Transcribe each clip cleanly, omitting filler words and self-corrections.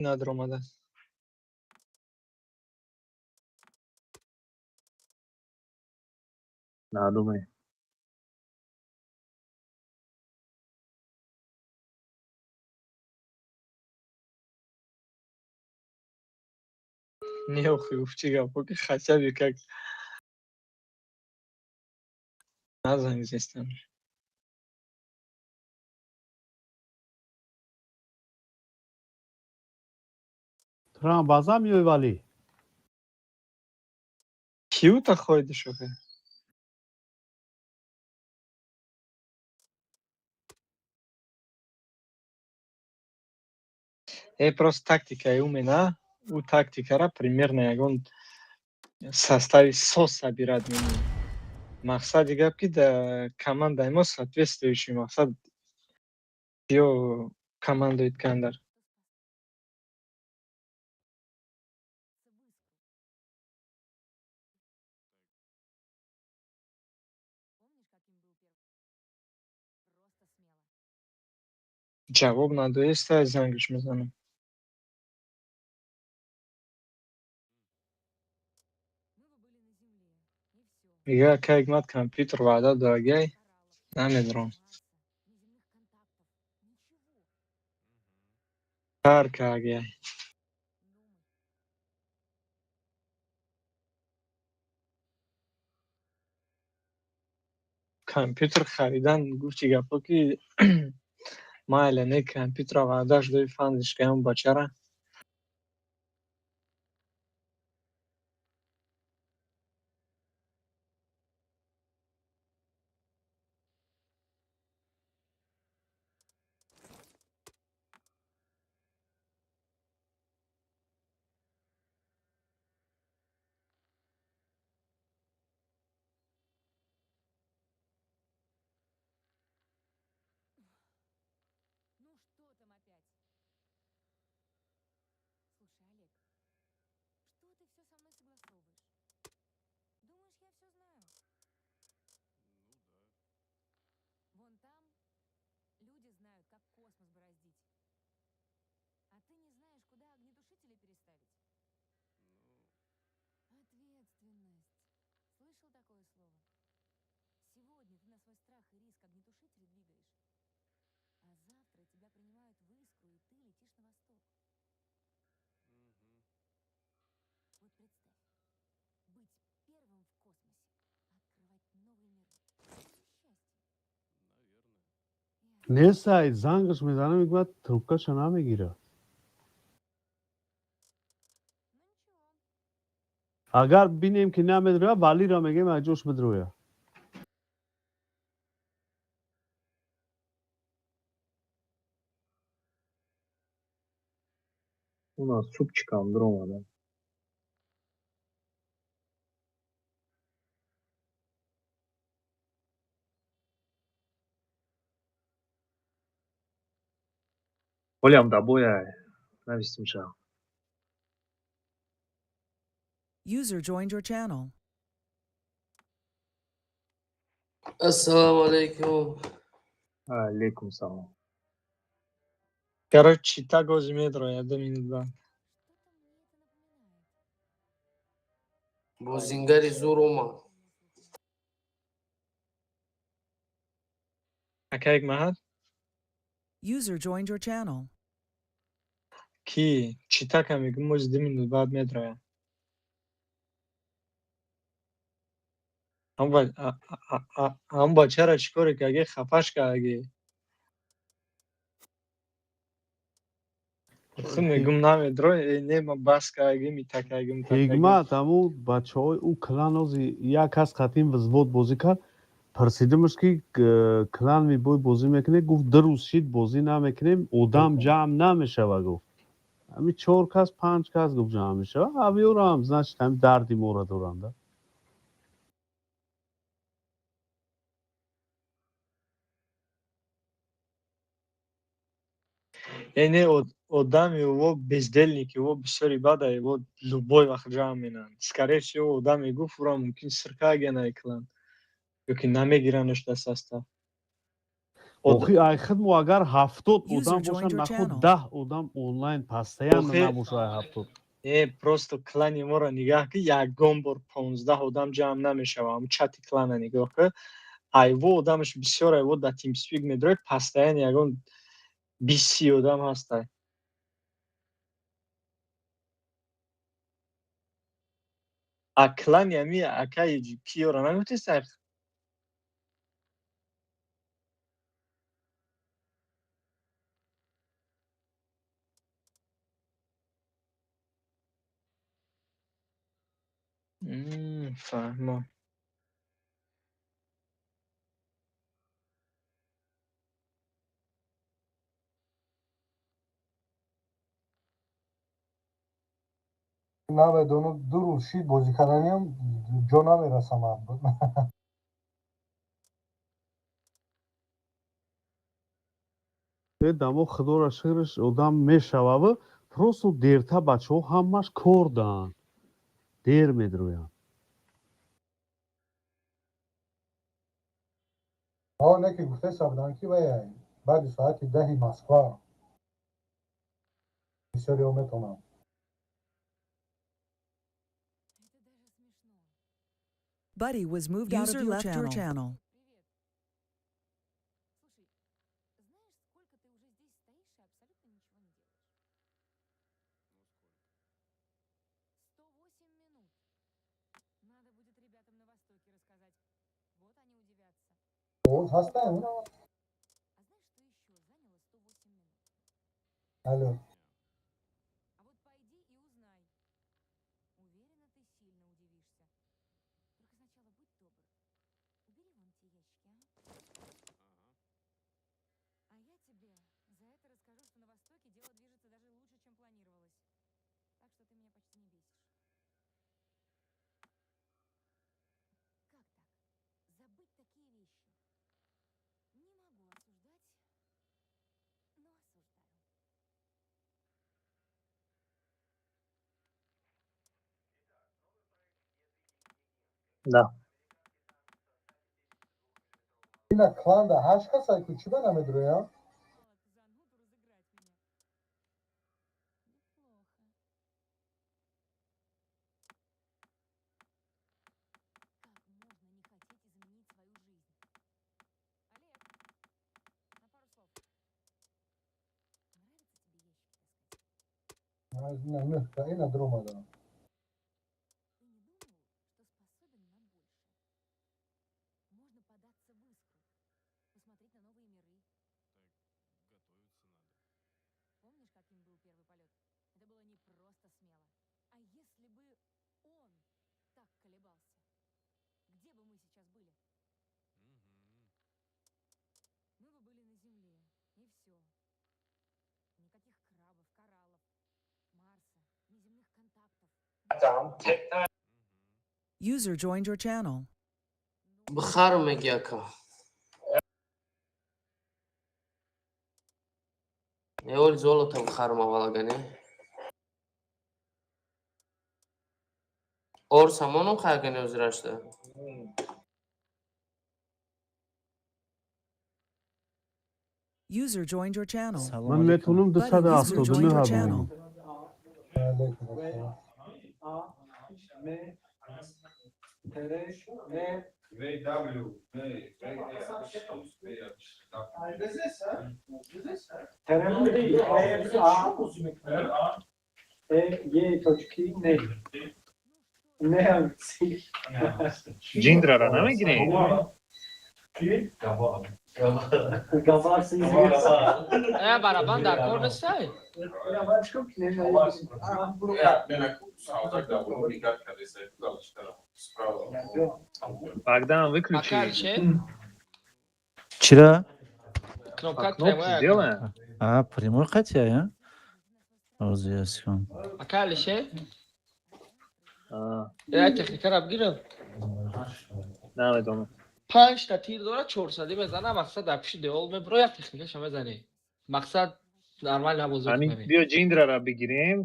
надр омада. Надумай. Не охуй, чӣ гап ки хачаби как назанг. Трам базам меёвали. Киута хоидиш охе. Просто тактикаи умена, у тактикара примерно ягон состави сос собирать мемонад. Мақсади гап ки да командаи мо соответствующий мақсад ё командует кандар. ҷавоб надоеста зангш мезанам. Я кайгмат компьютер ваъда дагай намедонам. Кар кагай. Компьютер харидан гуфти гапо ки майля не компьютера ваъдаш дои фанзиш ям бачара. Несай зангш мезанам мегӯяд трубкаша намегирад. Агар бинем ки намедроя валиро мегем аҷош бидроя. У нас супчикам дромада. Олям да боя. Навистим ша. User joined your channel. Assalomu alaykum. Алейкум салом. Короче, чита гози медроя 2 минут баъд. Бозингари зур омад. Акаек маҳад? User joined your channel. Ки читака мегӯ мози 2 минут баъд медроя. Ҳам бачара чӣ коре каги хафаш каги? Ху мегум намедроя, нема бас каги митакагим такагим. ҳикмат ҳаму бачаҳои ӯ кланози як кас қатъин взвод бозӣ кард. Парсидимаш ки клан мебои бозӣ мекунед? Гуфт 2 рӯз шид бозӣ намекунем, одам ҷамъ намешава гуфт. Ҳамин 4 кас 5 кас гуфт ҷамъ мешава. Ҳавёро ҳам значит ҳамин дарди моро доранд. Не одами во бездельники, во бисёри бадай, во любой вақт ҷамъ менанд. Скорее всего, одаме гуфт ура мумкин сирка агенаи клан. Ёки намегиранаш дар состав. охи айхидмо агар 70 User одам joined бошанд your нахуд channel. 10 одам онлайн пастаян Охи- набошад 70. просто клани моро нигоҳ ки ягон бор 15 одам ҷамъ намешавам. Чати клана нигоҳ ки айво одамаш бисёр айво да TeamSpeak медорад, пастаян ягон 20 одам ҳастай. А клани ами акаи киёра нагуфтестай? فهمم. наве дону ду рӯз шид бозӣ карданиам ҷо намерасам. дамо худоро шукрш одам мешавава, просто дерта бачаҳо ҳамаш кор даанд. дер медроянд. не ки гуфтеса будам ки вай баъди соати 10 Москва бисёриҳо метавонанд. Buddy was moved out of your channel. ҳастем? алло. Да. ина кланда 8 касай ку чиба намедроям? ина дрома дорам. User joined your channel. بخار مگیاکا اول золото بخار мавалагане ор самоном хайгане узрашта User joined your channel. ман метавонам 279 ҳабонам. алейкум ассалом. Джиндрара намегирӣ? барабан дар кор нестай Богдан, выключи. Вчера? кнопка Кнопку прямая сделай. Прямой хотя, я? Розыяскон. акалише А, я техникара бигирам намедонам. 5 та тир дора 400 мезана мақсад дар пиши девол мебро як техникаша мезани мақсад нормал набозӣ Ҳамин кунани биё Джиндрара бигирем,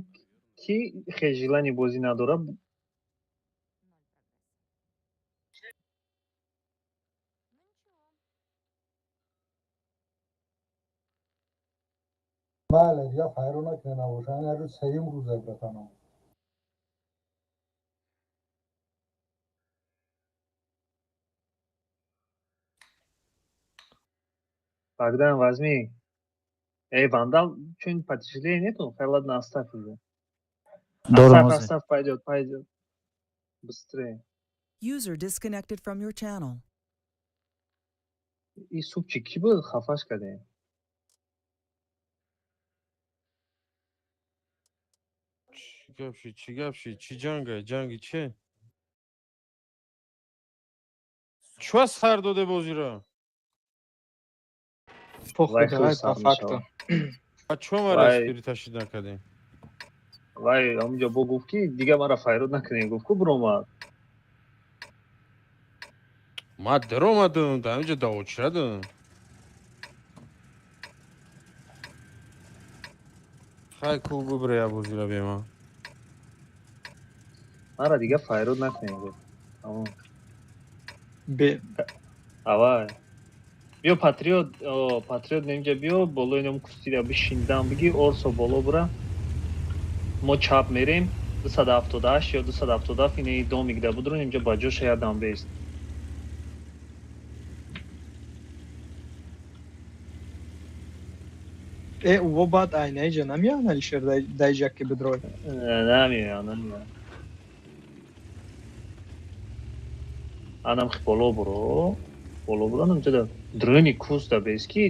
ки хежилани бозӣ надора. بله دیگه فایرونک نباشن هر روز سیم روزه براتانم Bogdan возьми. Эй, вандал, что-нибудь потяжелее нету? Хай, ладно, оставь уже. Дорого, Оставь, пойдет. Быстрее. User disconnected from your channel. И супчик ki был, хафаш каде. چی گفتی چی جنگی چه چه سر داده بازی را Вай, Походу, хуй по сам факту. а чё ما Вай. رسپیری تشید نکردیم Вай, амуҷо бо гуфт ки дига мара файруд накунем. Гуфт ку биромад. ما در آمدم در اینجا داود شدم خیلی خوب ببره یا بازی را بیما Мара дига файруд накунем. Гуфт. Тамом. Бе- Авай. Биё патриот немҷа биё болои нам кустида бишиндам биги орсо боло бура. Мо чап мерем 278 ё 277 ине дом мигда будро немҷа баҷоша ядам бест. Во баъд айнаиҷа намеян Алишер дайҷаки бидрой. Намеян. Анам хи боло буро намҷа да дрӯни куста бест ки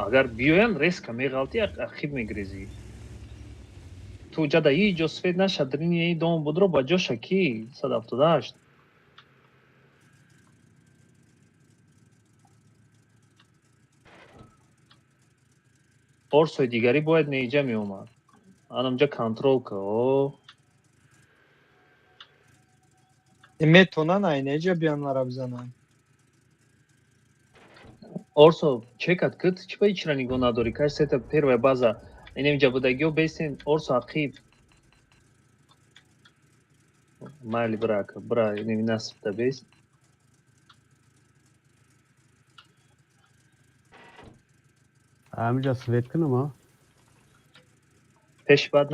агар биёям резка меғалти ахиб мегрезӣ. Ту ҷада иҷо сфед наша дрини дом будро баҷоша ки 278. орсои дигарӣ бояд неиҷа меомад. Анамҷа контрол ка. Метонан айнаиҷа биён мара бизанан. Орсо чекат кыт чипа ичра нигоҳ надорӣ. Кажется, это первая база. Инемҷа будагиё бестен орсо ақиб. Майли бра инеми насибда бест. همینجا سویت کنم ها Пеши бад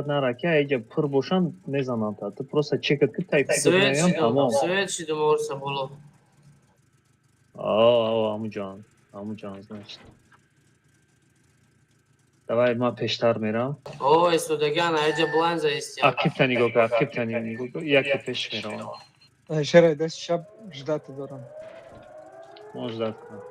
нара ки аиҷа пур бошам мезанам та. Ту просто чекат кыт тайп кунам тамом. Свет шидум орса боло. Амуҷон, значит. Давай ма пештар мерам. О, истудаган аиҷа блайн заистия. Акибта нигоҳ кун. Яке пеш меравам. Алишер дасти шаб ждати дорам. Мождат кунам.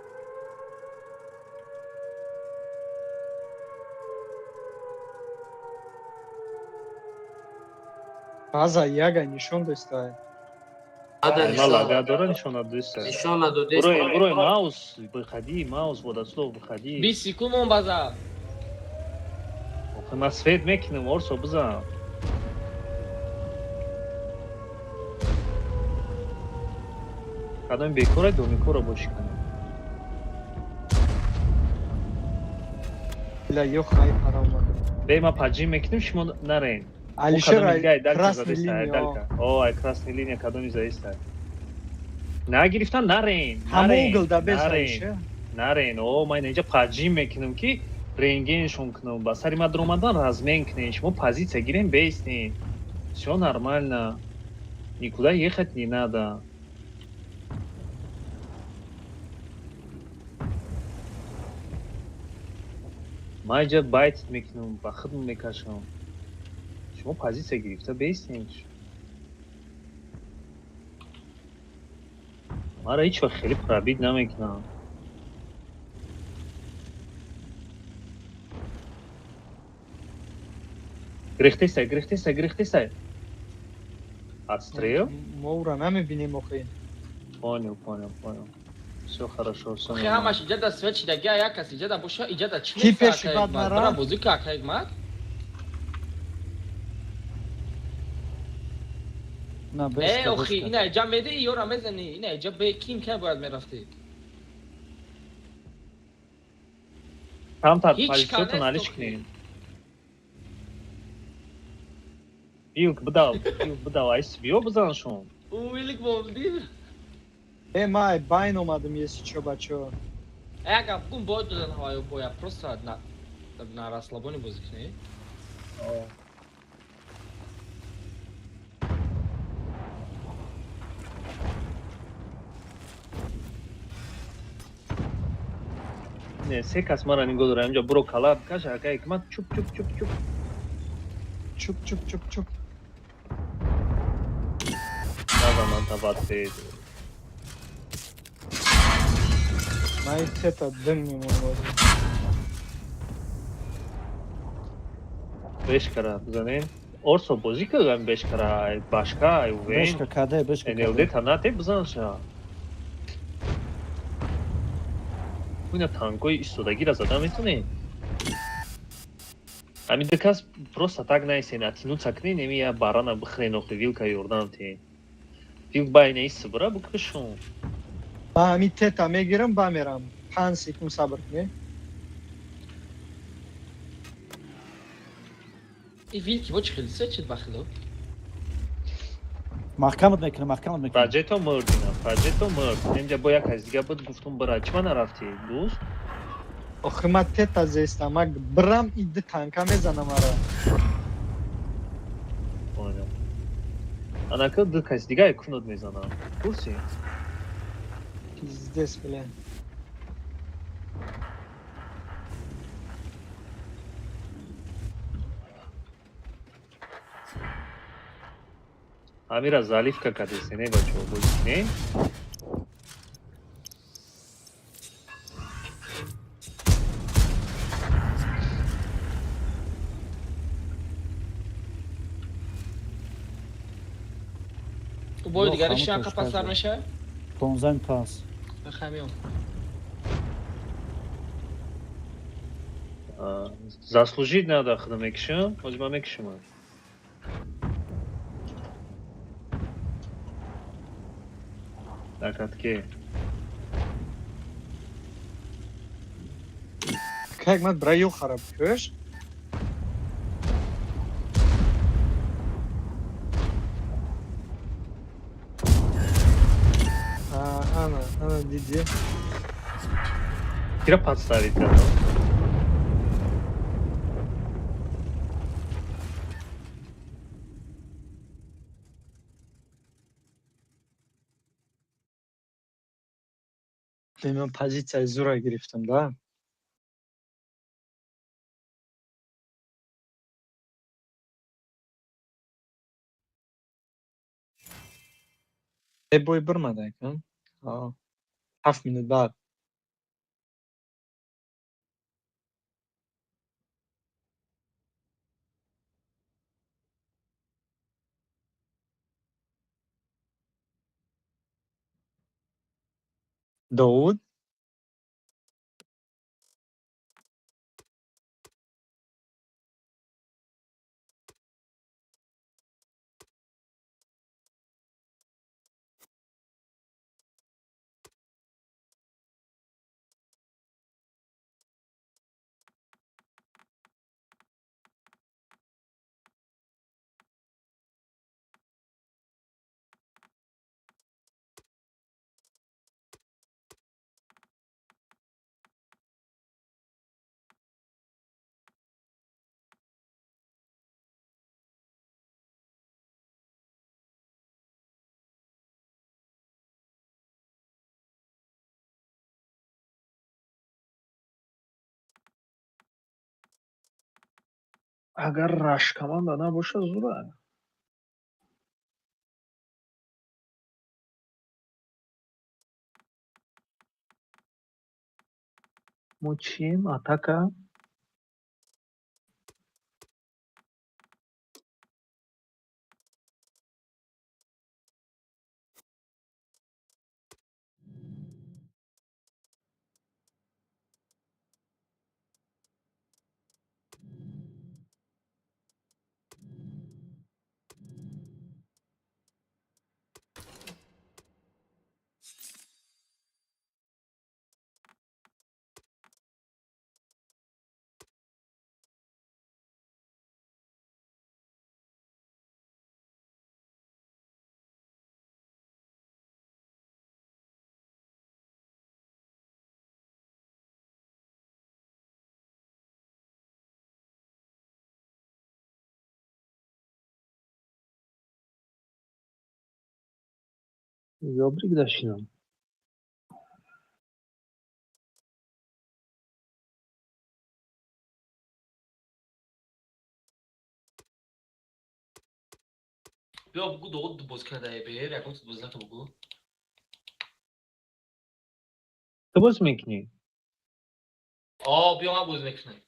База ягай нишон достай. Ада Ма лага дора нишона дӯста. нишон надоди. Бурои маус бихадӣ, маус водаслов бихадӣ. 20 секунд мон база. Охи ман свет мекунам, орсо бизан. Кадоми бекора домикора бошӣ канем. Ля ё хай пара омада. Бе ма паджим мекунем, шумо нарен. Алишер красная линия. Ой, красная линия, кадоми заиста. Нагирифтан нарен. Ҳама угл без Алишер. Нарен. О, ман инҷа паджим мекунам ки рентгеншон кунам. Ба сари ма дуромадан размен кунем. Шумо позиция гирем бейстем. Всё нормально. Никуда ехать не надо. Ман инҷа байт мекунам, ба хидм мекашам. شما позиция гирифта бейстем. Мара ҳеҷ вақт хеле пробит намекунам. Грехтесай. Отстрел? Мо ура намебинем охи. Понял. Всё хорошо, всё Хи ҳамаш иҷада свет шидаги як кас иҷада боша иҷада чӣ Ки меса пеши акай бад мак? нара? Бара музика акай мак? نه بسته охи ина иҷа меди ёра мезани ина иҷа бе ким кай бояд мерафти? камтар Ҳеҷ позициятон канест алиш охи. кунем. Билк бидав айс биё бизаншон. Уилик болди. Май байн омадам если чё бачо. Ага бун бой додан ҳаваё боя просто на. на расслабоне бозӣ кунӣ? Не, се кас мара нигоҳ дорам. Инҷо буро калаб каш, акай ки ман чуп. Чуп, чуп, чуп, чуп. Назанам таватте. Ман ин тета дым мемонад. Бешкара бизанем. Орсо бозӣ кардам бешкара, башка, увен. Бешка каде, бешка НЛД каде. танате бизанша. Ина танкои истодагира зада метонем. Ҳамин дакас просто так наистен, атинуца кунӣ, неми я барана бихрен охи вилка ёрдам те. Вилк байна ист бура букушон. Ба ҳамин тета мегирам, ба мерам. 5 секунд сабр кунӣ. ин вилки бо чӣ хеле сечид бахило? Маҳкамат мекунем. Праҷето мурд ина, праҷето мурд. Инҷа бо як кас дига буд гуфтум бира. Чима нарафтӣ, дӯст? Охи ман тета зестам. Ман бирам иди танка мезанам ара. Понял. Анака ду кас дига кунуд мезанам. Курси? Пиздец, бля. Амира заливка кадесе, не бачо, бозӣ, не? бой Ёх, дигариш ҳамон яка тошка пасар зад. меша? 15 пас. Хамиён. Заслужить надо худо мекишам, ҳоҷима мекишам. Дакатке. Как ман бира ё хараб кӯш? Ана диди. Кира подставить кардам? Ман позитсияи зура гирифтам, да? бой бирмадак, а? 7 минут баъд. Довуд? Агар рашкаманда набоша зура. Мо чием? Атака? Dobrik داشتم. بیا بگو دوغ باز کرده بیر یکم باز نکن بگو تو باز میکنی؟ بیا من باز میکنم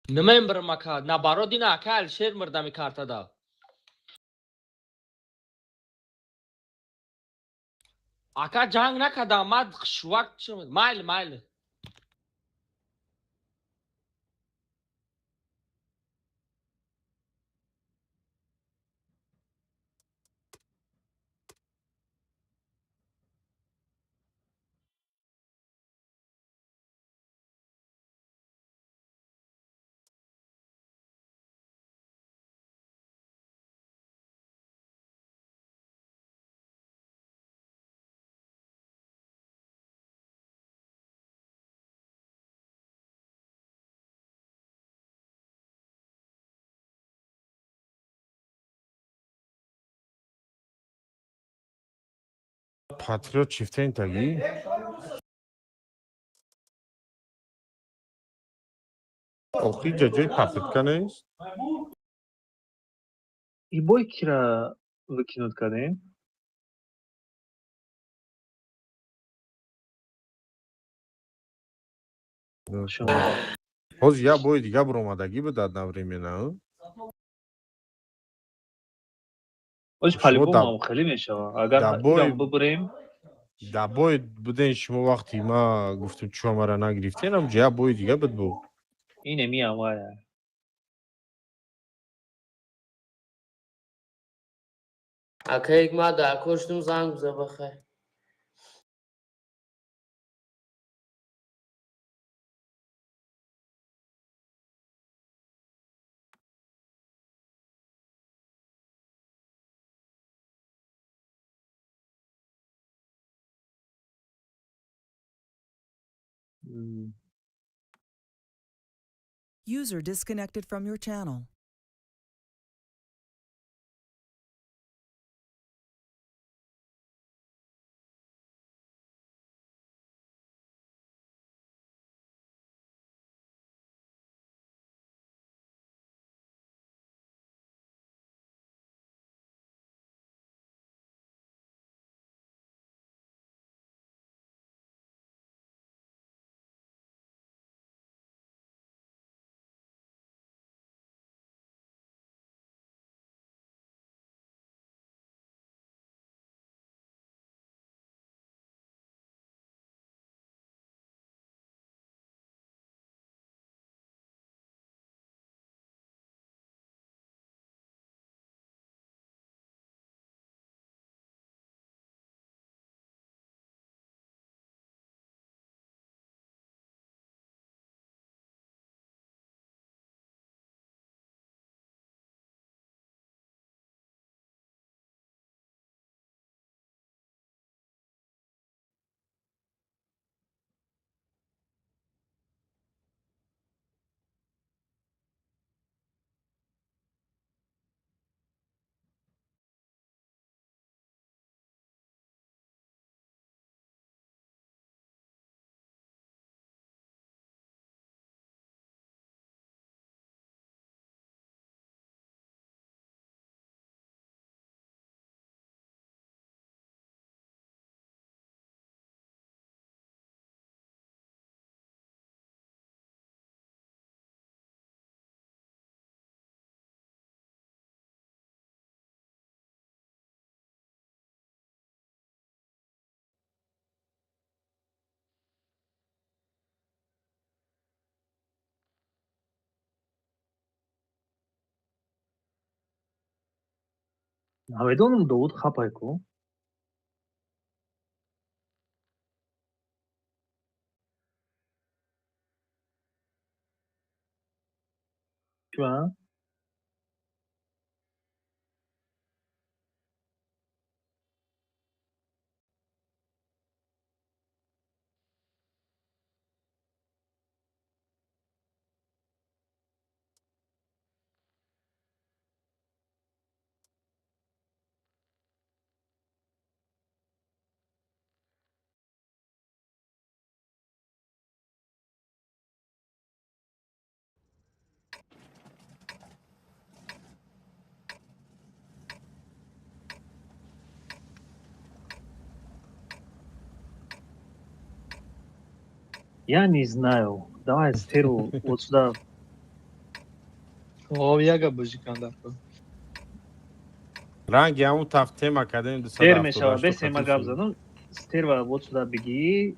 nima این برم اکا نبارو دینا اکا الشیر مردمی کارتا دا اکا جنگ نکده مد شوک شد مایل Patriot çifteyin tagi. Oxi cacay papıtkanız. İboy kira викинут кардем. Шумо. Hoz ya boy diga bromadagi bu dad навремена. Ош Шумо по-любому هم خیلی میشه. اگر дабой ایران ببریم дабой буден шумо вақти ма гуфтум чуа мара нагирифтен ам ҷа бои дига буд бу. اینه میام. اکا یک ما در کشتم زنگ بزن بخیر User disconnected from your channel. Наведоном Давуд хапайку. Чуа? Я не знаю. Давай стеру вот сюда. О, яга бузикан дафта. ранги ҳамун тафтема кардем Стер мешава. Бес ма гап задам. Стерва вот сюда беги.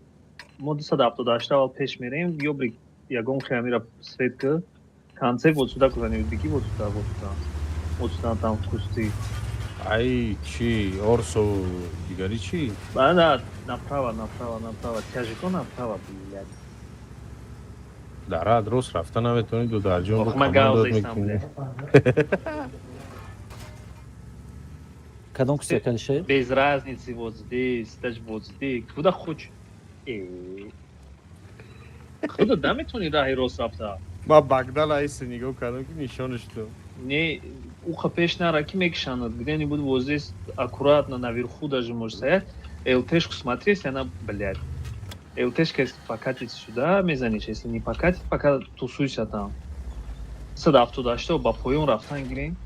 Мо 278 авал пеш мерем. Ёбрик ягон хиамира светка. Конце вот сюда кузани беги вот сюда, вот сюда. Вот сюда там в кусты. ай чи орсо дигари чи Да, направо. Тяжко направо, блядь. дара дрост рафта наметони ду дарҷон Ох, ма гаузаистам, блядь. Кадом кусия калише? Без разницы вот здесь, даже вот здесь. Куда хочешь. Куда да метони раҳи рост рафта? ма багдал айсе нигоҳ кардам ки нишонаш ду Не, уха пеш нара, ки мекшанад. Где-нибудь вот здесь аккуратно наверху даже можешь стоять. ЛТшку смотри, если она, блядь. ЛТшка, если покатит сюда, мезанишь. Если не покатит, пока тусуйся там. Садав туда, что, бапоён рафтан гирем.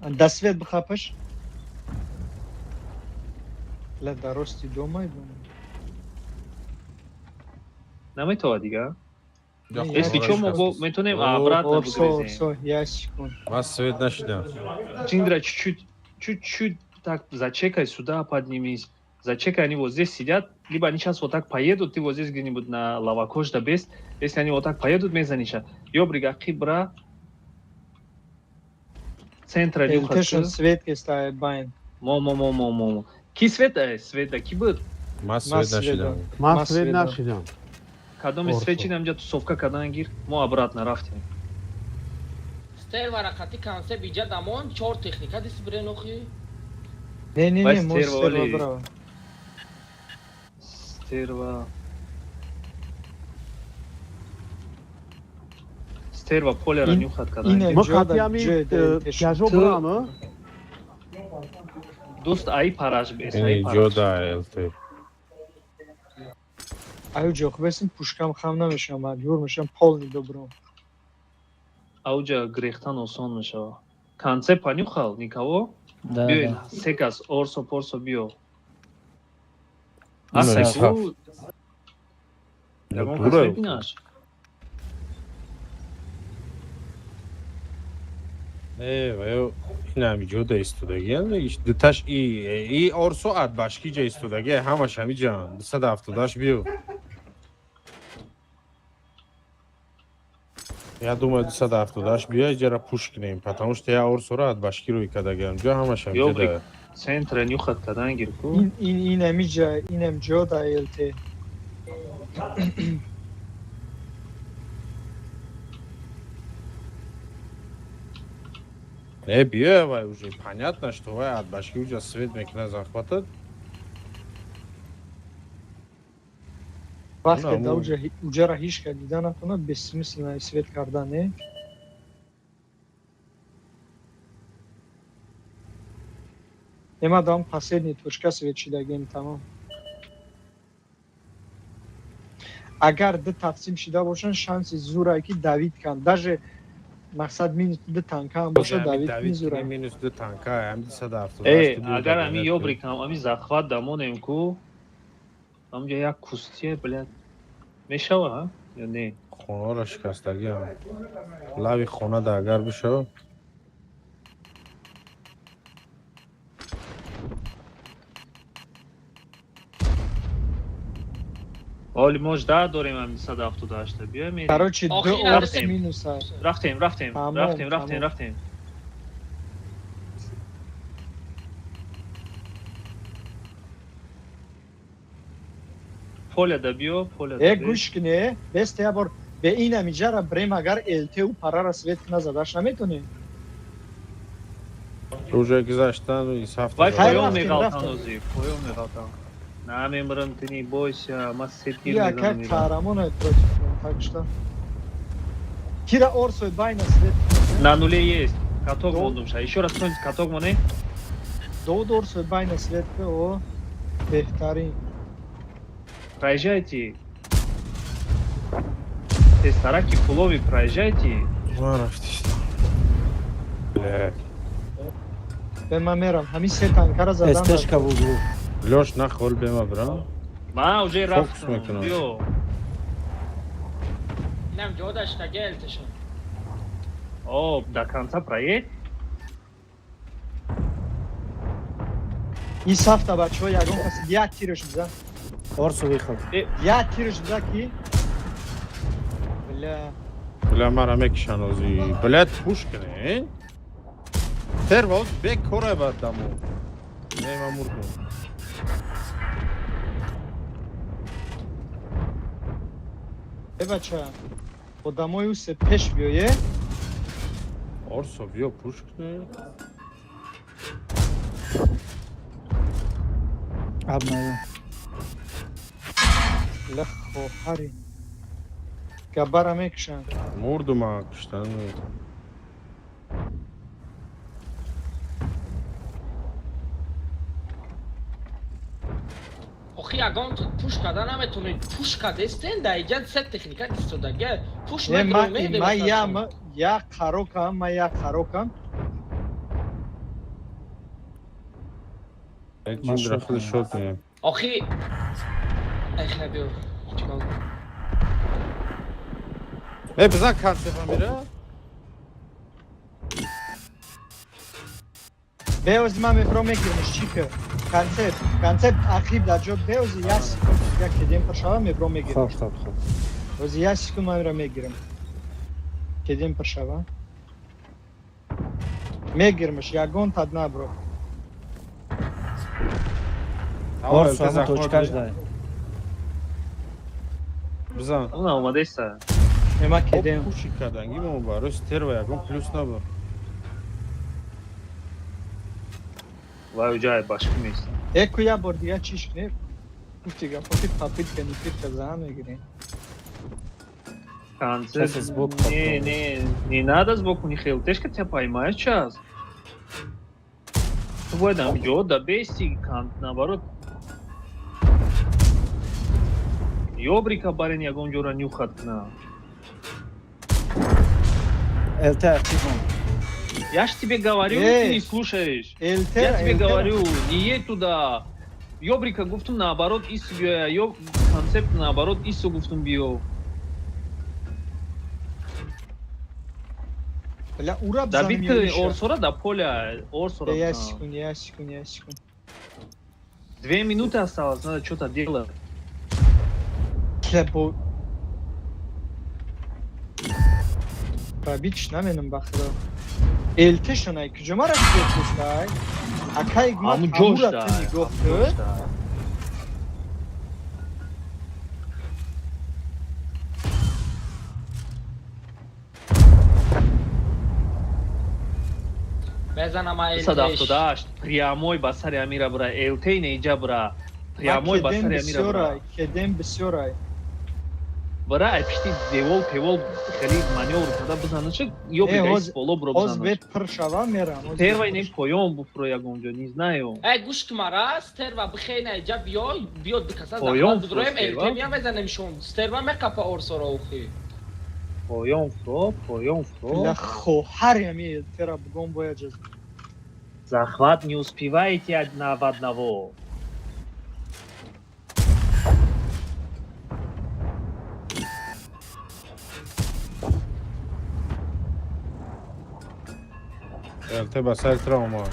Дасвет бхапаш. Ла дарости дома. Наметова дига. Не, Если я что, не могу, метонем обратно выгрызем. Все, я секунд. ма свет нашидам Джиндра, чуть-чуть так зачекай сюда, поднимись. Зачекай, они вот здесь сидят, либо они сейчас вот так поедут, ты вот здесь где-нибудь на лавакош да без. Если они вот так поедут, мезаниша. Ёбрига, кибра. Центра Элтешн нюхат. свет кестай байн. Мо. Ки света, света, ки быт. ма свет свет, нашидам ман Мас свет видно. нашидам. Кадом Орсо. свечи нам где тусовка, когда гир. Мо обратно рафтим. Стер варақати кансе биҷа дамон 4 техника дис бренохи. Не, Вай мой стерва, Оли. стерва браво. Стерва полера Ин- нюхат, когда ине- гир. ма Ҷода, хатиами ҷода, тешо. тяжо Ту- брама Дост ай параш бес, ай ини параш. ҷода лт Аюҷо, хубесин пушкам хам намешам, маҷбур мешам полни добром. Ауҷа грехтан осон мешава. Канце панюхал, никого? Да, Биё, да. секас, орсо, порсо, биё. Ина Асай, исаф. ку... Ягон Дура. кас мебинаш? ин ҳами ҷода истодагиам дуташ и орсо адбашкиҷа истодагия ҳамаш ҳамиҷан 278 биё я думаю 278 биё ҷара пуш кинем потому что я орсоро адбашкиро икадагиам ҷо ҳамаш Ёбрик, ҳамиҷада центра нюхат, когда гир, ку? Инем ҷода элте. биё вай уже понятно что вай адбашки уҷа свет мекунад захватад Вақте Ну, да ну. уҷара ҳишка дида накунад, бессмысленно свет кардан, не? Ема дам последний точка свет шидагем тамом. Агар ду тақсим шида бошанд, шанси зурае ки Давид кан. Даже мақсад минус ду танка ҳам бошад, Давид мезурад. минус 2 танка ҳам 278 Агар ами ёбрик ҳам ами захват дамонем, ку? Амҷа як кустие, блядь. Мешава, ҳа? Ё не? хонаро шикастагиам лави хонада агар бишава Оли мо жда дорем ами 278. Биё, мерим. Короче, ду Охир орс рафтем. минус аст. Рафтем. Тамом. Поля да биё, поля да. Гӯш кине, бест я бор бе ин амиҷара брем агар элтеу парара свет назадаш наметонем. уже гузаштан исафта Вай Хайр поём рафтем, меғалтан рафтем. ози, поём меғалтан. Намемрам ты не бойся, ма сетгир Я как мезанам. қаҳрамон против он, так что. Кира орсой байна свет. На нуле есть. Каток Дом. мондум ша. Ещё раз кто-нибудь каток моне? Дод орсой байна свет, о, беҳтарин. Проезжайте. Тестараки пулови проезжайте. Бе ма мерам, ҳамин се танкара задам. Эстешка в углу. лёш нахол бема брам Ма уже Фокус рафтам. мекунам. Биё. Инам ҷодашка гелташон. О, до конца проедь. این سفته بچه ها یکم کسی یک تیرش بزن Орсу виїхав. یک تیرش بزن کی؟ بله بلا مرا میکشن ازی بلد پوش کنین ترواز به کره بد دمو نیمه مردم ای بچه با دمای او سه پیش بیایه آرسا بیا پوش کنین اب نه. بله خواهری گبر میکشن مردم ها کشتن охи ягон тут пуш карда наметонед пуш кардестен да иҷа се техника истодаги пуш من медроме یک خروکم من یک خروکم یک جیم رخل شد کنیم охи эхна биё чикор بزن کنسفه میره بیوز من میبرو میگیرمش چی که کنسپت اخیب در جا بیوز یک سکون یک کدیم پرشاوه میبرو Xo'p, میگیرمش xo'p, xo'p. بیوز یک سکون من میبرو میگیرم کدیم پرشاوه میگیرمش یکون تد نبرو Орсу ҳамон точкаш дай. بزن Он омадеста. نما خب کدیم پوشی کردن گیم اون برای ستر و یکم پلوس نبر Вай уҷай башки нест. یک یا بار دیگه چیش کنیم گفتی گفتی پاپیت کنی پیر که زن میگیریم Концерт. Сейчас сбоку Не надо сбоку не хил. Ты ж тебя поймаешь сейчас. В этом Джода Бести кант наоборот. Ёбрика барин ягон ҷора нюхат на. ЛТ активно. Я ж тебе говорю, Эй! ты не слушаешь. التر Я тебе التر. говорю, не едь туда. Ёбрика гуфтум наоборот ису биё. Ёб концепт наоборот ису гуфтум биё. بله او را Да بزنیم бит یا میشه Орсора да поля. Орсора. یک سکون یک سکون یک سکون 2 минуты осталось, надо что-то делать. که با بیچ نمینم بخدا التشون ای کجا ما را بیتوست ای اکای گما Аму همو ҷош را да. تنی گفت безанам Садафтодашт, прямой ба сари Амира бра, элтей неҷа бра. Прямой ба сари Амира бра. кедем бисёр ай Бра, ай пишти девол, певол, хеле манёвр када бизана, чӣ ё бигайс боло бро оз бизана. бе пир шава мерам Первай не поём буфро ягонҷо, не знаю. ай гӯш кумара стерва бихена иҷа биё биёд бикаса Поём захмат бидроем стерва? элтем я мезанем шон стерва мекапа орсора ухи Поём фро. ля хоҳар ями элтера бугон бояд ҷаз Захват не успеваете одна в одного. الته بسر تراما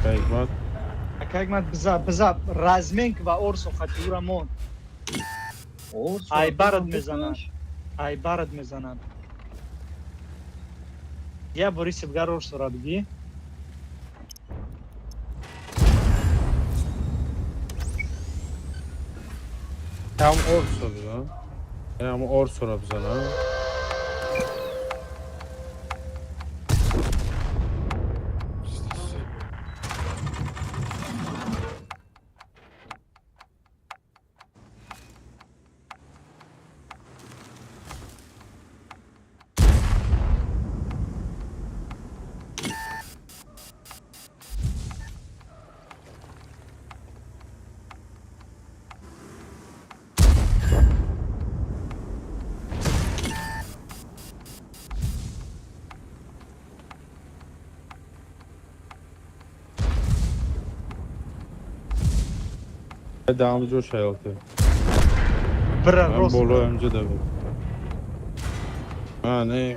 حکمت اکای گما بزا رازمنک و орсо хати ура мон ай барад мезанад ай барад мезанад я бори сибгар орсора биги هم ارسو بزن یعنی همون ارسو را بزنم دام جو شایلته бра من рост بالا همجا دوید نه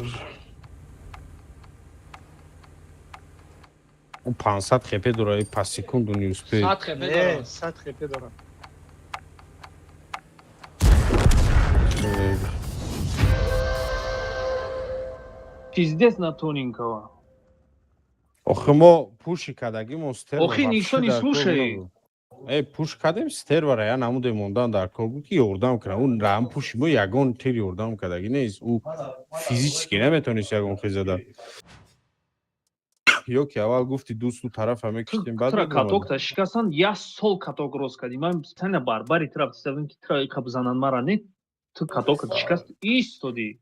اون 500 خپه داره پس سکوند و نیوسپی 100 خپه не дорад. 100 хп дорам. Пиздец на тоненького. آخه ما پوشی کدگی ما ستر و Охи, никто не слушает. پوش کدیم ستر و ریا نموده موندن در کار بود که یوردم کنه اون رام پوشی ما یگان تیر یوردم کدگی نیست او فیزیکی نمیتونیست یگان خیزده یا که اول گفتی دوست تو طرف همه کشتیم بعد Тра میدونم каток-то шикасан, я сол каток роскади. Ман сена барбари тра представим ки тра кабзанан мара не. Ту каток шикаст истоди.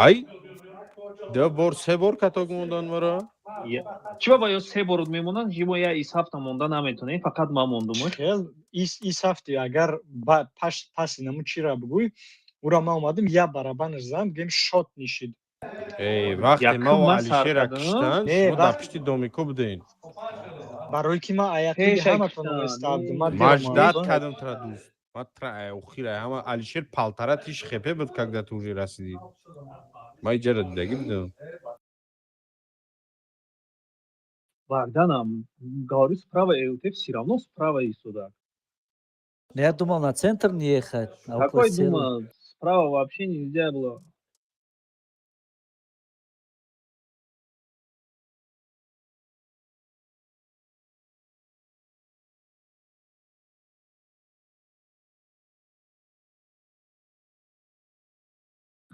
ای دو بار سه بار کتاک موندن مرا Чи баба ё се бор мемонанд, жимо я из ҳафта монда наметонем, фақат ман мондумаш. хел ис ҳафти агар паси наму чира бугӯй ура ман омадим я барабанаш зам гем шот нишид. وقتی Якум ما و ман علیشه را сар кардам. کشتن نه، شما در وقت- پشتی دومیکو بدین барои ки ман аяқиби Пешак ҳаматонро киштан, истаабдим. не. Ман مجدد дилам کدم ترا دوست ما ترا اخیره همه علیشه پالتره تیش خپه بود когда ты уже رسیدی ما ایجا دیدگی بدم Богданам, говорю, справа ЛТ все равно справа и сюда. Я думал на центр не ехать. а около Какой села. думал, справа вообще нельзя было.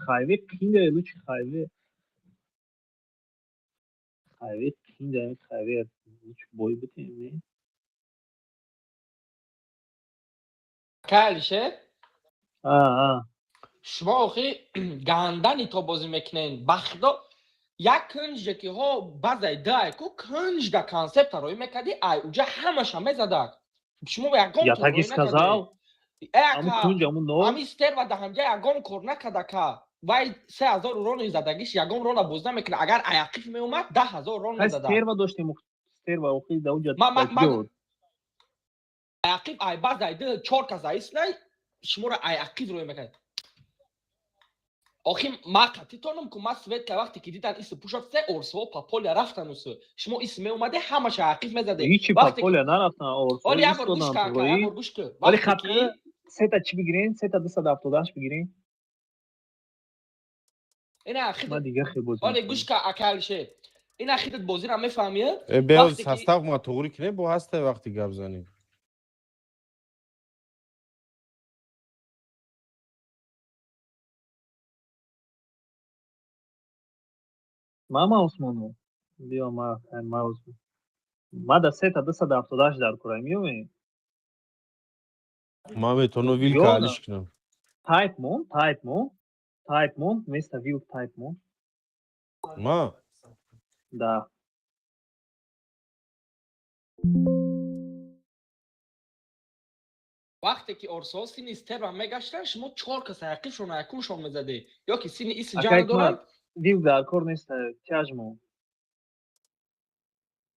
Хайве кинда лучше хайве. Хайве кинда, хайве лучше бой бутем, не? کالشه А. شما آخه گندنی تا بازی میکنین بخدا یک کنج که ها بازی دای کو کنج دا کانسپت روی میکردی ای اوجا همش هم میزدک شما با یکم Я تو так и روی сказал. Аму نکردی кунҷ, аму но. امی ستر و ده همجا یکم کور نکرده که وای 3000 رون زدگیش یکم رون باز نمیکنه اگر ایقیف میومد 10000 رون Ҳай میزده стерва доштем, стерва охи да уҷа من такҷод. ایقیف ای بازی ده 4 کس ایسلی شما را ایقیف روی میکنه آخه ما قطعیتونم که ما سوید که وقتی که دیدن ایس پوشت سه ارسو و پاپولیا رفتن اوسو شما ایس می اومده همش عقیف میزده ҳичи وقتی паполя нарафтан, орсо ولی یک بار گوش ایستоданд کن که یک рӯи. بار گوش کن Вале وقتی хата که сета чӣ бигирем? Сета 278 бигирем? این اخیت Ман дигар хел боз ولی мекунам. گوش که اکلشه این اخیت بازی را میفهمیه بیاز وقتی که سستاف ما توغری کنه با هسته وقتی گپ زنیم Ма маусмону. Биё ма маусм. Ма да сета 278 дар курам меёмем. ما میتونم ویل که Ёна. علیش کنم Type mon, вместо view type mon. ما Да. وقتی که ارسو سین استر و میگشتن شما 4 کس عقیفشون یکونشون میزده یا که سین ایس جان Акайк دارن ма view дар кор нест, тяж mon.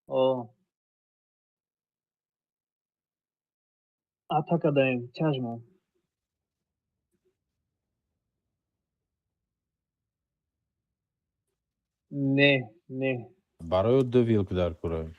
О. Атака даем, тяж mon. Не. برای دو ویل که در کره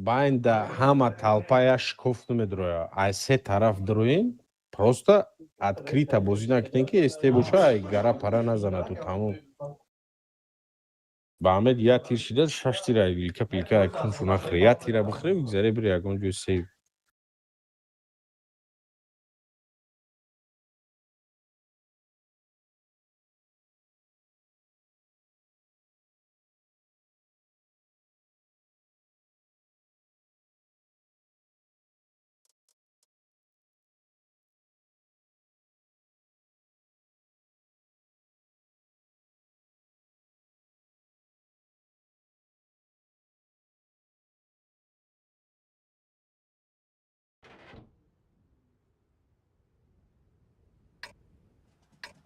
байн да ҳама талпая шикофт намедроя ай се тараф дроин просто открита бозӣ накунем ки эсте боша ай гара пара назанад у тамом ба амед я тир шида 6 тира илка пилка ай кунфу нахӯре я тира бихӯре бигзаре бире ягон ҷой сейв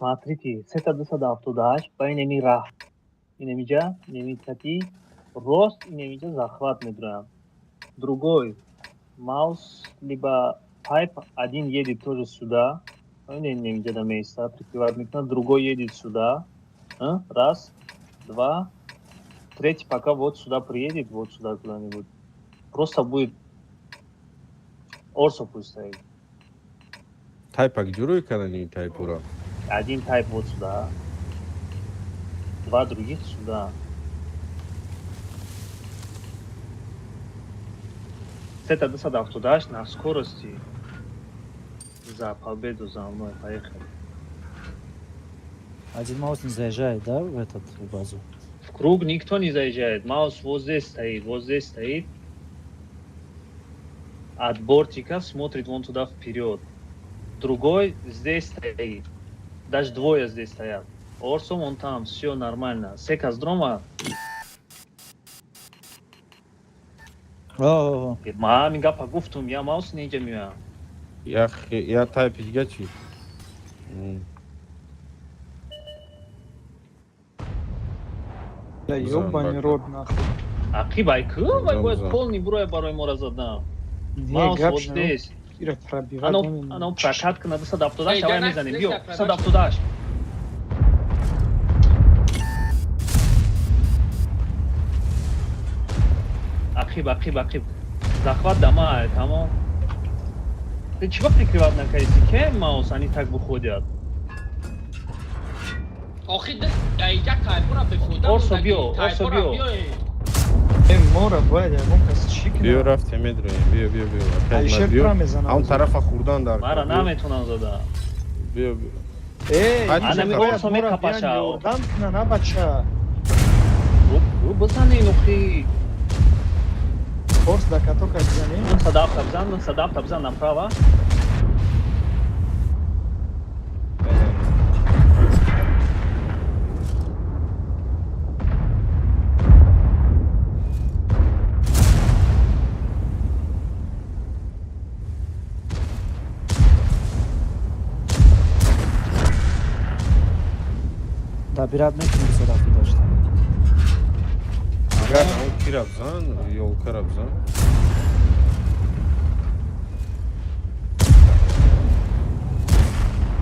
Смотрите, с это 278, по инеми раф. Инемиджа, инемитати, рост, инемиджа захват медруям. Другой, маус, либо пайп, один едет тоже сюда. Инемиджа до места, прикрывает микна, другой едет сюда. Раз, два, третий пока вот сюда приедет, вот сюда куда-нибудь. Просто будет орсо пусть стоит. Тайпак джуруй канани тайпура. Один тайп вот сюда. Два других сюда. С это досада туда на скорости. За победу за мной поехали. Один маус не заезжает, да, в этот в базу? В круг никто не заезжает. Маус вот здесь стоит, вот здесь стоит. От бортика смотрит вон туда вперед. Другой здесь стоит. Даже двое здесь стоят. Орсом он там, все нормально. Секаздрома. О, Мамига погуфтум, я маус не идем. Я тайп игачи. Да ёбаный рот нахуй. Аки байку, байку, Замзам. полный брой барой мора задам. Не Маус вот гапшно. здесь. Ира пробивать. Оно прокатка надо садап туда, Эй, давай Ганас, мизаним. здесь Бьё, я садап туда. Акиб. Захват дома, тому. Ты чего прикрывать на колесике, маус, они так выходят? آخه دقیقا تایپورا به خودم Орсо بودن бьё, که Орсо تایپورا бьё. بيو. Мора باید همون کس چیک Био نه. рафте медроим. Био. Алишер Опять био. промезана. А он тарафа хурдан дар. Мара наметунам зада. Био. Эй, Ана ми ми бояд орсо мора мекапаша. биан ёрдам кунан, а бача. Бысани, нухи. Форс да катока бизанем. Садап табзан направо. да, бират мекунем садафту дашта. Агар он кирабзан, ёлка рабзан.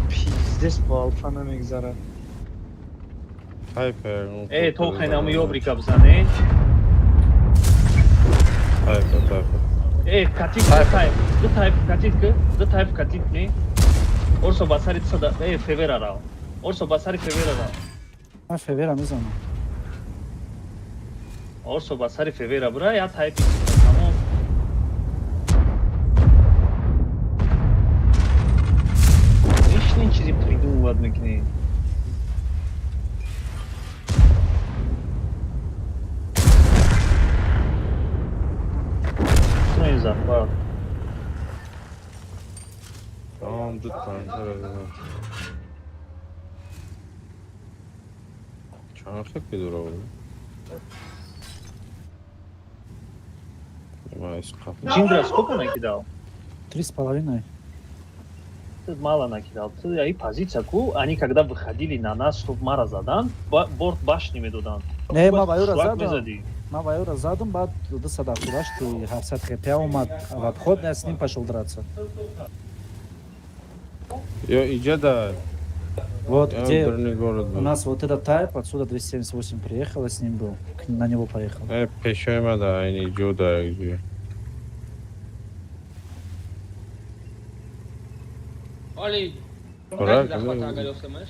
Пиздец по алфа намегзарад. Тайп. То хайнаму ёбрика бзане. Тайп. Катик, ды тайп катик не. Орсо басари сада, февера рав. Орсо басари февера рав. Ман февера мизанам. Орсо басари февера бра, я тайп тамом. Лишние чизи придумывать мекне. Что не захват? Tamam lütfen. Evet. Çanaklık bir dura oldu. Джиндра сколько накидал? 3,5. Ты мало накидал. Ты и позиция ку, они когда выходили на нас, чтобы мара задан, борт башнями додан. Не, ма ваюра Шлак задам. мезади. Ман ваюра задам, баъд ду садафту дашти 700 хп омад в обход, я с ним пошел драться. Я иджада. Вот где Дурный город у был. нас вот этот тайп, отсюда 278 приехал, я с ним был, на него поехал. Пешойма да, они джуда. Оли, Враг, как захват ну, оголёсымыш?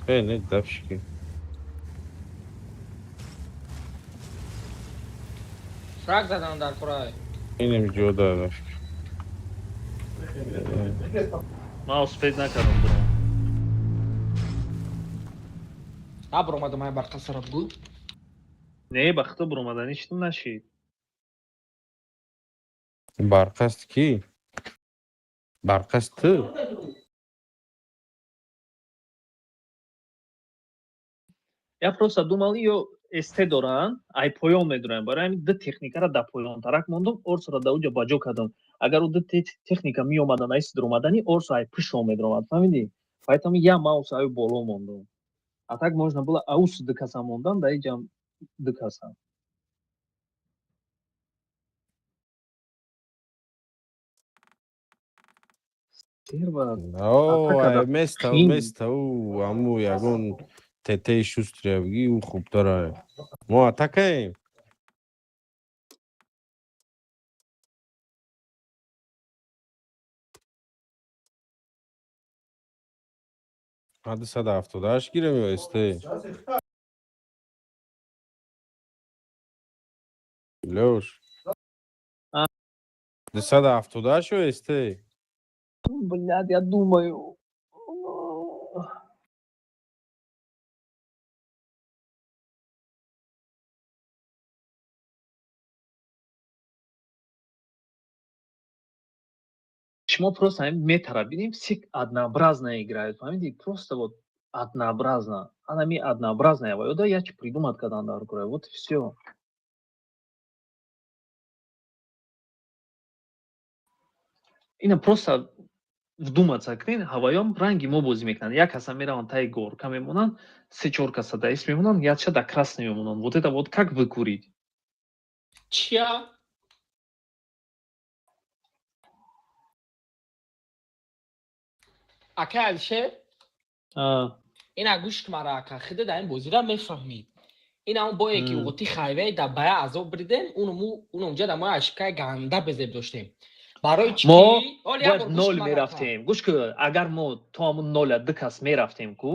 Не, давщики. Фраг задан дар курай. Инем джуда давщики. Ма успеть накарам, бро. Абр омада май бар қасарат гу. Не, бахты бромадан иштим нашид. Барқаст ки? Барқаст ты? Я просто думал, ее эсте доран, ай поён медуран, барои ҳамин ду техникаро да поёнтарак мондум, орсоро да уҷа баҷо кардам. Агар у ду техника меомадан айси дуромадани, орсо ай пишо медромад, фаҳмидӣ? Поэтому я маус аю боло мондам. А так можно было аус дыкаса мондан, да и джам дыкаса. Стерва оо атакада места хин. места у аму ягон тете шустрявги у хуб дара мо атакаем ҳад 178 гирем ё эсте лёш А. 278 ё эсте Блядь, я думаю. Почему просто метра видим, все однообразно играют, понимаете? Просто вот однообразно. Она мне однообразная. Да я что придумать, когда она играет. Вот и все. Ина просто вдуматься к ним, ҳавоён ранги мо бозӣ мекунанд. Як каса мераванд таи горка мемонанд, 3-4 каса даист мемонанд, якча да красный мемонанд. Вот это вот как выкурить? чия ака алишер ина гӯш кумара ака хида дар ин бозира мефаҳмид. ин ҳамон бое ки уғоти хайваи дар бая азоб бридем, уну унҷа дар моя ашкаи ганда безеб доштем. Барои чӣ мо ки оли як бояд бор гӯш нол кумара ака. мерафтем. Гӯш ку, агар мо то ҳамун ноля ду кас мерафтем ку,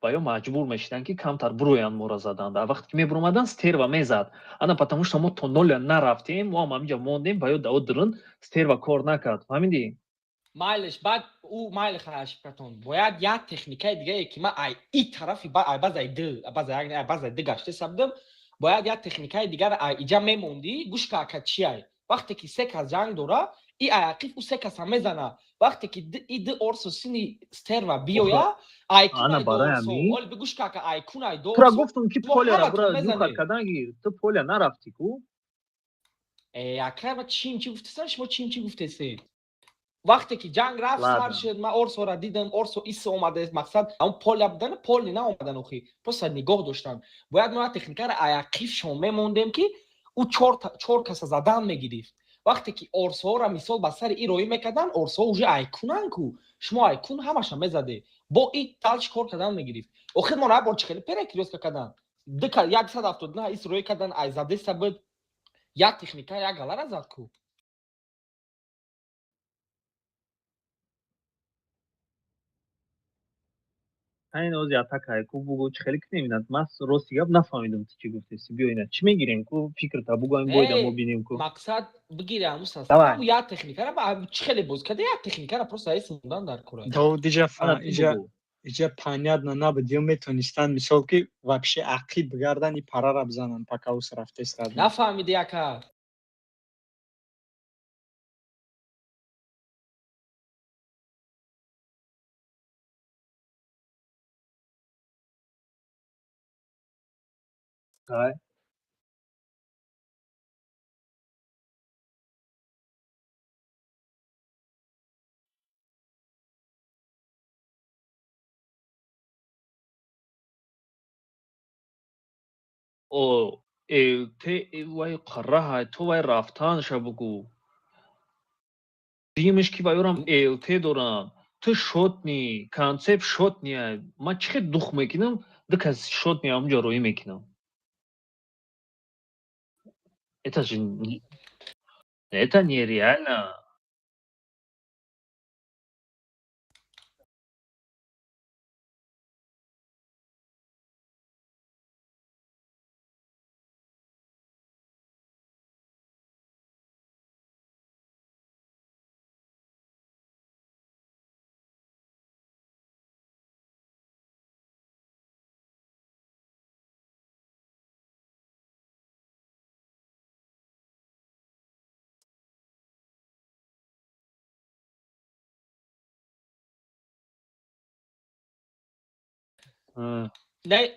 ба ё маҷбур мешиданд ки камтар буроянд моро заданд. А вақте ки мебуромаданд стерва мезад. Ана потому что мо то ноля нарафтем, мо ҳам ҳаминҷа мондем, ба ё дао дирин стерва кор накард. Фаҳмидӣ? майлеш баъд ӯ майли хаашкатон бояд як техникаи дигае ки ман ай и тарафи ай базаи ду базаи ду гашта сабдим, бояд як техникаи дигар ай иҷа мемондӣ, гӯш ка ака чи ай. Вақте ки се кас ҷанг дора, и ай ақиф ӯ се каса мезана. Вақте ки и ду орсо сини стерва биёя, ай Ана кунай ду барои орсо, ҳамин оли гӯш ка ака ай кунай ду тура орсо, гуфтам ки шумо поляро ҳаматон бура нюхат мезанед. кардан гир. Ту поля нарафтӣ ку? Ака ма чим чӣ гуфтесам, шумо чим чӣ гуфтесед? Вақте ки ҷанг рафт сар Ладно. шуд, ман орсоро дидам, орсо иса омадааст, мақсад ҳамон поля будани поли наомадан охи, просто нигоҳ доштан. Бояд мо як техникаро аяқиф шон мемондем ки ӯ чор каса задан мегирифт. Вақте ки орсоҳоро мисол ба сари и роӣ мекарданд, орсоҳо уже айкунанд ку, шумо айкун ҳамаша мезаде. Бо и талч кор кардан мегирифт. Охир мо як бор чихеле перекрёстка кардан. 179 ис роӣ кардан, ай задеста буд. Як техника як галара зад ку. Ҳамин ози атакае ку бугӯ чӣ хеле ки намебинад. Ман рости гап нафаҳмидам ту чӣ гуфтесӣ. Биё ина чӣ мегирем ку? Фикрта бугоем боида мо бинем ку. Мақсад бигирам устаз. Давай. Ҳамун як техникаро ба чӣ хеле боз карда, як техникаро просто ҳис мондан дар кора. Давуд Ана ту бугӯ. иҷа понятно набуд, ё метонистанд мисол ки вообще ақиб бигардан и парара бизананд, пока ус рафтестад. Нафаҳмиди ака. Ай. О, те вай қарраҳай, ту вай рафтанша бугӯ. Димаш ки ба ёрам элте дорам. Ту шотнӣ, концепт шотнияй. Ман чӣ хел дух мекунам, ду кас шотни ҳамунҷо роӣ мекунам. Это нереально. Не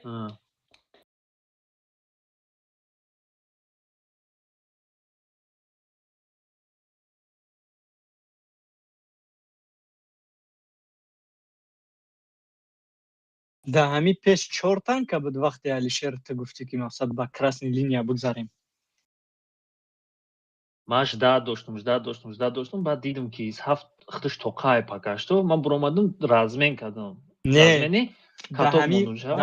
даҳами пеш 4 танка буд вақте Алишер ту гуфтӣ ки мақсад ба красни линия бигзарем. ман ждат доштам, баъд дидам ки из 7 хташ тоқай пакашто, ман буромадам размен кардам. Не, Размени катоб монуша.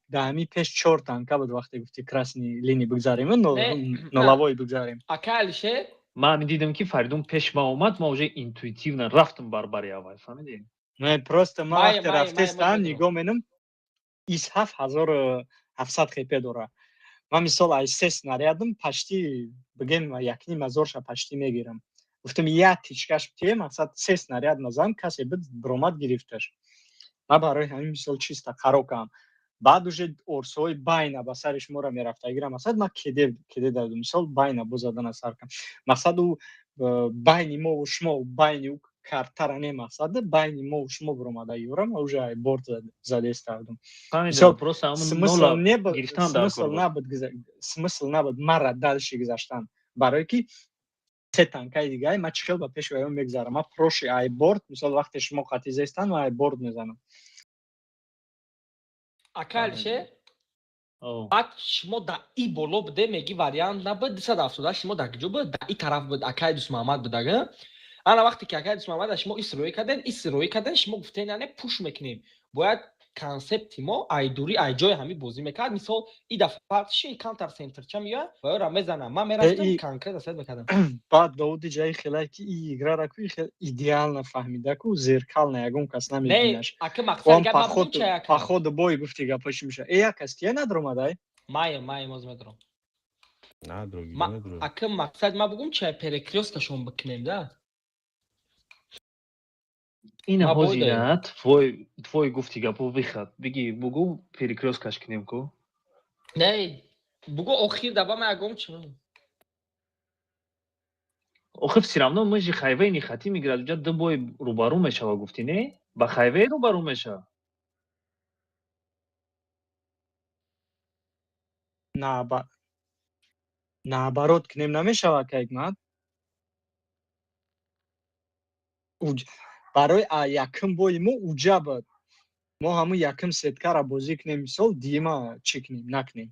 даҳами пеш 4 танка буд вақте гуфтӣ красни линия бигзарем, нолавой бигзарем. Ака Алишер, ман дидам ки Фаридун пеш ман омад, ман уже интуитивно рафтам барбари аввал, фаҳмидӣ? Не, просто ман Май, вақте май, рафтестам май, нигоҳ менам из 7700 хп дора. Ман мисол аз 3 снарядам пашти бигем 1500 пашти мегирам. Гуфтам як тичкаш битие мақсад 3 снаряд назам касе бид буромад гирифташ. Ман барои ҳамин мисол чиста қаро кардам. баъд уже орсоҳои байна ба сари шуморо мерафта. Агар мақсад ман кеде дадам мисол байна бозадан аз сар кам. Мақсад ӯ байни мо ва шумо байни ӯ картара не мақсад байни мо ва шумо буромада ёрам ва уже ай борт заде истардам. Фаҳмидам, просто ҳамун нола гирифтан дар кор буд. смысл набуд мара дальше гузаштан. Барое ки се танкаи дигаи ман чӣ хел ба пеши оён мегзарам. Ман проши ай борт мисол вақте шумо қати зестан ва ай борт мезанам. ака Алишер, баъд шумо да и боло буде меги вариант набуд 270 шумо да куҷо буд, да и тараф буд акаи Дӯст Муҳаммад буд ага. ана вақте ки акаи Дӯст Муҳаммад шумо исроӣ карден шумо гуфтен яъне пуш мекунем. бояд консепти мо ай дури ай ҷои ҳами бозӣ мекард. мисол и дафъа ши кантар центрча меояд ва ёра мезанам. ман мерафтам конкрет асад мекардам. баъд Давуди ҷаи хелай ки и играро ку хел идеално фаҳмида ку зеркал на ягон кас намебинаш. ака мақсад гап мабудум ча яка. паходу бой гуфти гапош меша. Як кас ки надромадай? май моз медром. надроги ака мақсад мабудум ча перекрёсткашон бикунем да. ина ҳозира твой гуфти гапо вихад биги бугу перекрёсткаш кунем ку. не бугу охир даба ма ягон чӣ охир все равно мы же хайваи нихатӣ мегирад уҷа ду бой рӯбарӯ мешава гуфтӣ не? ба хайваи рӯбарӯ мешава. наоборот кунем намешава ка Ҳикмат. барои якум бои мо уҷа буд. мо ҳамун якум сеткаро бозӣ кунем мисол дима чӣ кунем накунем.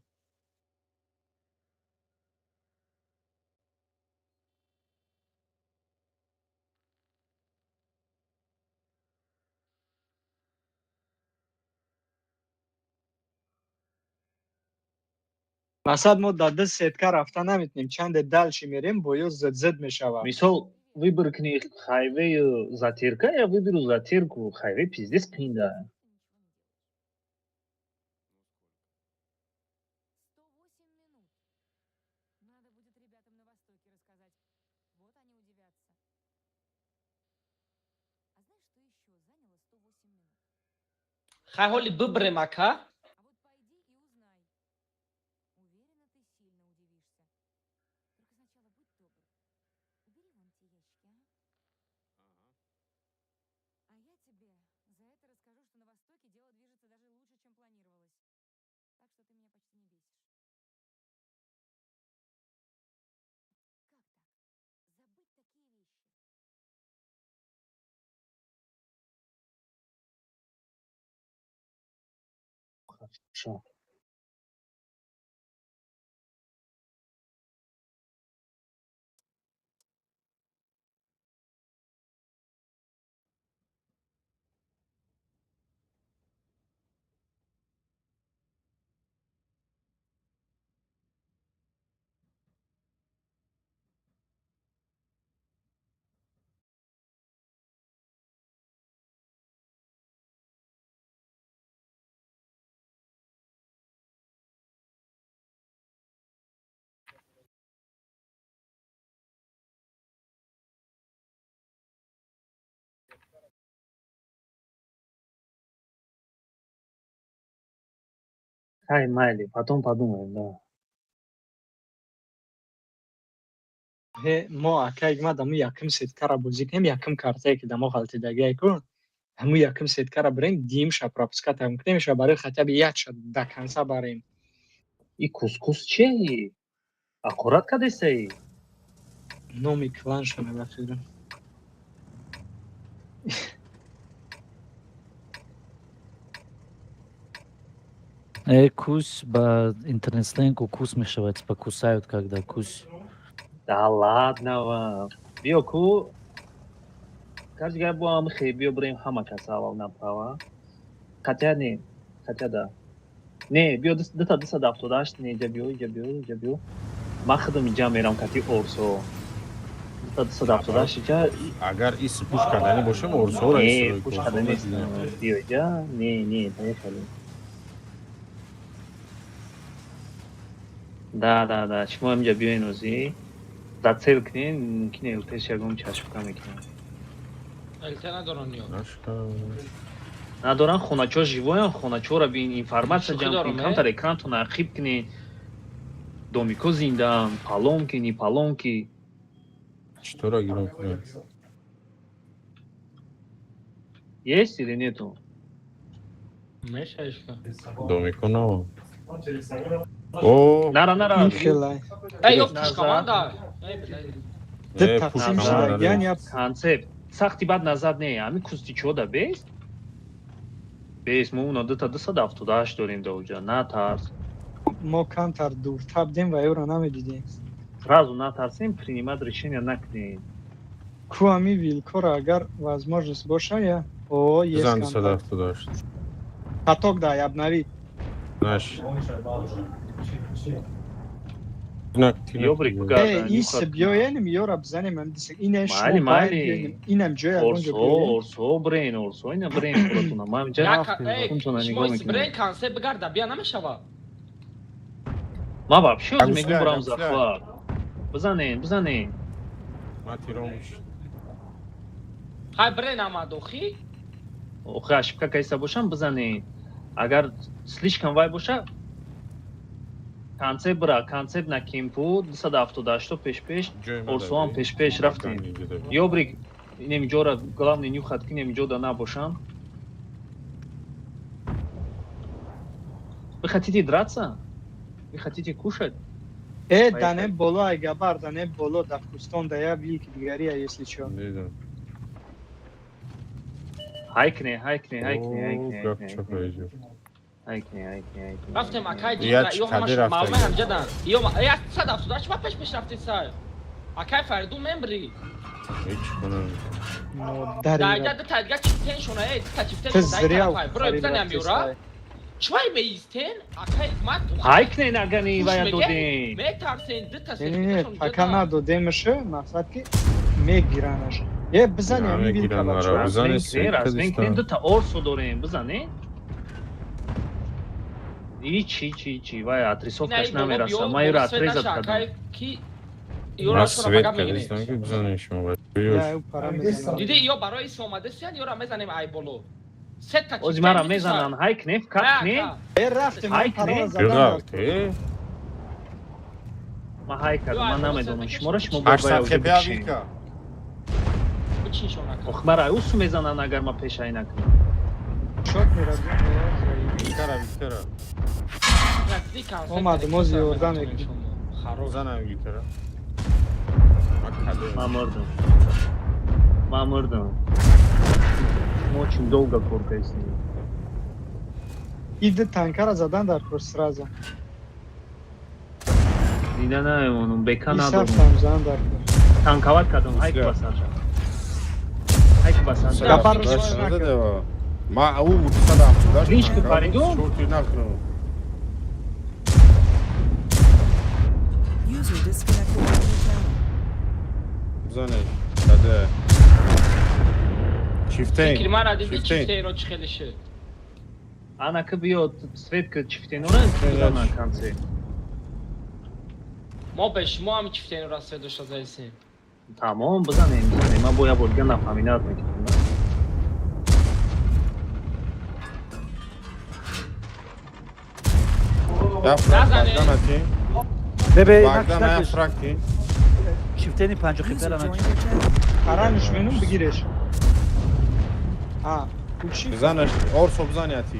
масалан мо дар ду сетка рафта наметонем. чанде дальши мерем боё зид мешавад. мисол выбор куни хайваи затирка я выберу затирку хайваи пиздец пинда. хай ҳоли бибирем ака. Хай майли, потом подумаем, да. мо ака Ҳикмат ҳамун якум сеткаро бозӣ кунем. якум картае ки дамо ғалтидагие ку ҳамун якум сеткаро бирем дим ша пропуската кунем ша барои хотя бы як ша до конца барем. И кускус чи? Аккурат кадесаи? номи кланша мебафирам. Кусь ба интернет-стоянку кус мешавад, типа кусают, когда кусь. Да ладно ва. Биё ку. Каждый бо ам хе биё брем хама каса авал направа. Хотя не. Хотя да. Не, биё дата дафтодашт, не иҷа биё. Ман худам иҷа мерам кати орсо. Дата дафтодашт иҷа. агар ис пуш кардани бошам орсоро Не, пуш кардани нест. Биё иҷа. Не, поехали. Да, шумо инҷа биёин ози. Зацел кунен, мумкин элтеш ягон чашмка мекунад. التنا دارونیو Надоран хоначо живоян, хоначоро бин информация Шухи ҷамъ дорам, кунед, камтар экраntон архив кунед. Домико зиндаан, палонки, ни палонки. читора гиром кунад Есть или нету? мешаешка домико наво о Нара. Михелай. ей ёп Назад. команда Дата пуш тақсим команда шуда. дорем. Яъни ап Концепт. Сахти бад назад не, ами кусти чода бес. Бес мо уна дата 278 дорем да уҷа. На тарс. мо камтар дуртар будем ва ёро намедидем. Сразу натарсем, принимать решение накунем. Ку ами вилкора агар возможность боша я. О, есть зан камтар. садафту дошт Каток да ябнави. наш Ёбрик Эй, гарда. ис биёяним ёра бизанем ам дисек. Ине Майли, шумо майли. байд биёним. Инам ҷоя ягонҷо биёрем. Орсо брен, орсо ина брен хуротуна. Ман ҷа ей хунтона шумо нигоҳ ис мекунам. брен консепт бигарда бия намешава Ма вообще Агуслай, мегум бурам агуслай. захват. Бизанен. хай брен амад охи Охи ашибка кайса бошам бизанен. Агар слишком вай боша концепт бра, концепт на кемпу 278 пеш, орсо ҳам пеш рафтем. Ёбрик инемиҷора главный нюхат ки инемиҷода набошам. Вы хотите драться? Вы хотите кушать? Дане боло айгабар, дане боло да кустон да я вилки дигария, если чё. Хайкне. рафтем акай Я ҷида ё каде ҳамаш рафтем? малме ҳамҷадан ё я 278 ма пеш рафти сай акай фарду мембри дайда да тайга чифтен шуна ей та чифтен Ты шуна зря дай бро бизаням ёра чвай меистен акай мат Хайкне нагани вая додем. метарсен дта Не, пока надо демеше, мақсад ки мегиранаш. Бизани ами вилка бачо. Разбенкне дута орсо дорем бизане. Ичи вай атрисовкаш намераса. Ма ёра атрезат кадам. акай ки ёра шура бага мегинем диди ё барои ис омадасиян ёра мезанем ай боло сета Ози мара мезанан хайкне, катне. Рафтем Хайк не? парола задан. Ма хайкадам, ман намедонам шуморо шумо ҳаштад хепя вилка бичин шуна ох мара усу мезанан агар ма пешай накунам. Шот мирадем. вилкара Омад мози ёрдам мекунем. занам вилкара Ма мурдам. Шумо чун долго кор кайсем. Иди танкара задан дар курс сразу. Дида наемонам, бека Исаф надорам. самзан дар курс. Танкават кадам, хайк басанша. Гапар ма ау 278 Клинчки паридум? шорти накунам User disconnected from your channel. занеш даде чифтен фикримара диди чифтен чифтеро чӣ хеле шуд Анака биё Светка чифтенора на конце. мо бе шумо ҳам чифтенро све дошта заисем Тамом, бизанем. Ман бо я борга нафаҳмидат мекунам. я Назане. фракданати бебе багдана я фракти чифтени панҷо User хипера joined your channel. Хараниш менум бигиреш. Учи. занеш орсо бизанияти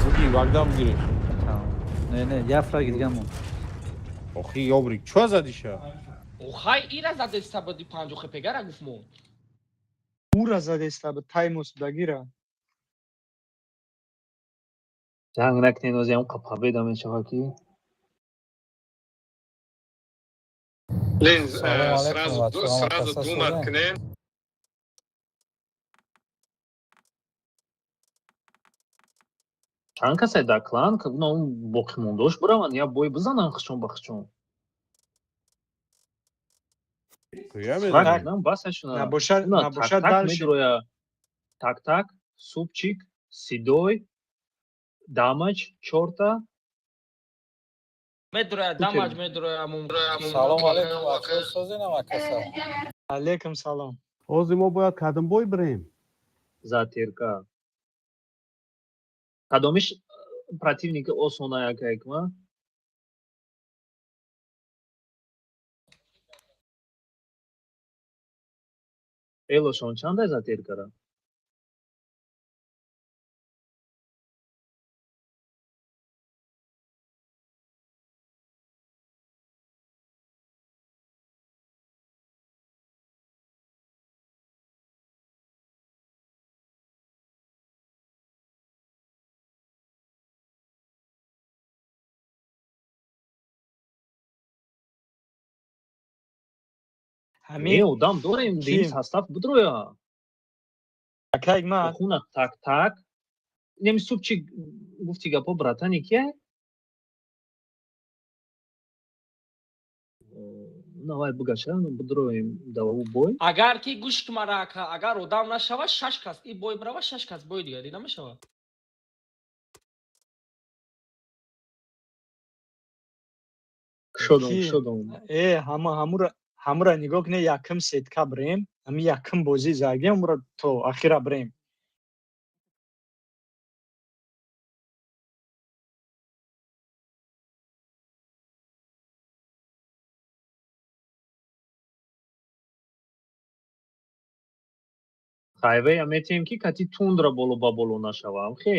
буги вагдам гиреш не я фраги дигамон охи ёбрик чӯ задиша охай ира задеста боди панҷо хепегара гуфмо Ура задеста ба таймос дагира. Janг накунед ози ҳам қапабеда мешавад ки сразу думать к ним. чанд касе дар клан боқимондош бираванд я бой бизананд хичон ба хичон куя медонем набошад так дальше медроя так супчик сидой дамач чорта медроя дамаҷ медроя Салом алейкум акё созинам акаса. алейкум салом ози мо бояд кадамбой бирем затирка кадомиш противники осона якайкма элошон чандай затиркара ҳамин одам дорем дим састав бидроя акайк ма хуна так неми супчи гуфти гапо братани кия навай бугаша бидроем даву бой агар ки гӯш марака агар одам нашава 6 кас и бой брава 6 кас бой дигари намешава шудум ҳамура нигоҳ кунед якум сетка бирем ҳамин якум бозӣ зайдем умро то ахира бирем хайвея метем ки кати тундра боло ба боло нашавам хе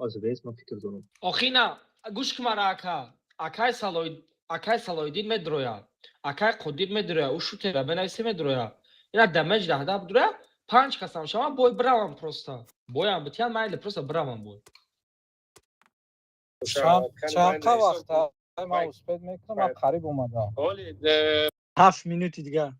азбес ма фикр дорам охина гӯш ки марака акай салоиддин медроя акай қодир медроя у шутера бенависе медроя ина дамаҷ даҳда бидроя 5 касам шава бой биравам просто боям битиян майли просто биравам бой Чақа вақта ман успед мекунам ман қариб омадам 7 минути дигар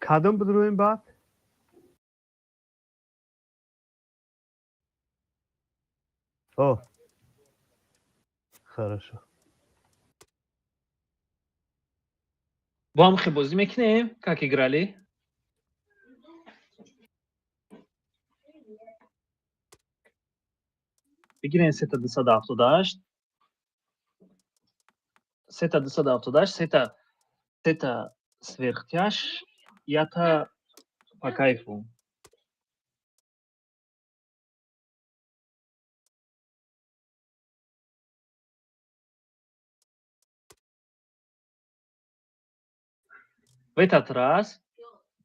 кадом бидроем баъд о хорошо бо ҳам хе бозӣ мекунем как играли бигирем сета 278 сета 278 сета сверхтяж ята по кайфу в этот раз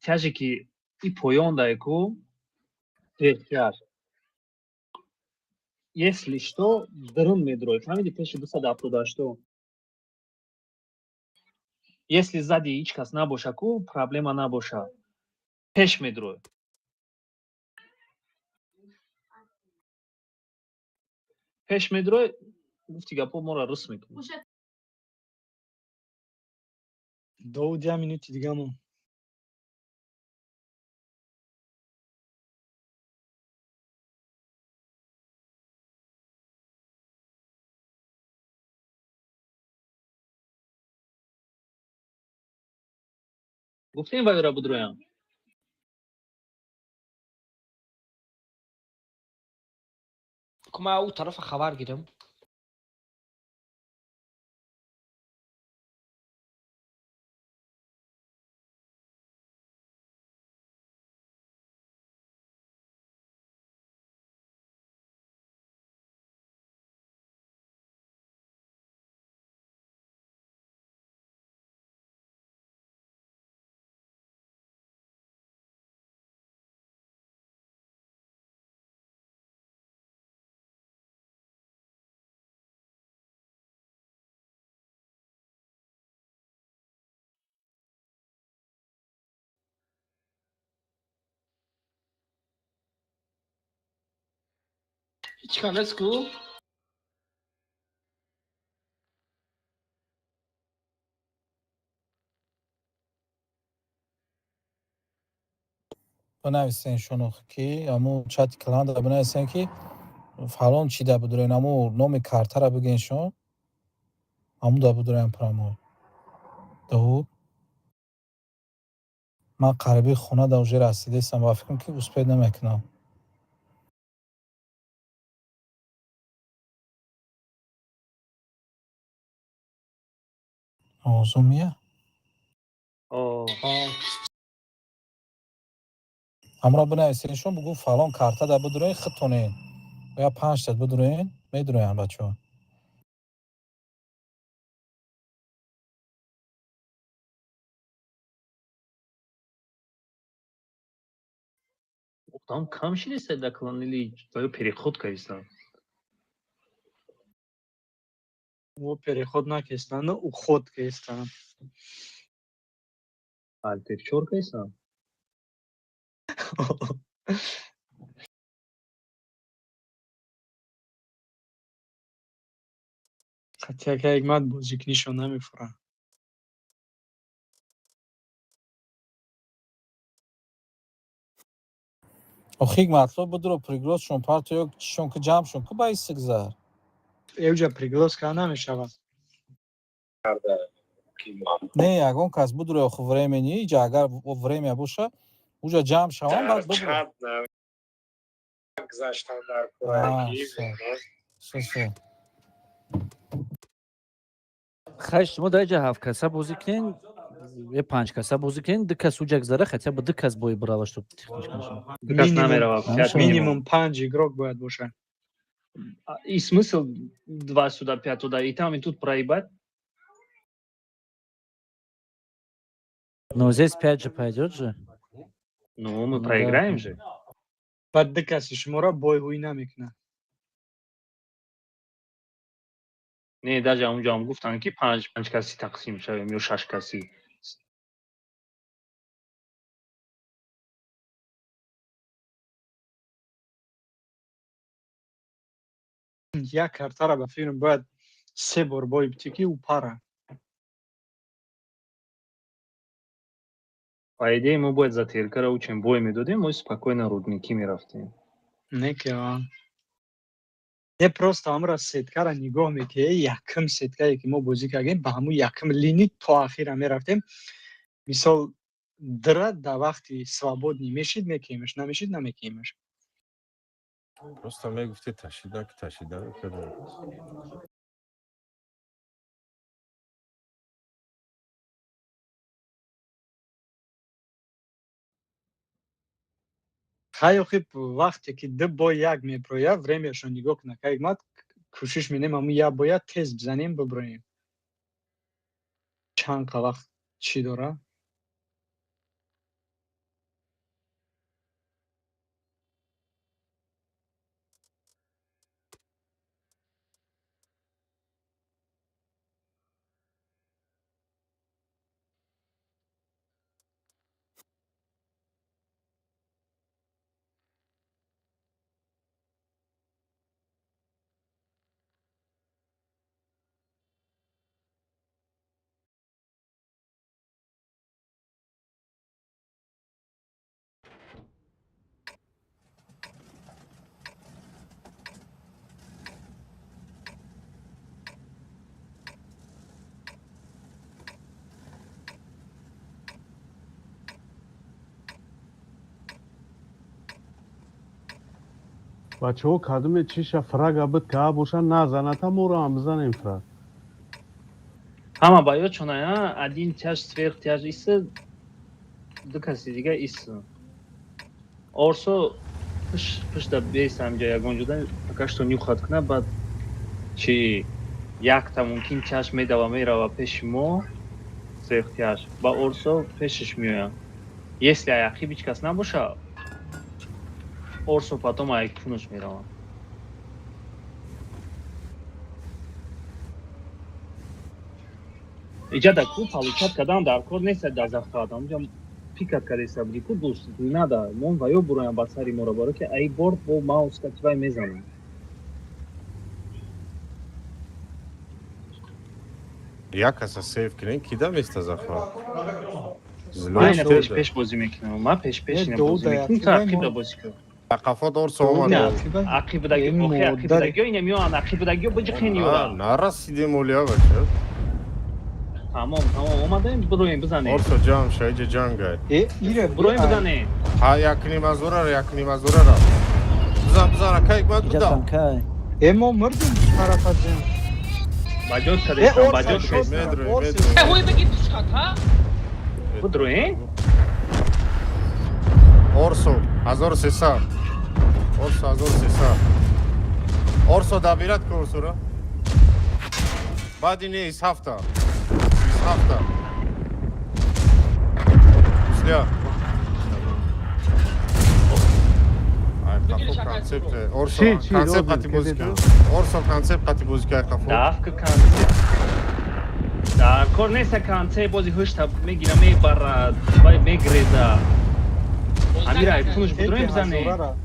тяжики и поён дайку сверхтяж если что дрон медрои фаҳмиди пеши 278 если сзади ҳеҷ кас набоша ку проблема набоша пеш медрои пеш медрои гуфти гапо моро рус мекунад До 10 минути дигар мон گفتیم باید بدرویم. که او طرف خبر گیرم. هیچ کنه سکو؟ بنویسین شنو کی امو چت کلان دا بنویسین کی فلان چی دا بدرین امو نام کارت را بگین شون امو دا بدرین پرامو داود من قربی خونه دا وجه رسیده استم و فکرم که اسپید نمیکنم آزومیه امو را بنویسین شون بگو فلان کارت دا بدرین خطونین یا 5 تا بدرین میدرین بچه ها Там камшили се да клонили твой переход кайста. О переход накистан, уход кистан. Альтерчор кайста. Хотя как мат бузик ничего намифра. охиг матлаб будро пригроз шон парто ёк шон ки ҷамъ шон ки ба истигзар Евжа пригласка намешава. не ягон кас будро оху времени иҷа агар время боша уҷа ҷамъ шавам баъд будро хаш шумо дар ҷа 7 каса бозӣ кунен ё 5 каса бозӣ кунен 2 кас уҷа гузара хотя бы 2 кас бои брала чтоб техничка Кас намерава. Минимум 5 игрок бояд боша. И смысл 2 сюда, 5 туда, и там, и тут проебать? но здесь 5 же пойдёт же. Ну, мы проиграем же. Баъд ду каси шуморо бойҳӯй намекунад. Не, даже اونجا هم گفتن که 5 کسی تقسیم شویم یا 6 کسی. Як картара ба филм бояд 3 бор бой битӣ ки ӯ пара. По идее, мы будет за Теркера учим бой медодим, мы спокойно рудники мерафтем. Не ки не просто амра сеткара нигоҳ мекунӣ, якм сеткае ки мо бозӣ кардем ба ҳамун якм лини то ахира мерафтем. Мисол дра да вақти свободни мешид мекиемаш, намешид намекиемаш. Просто мегуфти ташида ки ташида мекардем. Хайо хиб вақте ки ду бой як мепрояд, времяшо нигоҳ кунад. Как мат кӯшиш менем ҳамун як бояд тез бизанем биброем. Чанд қа вақт чӣ дора? бачаҳо кадуме чиша фраг абид ка боша назанад моро ҳам бизанем фраг. Ҳама ба ёд чуная, один тяж сверх тяж иса, ду каси дига иса. Орсо пишта бес амҷа ягон ҷуда пока што нюхат кна, баъд чи якта мумкин тяж медава мерава пеши мо, сверх тяж, ба орсо пешаш меоям. Если аяқи бич кас набоша, орсо потом аяқифунуш меравам. Иҷада ку палучат кадан дар кор неста дар зафтад амҷа пикат кадеса буди ку дӯст нада мон ва ё буроям ба сари моро боро ки ай борд бо маус кативай мезанам. Як каса сейв кирен кида места зафар. Айна пеш бозӣ мекунам. Ма пеш ино бозӣ мекунам. Та ақиба бозӣ кун. Ақафот орсо омада. Ақибадаги охи ақибадаги ина меоян ақибадаги биҷиқин ёра. Нарасидем олия бача. Тамом омадаем бироем бизанем. Орсо ҷамъ шайҷа ҷангай. Бироем бизанем. Ҳа якни мазурара. Бизан акай бад буда. мо мирдим тарафат ҷам. Баҷод кадесам, баҷод шест. Ҳой беги тушхат, ҳа? Бидроем? Орсо 1300. Орсо 1300. Орсо дабират ки орсора. Баъди не из ҳафта. Исля. Ай қафо концепт. Орсо концепт қати бозӣ кун. Орсо концепт қати бозӣ кун қафо. Давка концепт. Дар кор неста концепт бозӣ ҳушта мегира мебарад, вай мегреза. Амира айфунуш бидроем бизанем.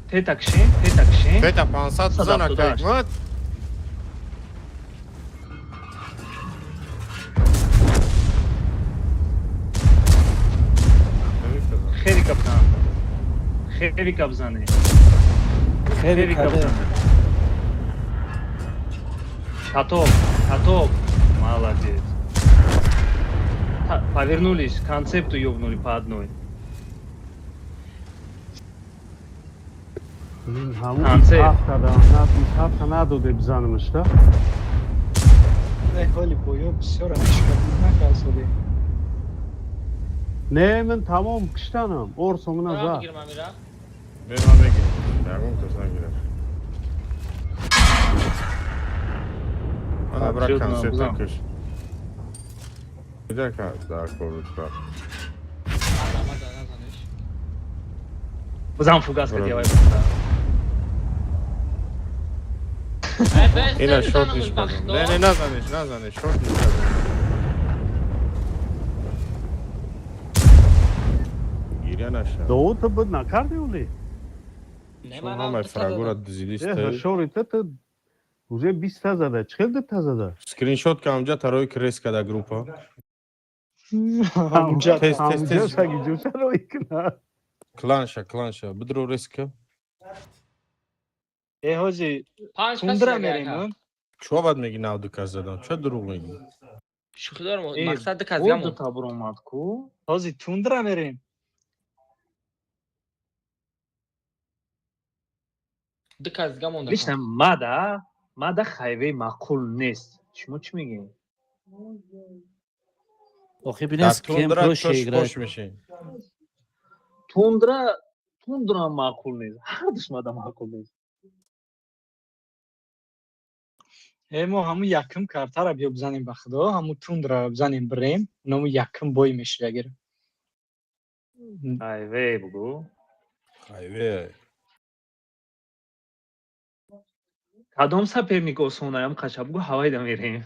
Тета кишем. Тета 500 бизан акай ҳикмат. Хевика бизанем. Каток. Молодец. Повернулись, концепту ёбнули по одной. Концепт. ҳафта надоде бизанамаш да. ҳоли боё бисёр накасоде. Не, мен тамом киштанам. Орсо мина за. Бема мегир. Ягон кас нагирад. Ана бра концепт киш. Ида ка да корутка. Бизан фугаска делай. Ина шорт ниш падам. Не назанеш, шорт ниш падам. Гиря наша. Дауд ты бud накарди ули? Ҳамаи фрагура дизилистай. Шорита ты уже 20 та зада. Чхел да та зада? Скриншот ка амҷа тарои крес када группа. Тест. Саги ҷуша рои кна. Кланша. Бидро реска. ҳоҷи тундра мерем. Чуа бад меги нав дуказ задам? Чуа дурӯғ меги? шӯхӣ дорам мақсад диказгам Оду табр омад ку. ҳоҷи тундра мерем. диказгам монда. Лично мада хайве маъқул нест. Шумо чӣ мегӯед? охи бинес кем проще играть. Тундра маъқул нест. Ҳар душмада маъқул нест. мо ҳамун якм картара биё бизанем ба худо, ҳамун тундра бизанем бирем, ному якм бой мешавагир. Хайве бугу. Хайве. Кадом соперник осонаям қаша бугу ҳавайда мерем.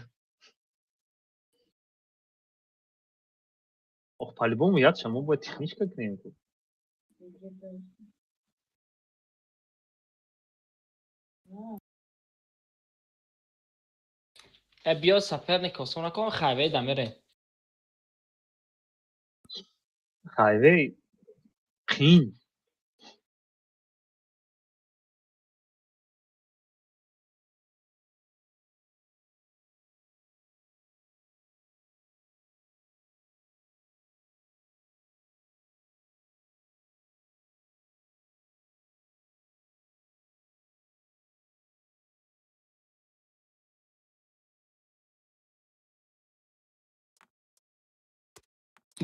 Ох, по-любому ядша мо бояд техничка кунем. биё соперник осона кун хайве да мерем. Хайве қин.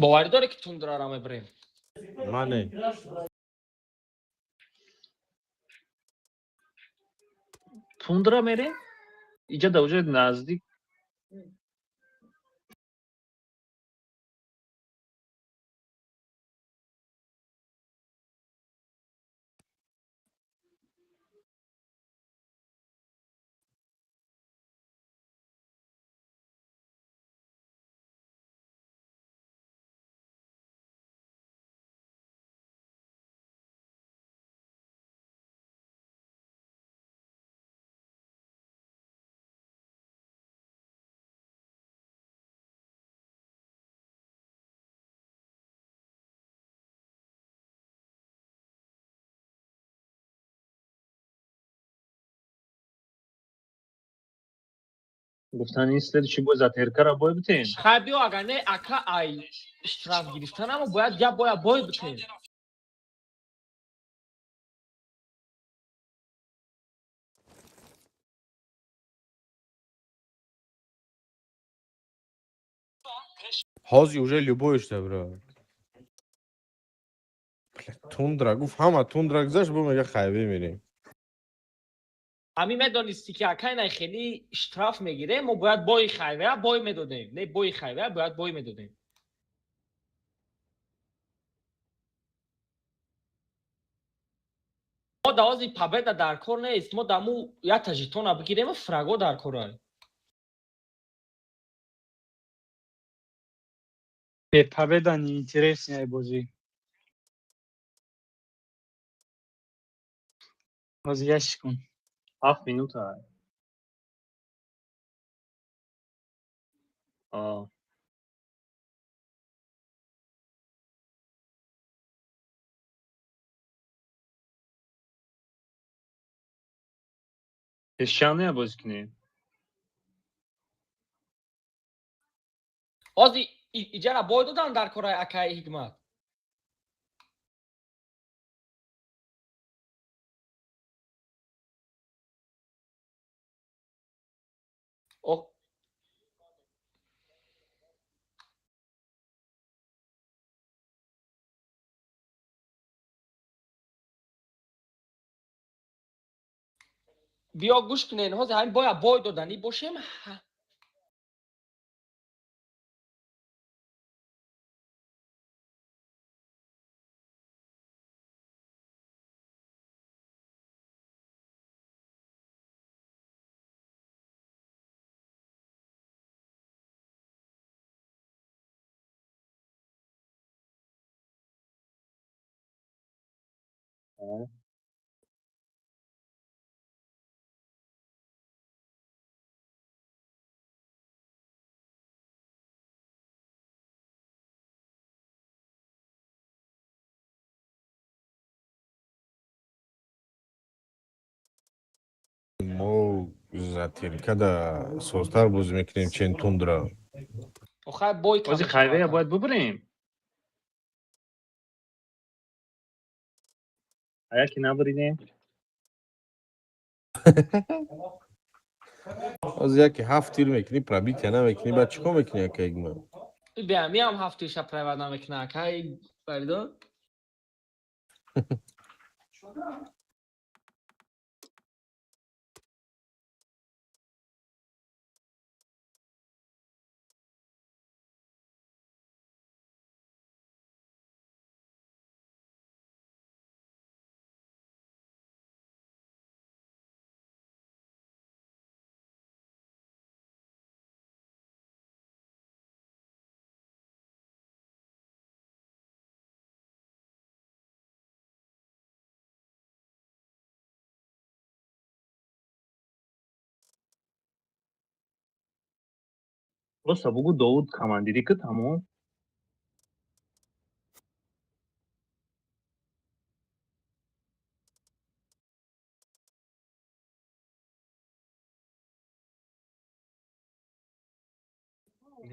باوری داره که توندرا را میبریم. мане тундра мерем иҷа дар ҷои наздик гуфтан истед чӣ бой затеркара бой битем خب بیا اگر نه اکا ای اشتراف گرفتن اما باید یا باید بکنیم. ҳози уже любовишта бро тундра гуфт ҳама тундра гузашт бо мега хайве мерем همین میدانستی که اکا نه خیلی اشتراف میگیره ما باید بای خیوه بای میدادیم. نه بای خیوه باید بای میدادیم. ما دوازی پابدا در کار نیست. ما دمو یا تجیتون بگیریم و فرگو در کاره. به победа неинтересная бозӣ. бозигашт кун. 7 минута آه. пешчанея бозӣ кунем آزی ایجا بای دادن در کاره اکای حکمت. او بیا گوش کنین هازی همین بای دادنی باشیم. мо затеркада созтар бозӣ мекунем чен тундра آخه بای бозӣ хайвея бояд бубурем яке набуридем ҳози яке 7 тир мекунӣ пробития намекунӣ баъд чӣ кор мекунӣ якаигма بیا میام هفته شب پرواز نمیکنه اکای بریدو. роста бугу довуд командирӣ кӣ тамом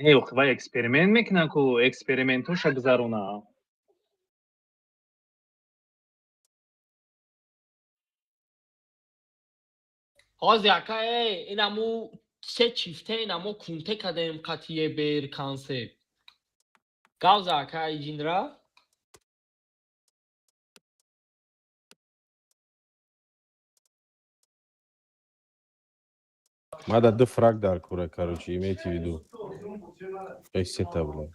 не ва експеримент мекунад ку експериментоша гузарона هازی اکای اینمو سه چیفته اینمو کنته کدیم قطیه بیر کانسه. Gauza kai jinra. Надо дефраг дар кура, короче, имейте в виду. Acceptable.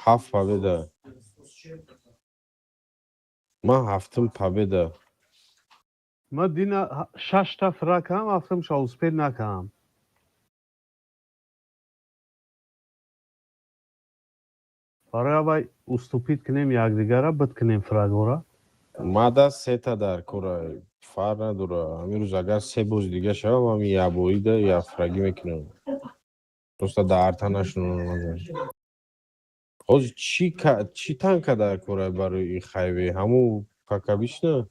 Half победа. Ма хафтум победа. ما دینا 6 تا фракам ҳафтам шауспел накам. барои авай уступид кунем якдигара бидкунем фрагора. Мада сета дар кура. Фар надора. Амирӯз агар се боз дига шавам, ами ябоида я фраги мекунам. Просто дарта нашунам. Ҳозир чӣ танка дар кура барои ин хайве? Ҳамун какабишна?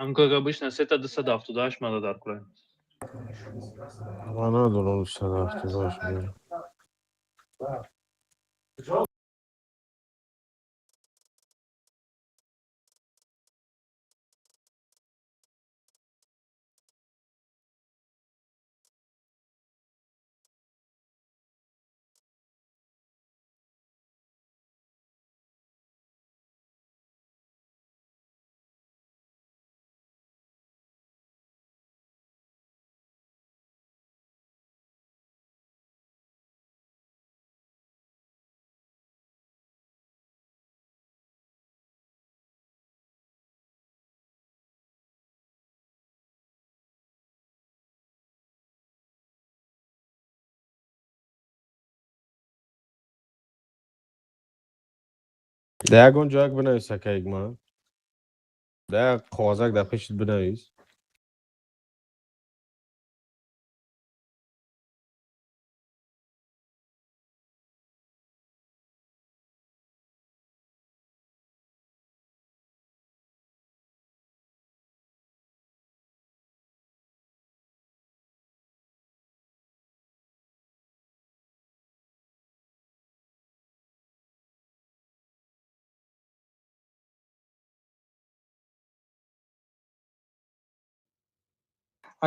Ам как обычно, сета 278 мада дар кура. Ман надорам 278. Да ягон ҷояк бинавис акаик ман. Да як қоғозак дар пешит бинавис.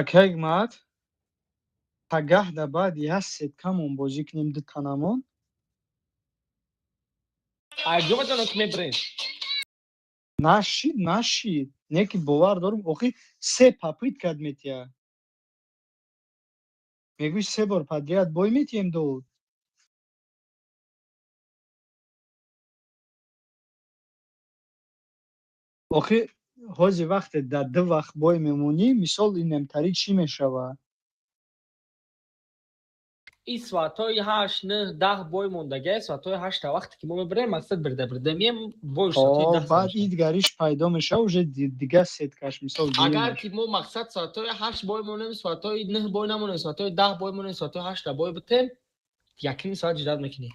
Акайг мат та гаҳда баъди 1 сеткамон бозӣ кунем дутанамон. Айҷоҷано ки мебрем. Нашид. Не ки бовар дорум. Охи 3 попыткат метия. Мегӯй 3 бор подряд бой метием дод. охи ҳозир вақте дар 2 вақт бой мемонӣ, мисол инамтари чӣ мешава? ин соатҳои 8, 9, 10 бой мондагия, соатҳои 8 вақте ки мо мебарем, мақсад бирда мием бой соатҳои 10. баъд идгариш пайдо мешава, уже дига сеткаш мисол Агар ки мо мақсад соатҳои 8 бой монем, соатҳои 9 бой намонем, соатҳои 10 бой монем, соатҳои 8 бой битем, 1 соат ҷидат мекунем.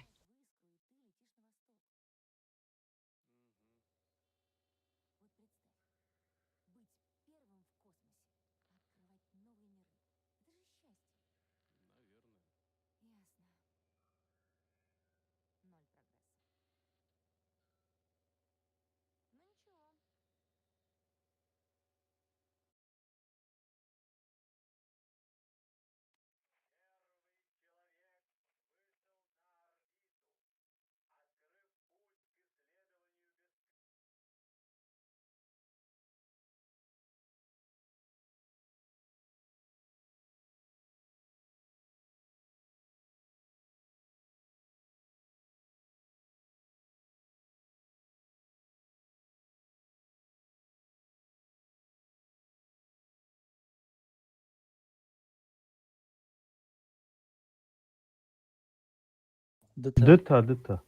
Дыта.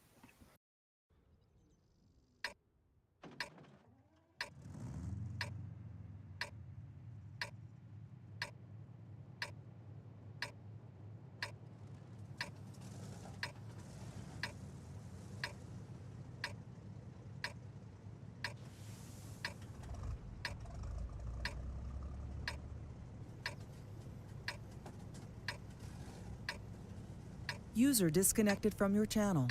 User disconnected from your channel.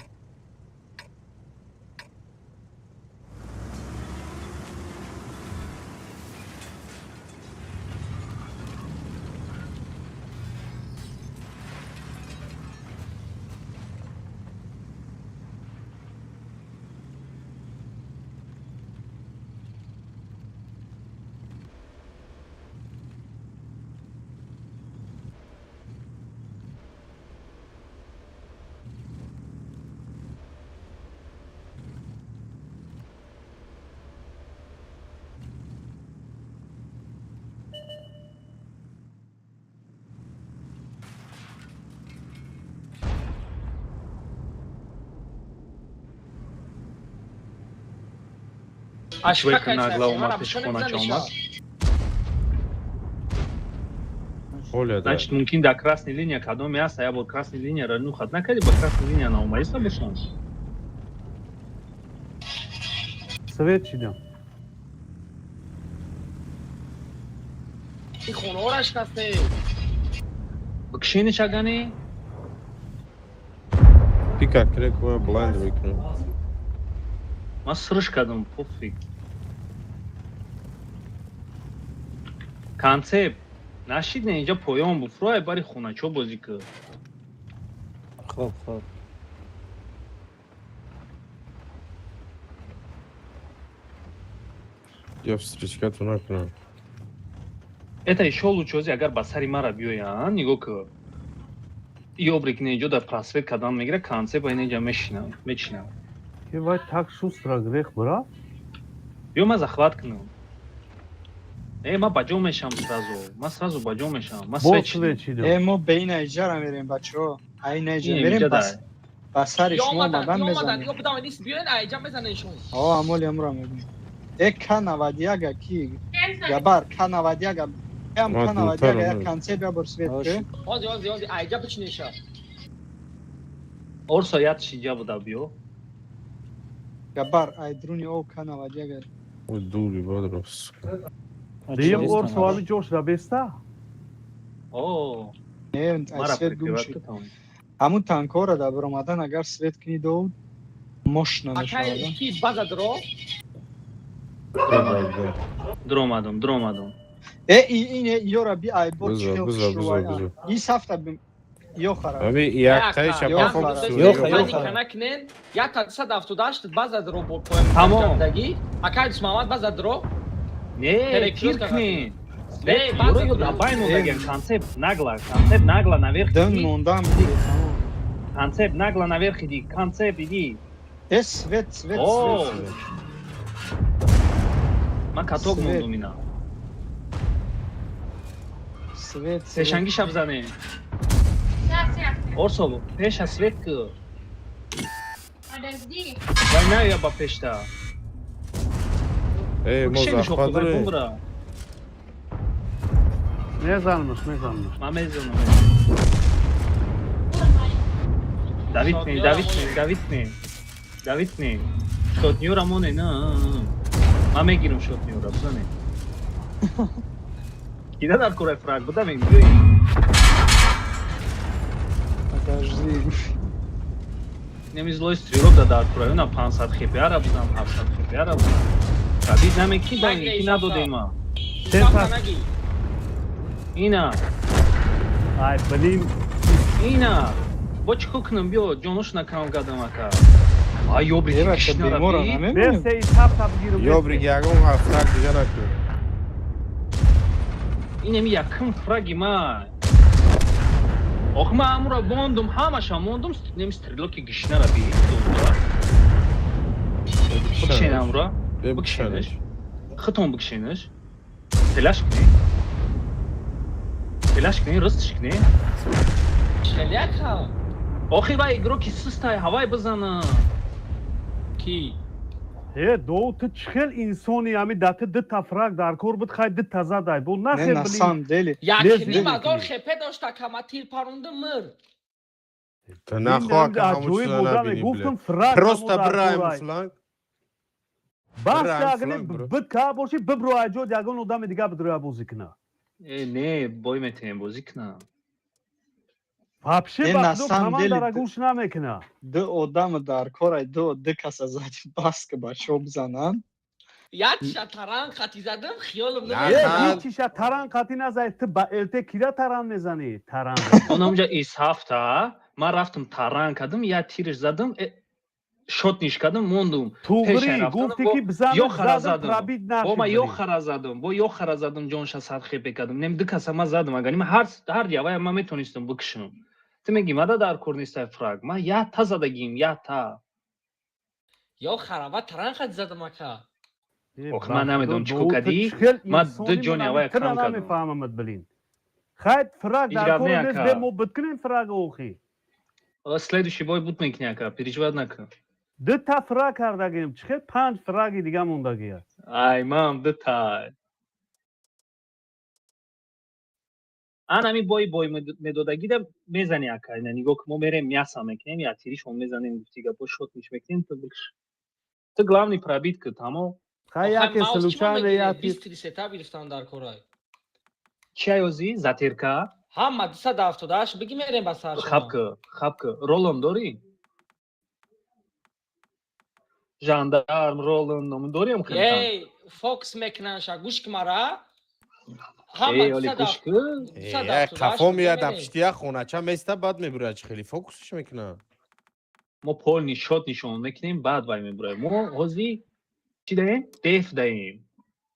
Человек нагло уматыш хона чомад. Оля, да. Значит, мумкин да красная линия кадом яса, я вот красная линия рану хат накади ба красная линия на умайса бешан. свет чидам. این خونه ها رش کسته Бакшини чагани? Пикар, креква, блайнд викну. Ма срыш кадам, пофиг. Концепт. Нашидне инҷа поён буфрой бари хуначо бозӣ кӣ. خب خب Я встречка ту накунам. Это ещё лучше ози агар ба сари мара биёян, нигоҳ кӣ. Ёбрик не инҷо дар просвет кадам мегира, концепт ба инҷа мечинам. Ки вай так шустра грех бра? Биё ма захват кунам. Ма ба ҷо мешам сразу. Ма сразу ба ҷо мешам. Ма Бо свет свет чидам. чидам. мо به این ایجا میریم بچه‌ها این ایجا این میریم اینجا بس داره. بس سر یا شما آمدن مدام یا آمدن بزنیم یا بدم نیست بیاین ایجا بزنینشون آه عمل امرا میگم یک کانوادیاگا کی گبر کانوادیاگا هم ما کانوادیاگا دوتر یک کنسپت یا برسویت که آزی ایجا بچینیشا Орсо ятш инҷа буда биё. گبر ای درونی او کانوادیاگا Ой, дури, бодрос. Дим ор суали ҷош ра беста? О, не мара свет гумши прикриват. همون تانکورا دا برآمدن اگر سویت کنی دو ماشنا акай نشاده ки базадро Дромадам. این یورا بی ای بور بذار، چخیل بذار، شروعی بذار، بذار. این سفته بیم یو خراب Аби яктаи шафоф канакнен 178 базадро бо поем Тамом. даги акай дусмамад базадро Не, Электричка киркни. Не, Ёро база ё дро. дабай мундагер концепт нагла наверх دن иди. موندم دیگه Концепт нагла наверх иди. Концепт иди. سویت О. سویت Ма каток Свет. мондум ина. سویت Сешанги шаб зане. Орсо, пеша свет кӣ. Вай наёя ба пешта. мо Кишени шохта вай захвадре. бумра. Мезанмаш. Ма мезонам. Давид не. Шотниёра моне на. Ма мегирам шотниёра бзане. Кида дар кораи фраг будам ин биёи. подожди Немизлои стрелок да дар кораи на 500 хпр будам, 700 хпр будам. Кабид наме ки дан ки надодем ма. шахтанаги Ина. Ай блин. Ина. Бо чӣ кор кунам биё ҷонош накам кардам ака. Ай ёбри بچه بیمارا кишнара. نمیمونیم Бесте и тап гиру. Ёбрик ягон ҳафтак дига накун. Инеми якум фраги ма. Ох ма амура бондум, ҳамаша мондум, неми стрелоки гишнара би. Бикшен амура. Бикшенеш. Хитон бикшенеш. Телаш кунӣ, рустиш кунӣ. шеляка Охи вай игроки сустай ҳавай бизана. ки Дов ты чихел инсони ами даты ды тафрак дар кор буд хай ды таза дай. Бо نه нахел на блин. самом деле якним азор хепе дошта кама тир парунда мир Та нахоҳ ка ҳамун чиза набинӣ, گفتم блядь. фрак. Просто бираем фланг. Бас Браем ягне фланг, бро. бит ка боши бибро аҷод ягон одами дига бидроя бозӣ кина. Не, бой метем бозӣ кунам. Вообще Не, на бахдо самом деле, командара гӯш намекина. دو آدم در کار دو کس از بس که بچه ها بزنن як шатаран хати задам хиёлам Я- намед ҳичиша таран қати назай ты ба элте кира таран мезанӣ таран. Онамҷа ис ҳафта ман рафтам таран кардам, як тирш задам, шотниш кардам, мондум. туғри гуфти ки ёхара бизанам задам. пробит Бо ма нашид. ёхара задам, ҷонша садхепе кардам. Нем ду каса ма задам, агар ма ҳар явая ма метонистам бикшам. Ту меги мада дар кор нестай фраг. Ма як та задагим, як та. ё харава таран хати задам ака Ох, ман намедонам чӣ кор кардӣ. Ман ду ҷони авая кам кардам. намефаҳмамад билин. Хайт фраг дар Ҳеҷ гап кор не, нест ака. бе мо биткунем фрага охи. Следующий бой буд мекунӣ ака, переживат накун. دو تا فرا کردگیم چه 5 فراگی دیگه موندگی است ай ман битай анами бой медодагида мезани акайна нигоҳ ки мо мерем мясо мекунем я тири шон мезанем гуфтига бо шот миш мекунем то главный пробит ки тамо خیلی آخه یکی ماوس چی سلوچان میگیره یکی 20 ستا بیرفتن در کورای чиаёзи затирка همه 278 بگی میریم با سر شما хабка ролон дорӣ жандарм ролон номи дорем хелтан ей фокс میکنن شا گوش که مرا همه эй оли кушку 278 қафо بگی мияд میریم апштия хонача места бад мебурад чи хеле фокусш мекунад мо полни шот нишон мекунем баъд вай мебураем мо ҳози чӣ даем деф даем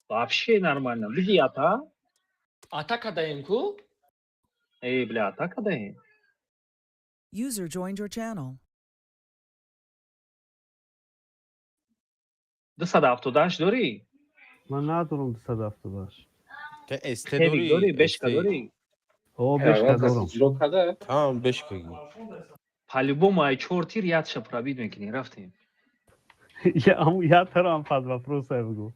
вообще нормально биги ата атака даیم کو эй бля атака даем User joined your channel. 278 дорӣ من ندارم 278 те эст хевик дорӣ бешка дорӣ او بیشتر دارم тамом бешкаги по-любому ай 4 тир ядша пробит мекунем рафтем я тарам под вопросом бгу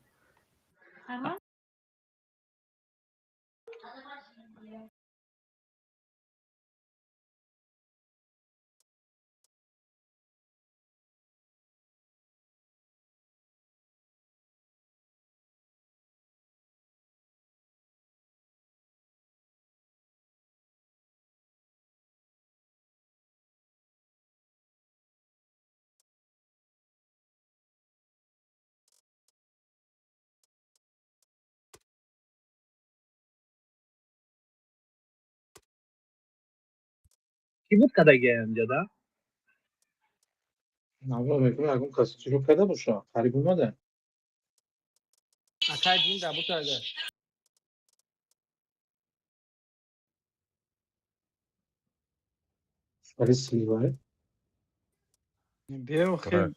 ки буд кадаги амҷада акай дин да бутага بیا خیلی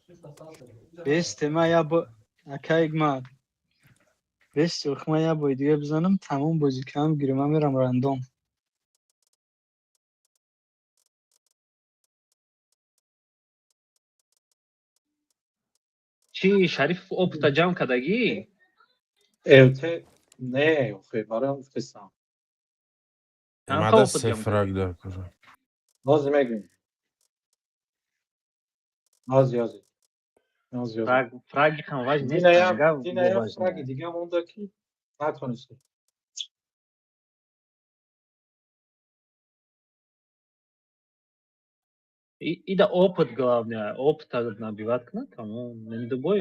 بیست ما یا با اکایگ ما بیست ما یا با دیگه بزنم تمام بازی کنم گیرم من میرم رندوم чӣ шариф опыта ҷамъ кардагӣ чандта мада опыт се ҷамъ фраг кардагӣ дар кора фраги ҳам ваҷ нест танга бо ваҷна ида опыт главное опыта набивать кунад тамом намедубой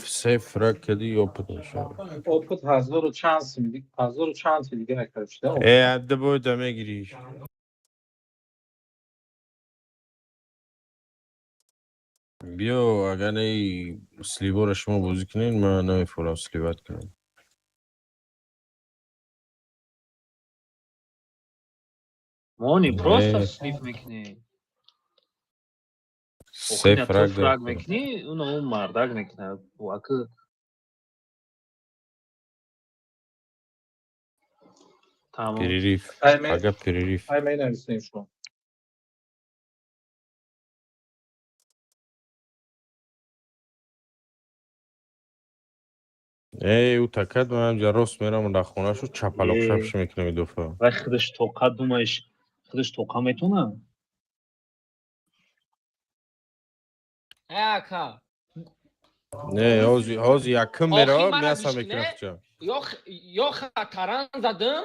се фраг кади опыт мешавад адда боида мегириш биё агар не сливора шумо бозӣ кунед ман намефурам сливат кунам мони просто слив мекунем се фраг фраг мекунӣ он мардак мекунад ваки тамом перерив ага перерив утакад ман ҳамҷа рост мерам дар хонашу чапалоқшапш мекунам идофа вай худаш тоқа думаеш худаш тоқа метонад ака не ҳози якм меравам мяса мекунам хуча ё хатаран задым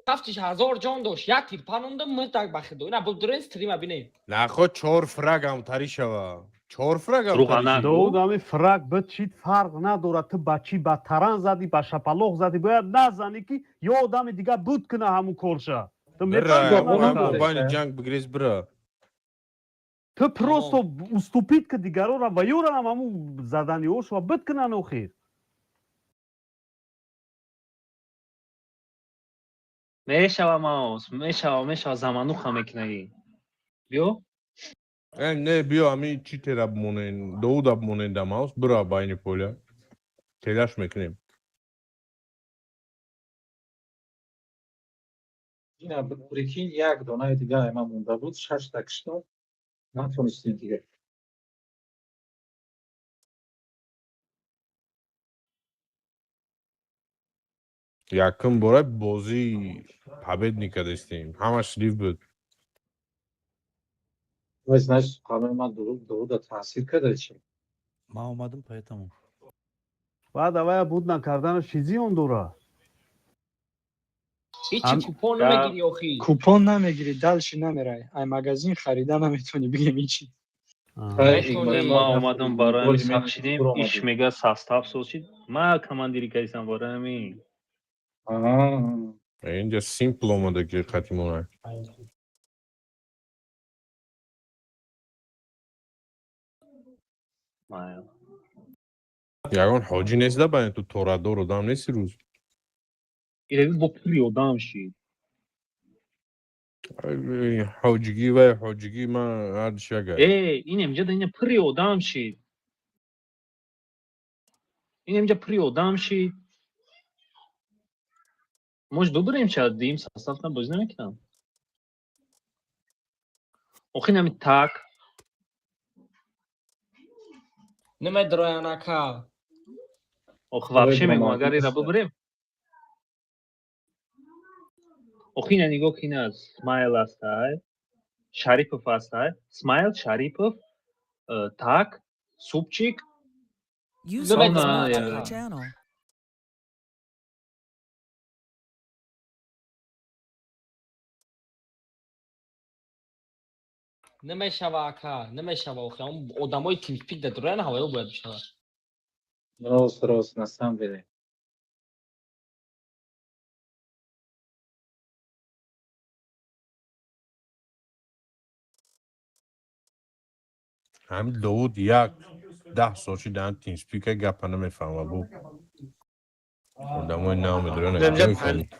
тафтиш 1000 ҷон дошт як тир панондам мырдак бахидо ина будурен стрима бинем нахо 4 фрагам тари шава 4 фрагам داود همین فرق به چیت فرق نداره تو با چی با تران زدی با شپلوغ زدی باید نزنی که یه آدم دیگه بود کنه همون کارشه تو میتونی جنگ بگریز برا تو پروستو استوپید که دیگران را و یورا هم همون زدنی هاش و بود کنه نو خیر мешава маус мешава замануха мекунавӣ биё не биё ҳамин чи тера бимонен доуда бимонен да маус бира байни поля телаш мекунем ина прикинь як донаи дигаи ман монда буд 6 дакишто натонистем дига Yakın bora bozi победника дестем. Ҳамаш лив буд. значит қанун ман дуруда таъсир карда чи من اومدم پایتمون بعد اوای بود نکردن چیزی اون دوره هیچی کوپن نمیگیری آخی купон намегири далши намерай ай магазин харида наметони бигем ичи ما اومدم برای همین سخت شدیم ایش میگه ساستاف سوچید ما کماندیری کردیم برای همین Инҷа simple омада ки қатимона. Ягон ҳоҷӣ неста ба ту торадор одам нести рӯз. ایروی با پولی آدم شید ҳоҷигӣ вай ҳоҷигӣ ман ҳар шага. این امجا دا اینجا پری آدم شید این امجا پری آدم شید موش دو بریم شاید دیم ساستاف نبازی نمیکنم آخی نمی تاک نمیدروین اکا آخ вообще میگم اگر ایرا ببریم آخی نگاه که این از سمایل است های شریپوف است های سمایل شریپوف تاک سوپچیک User No, was no, moved to yeah. your channel. نمیشوه اکا نمیشوه آخی اون آدمای تیم سپیک در دروین هوایو باید بشنوه рост на самом деле ҳамин довуд як 10 сол шидаам тимспика гапа намефаҳма бу одамои нав медоранд намефаҳманд.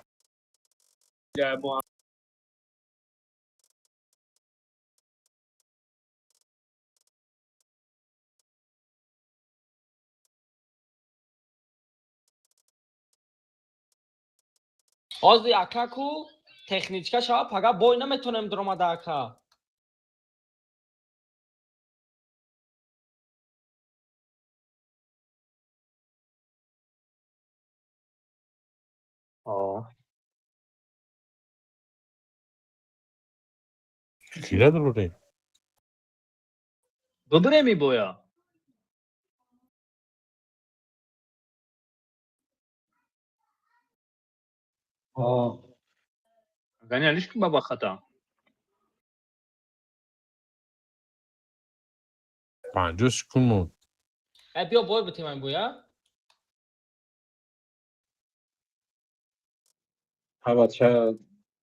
آزی اکا کو تکنیچکا شوه پگه بای نمیتونم درآمده اکا Кира дурем. Добре ми боя. Гани алиш ки баба хата. 50 секунд монд. بیا بای به تیم بویا ҳа бача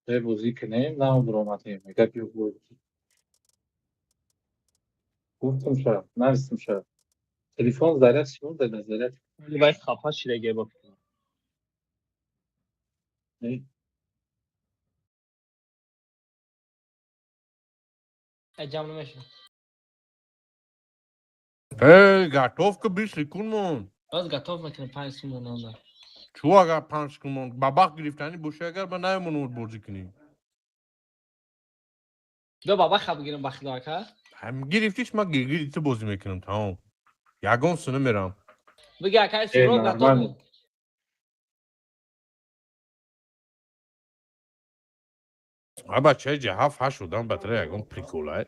бебозӣ кунем нав дуромадем мега биё бой гуфтам шаб навистам шаб телефон заряд шуда да заряд Вай хапа ширеге ба. جمع نمیشه Готов ка 20 секунд монд. باز گاتوف میکنه 5 سوم اوندا Чӯ агар 5 секунд монд ба бах гирифтани боша агар ба наямонад бозӣ кунӣ. بیا بابا خب بگیریم بخدا اکا ҳам гирифтиш ман гиргирити бозӣ мекунам тамом. Ягон сина мерам. بگی اکا سورو گاتوف ҳа бачаи ҷа 7-8 шудан батра ягон приколай.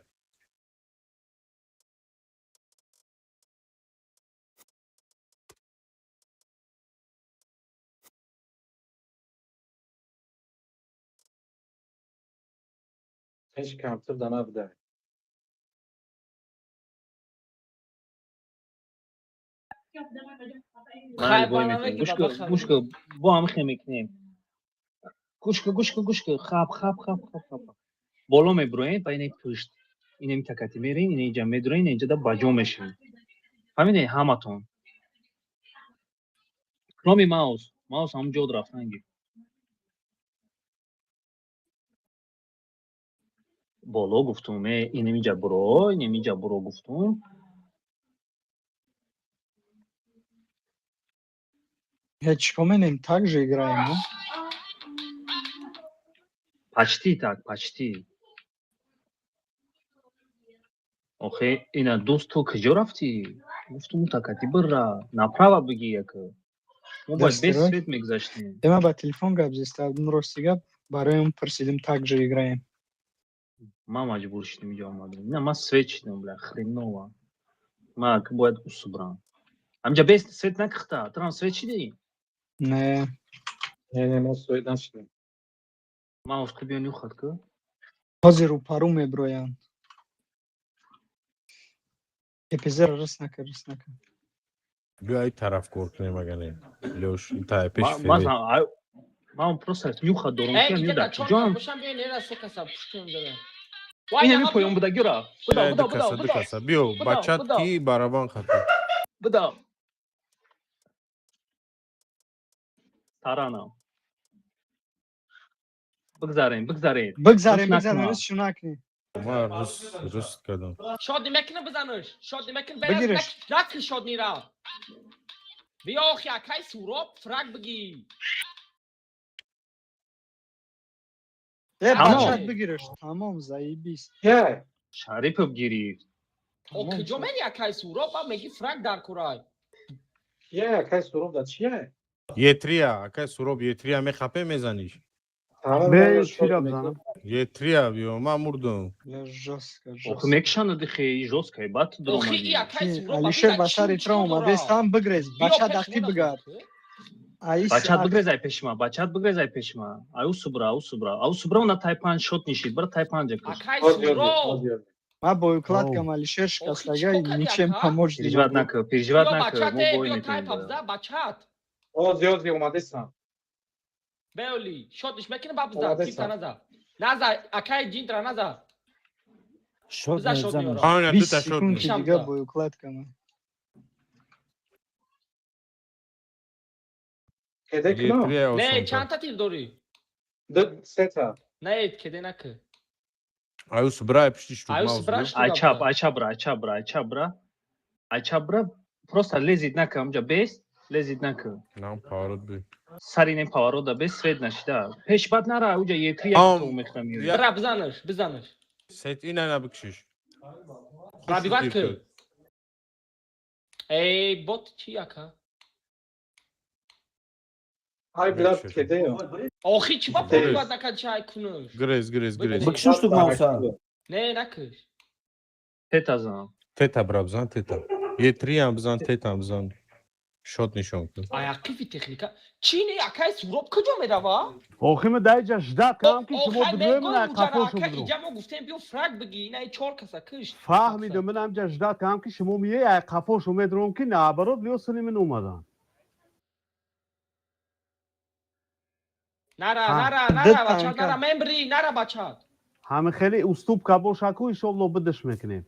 ҳеҷ камтар да набуда Гушка бо ҳам хе мекунем. Гушка хап. Боло меброем ба ини пушт. Инем такати мерин, ини ҷа медроин, инҷа да баҷо мешавем. Ҳамине ҳаматон. Кроме маус ҳамҷо рафтанги. Боло гуфтум, инем ҷа буро гуфтум. чико менем так же играем ну Почти. Охе, ина дӯст ту куҷо рафтӣ? Гуфтум такати бирра, направо бигӣ яка. мо бояд бе Дастрой? свет мегзаштем. Дема ба телефон гап зистадам рости гап бароям пурсидим так ҷо играем. Ман маҷбур шидим инҷо омадем. Не, ман свет шидам, бля, хренова. Ман бояд усу бурам. Амҷа бе свет накахта, трам свет шидӣ? Не. Не, мо свет нашидем. Ман ушку биёни ухат ку. Ҳозир рӯпарӯ меброянд. Эпизер рис накар. бия ин тараф кор кунем агар не лёш ин пеш Ман просто нюхат дорам ки Иде нюда да чон ҷон бошам биё нера се каса пуштем дада. ин ҳами поён буда гюра дукаса биё бачат ки барабан хата буда таранам бигзарем Бигзарем, рис шунакни. ман руст кардам Шодӣ мекунем бизанаш. Шодӣ мекунем Бигираш. накӣ шоднира. Биё охи акай суроб фрак бигӣ. Тамом. Бачат бигираш. Тамом, заибист. Яй, шарипов гирифт О куҷо мери акай суроб ба меги фрак дар курай. яй, акай суроб да чияй? етрия акай суроб етрия мехапе мезаниш Бе чира бзанам. етрия биё ман мурдам Жестко. охи мекшанад хе жосткай бад Охи и дромади акай суроб. Алишер ба сари тра омадест, ҳам бигрез. Бачат дахтӣ бигар. бачат бигрезай пешма ай усубра уна тайпан шот нишид бара тайпанҷа куш Акай суроб. Ма бо укладкам Алишер шикастага ничем помоҷ переживат накӯ Биё мо бачат бой биё тайп метавонем абза бачат. Ози омадесам. Беоли шотиш мекунем ба бза Молодец, типта а. наза. Наза акай ҷинтра наза. Шод Бза шод мезанам. меёрам. ана 20 тута шот секунд меш дига бо укладкам. Кедек на? етрия Не осон чанта тир дорӣ? Ду сета. Не кеде накӣ. ай усубра пишти штук Ай мавз усубра биё штук. айчабра просто лезид накӯ амҷа бест лезид накӯ нам паворот би сари нем паварода бест свет нашида пешбад нара уҷа етри Ам, якту мехтам я- Бра бизанаш. сет ина бикшиш Бра биват кӯ. Эй бот чи яка? Ай блад Бекшеш. кеде. Охи чӣ ба Грез. пойбат накад чай кунаш? грез Бикшиш тук мавса. Не накӯш. тетазам тета бра бзан тета етриам бзан тетам бзан шот нишон кун Ай ақифи техника. Чӣ не акай суроб куҷо мерава? охи ма даҷа ждат кам ки шумо Охай бидрои мегӯ ман қафошо муҷара бидро иҷа мо гуфтем биё фрак бигӣ ина чор каса кӯш. фаҳмидам ман амҷа ждат кам ки шумо мие ай қафошо медром ки наоборот биё сини ман омадан Нара дид бачат танка. нара мембри нара бачат. ҳами хеле уступ кабошаку иншолло бидиш мекунем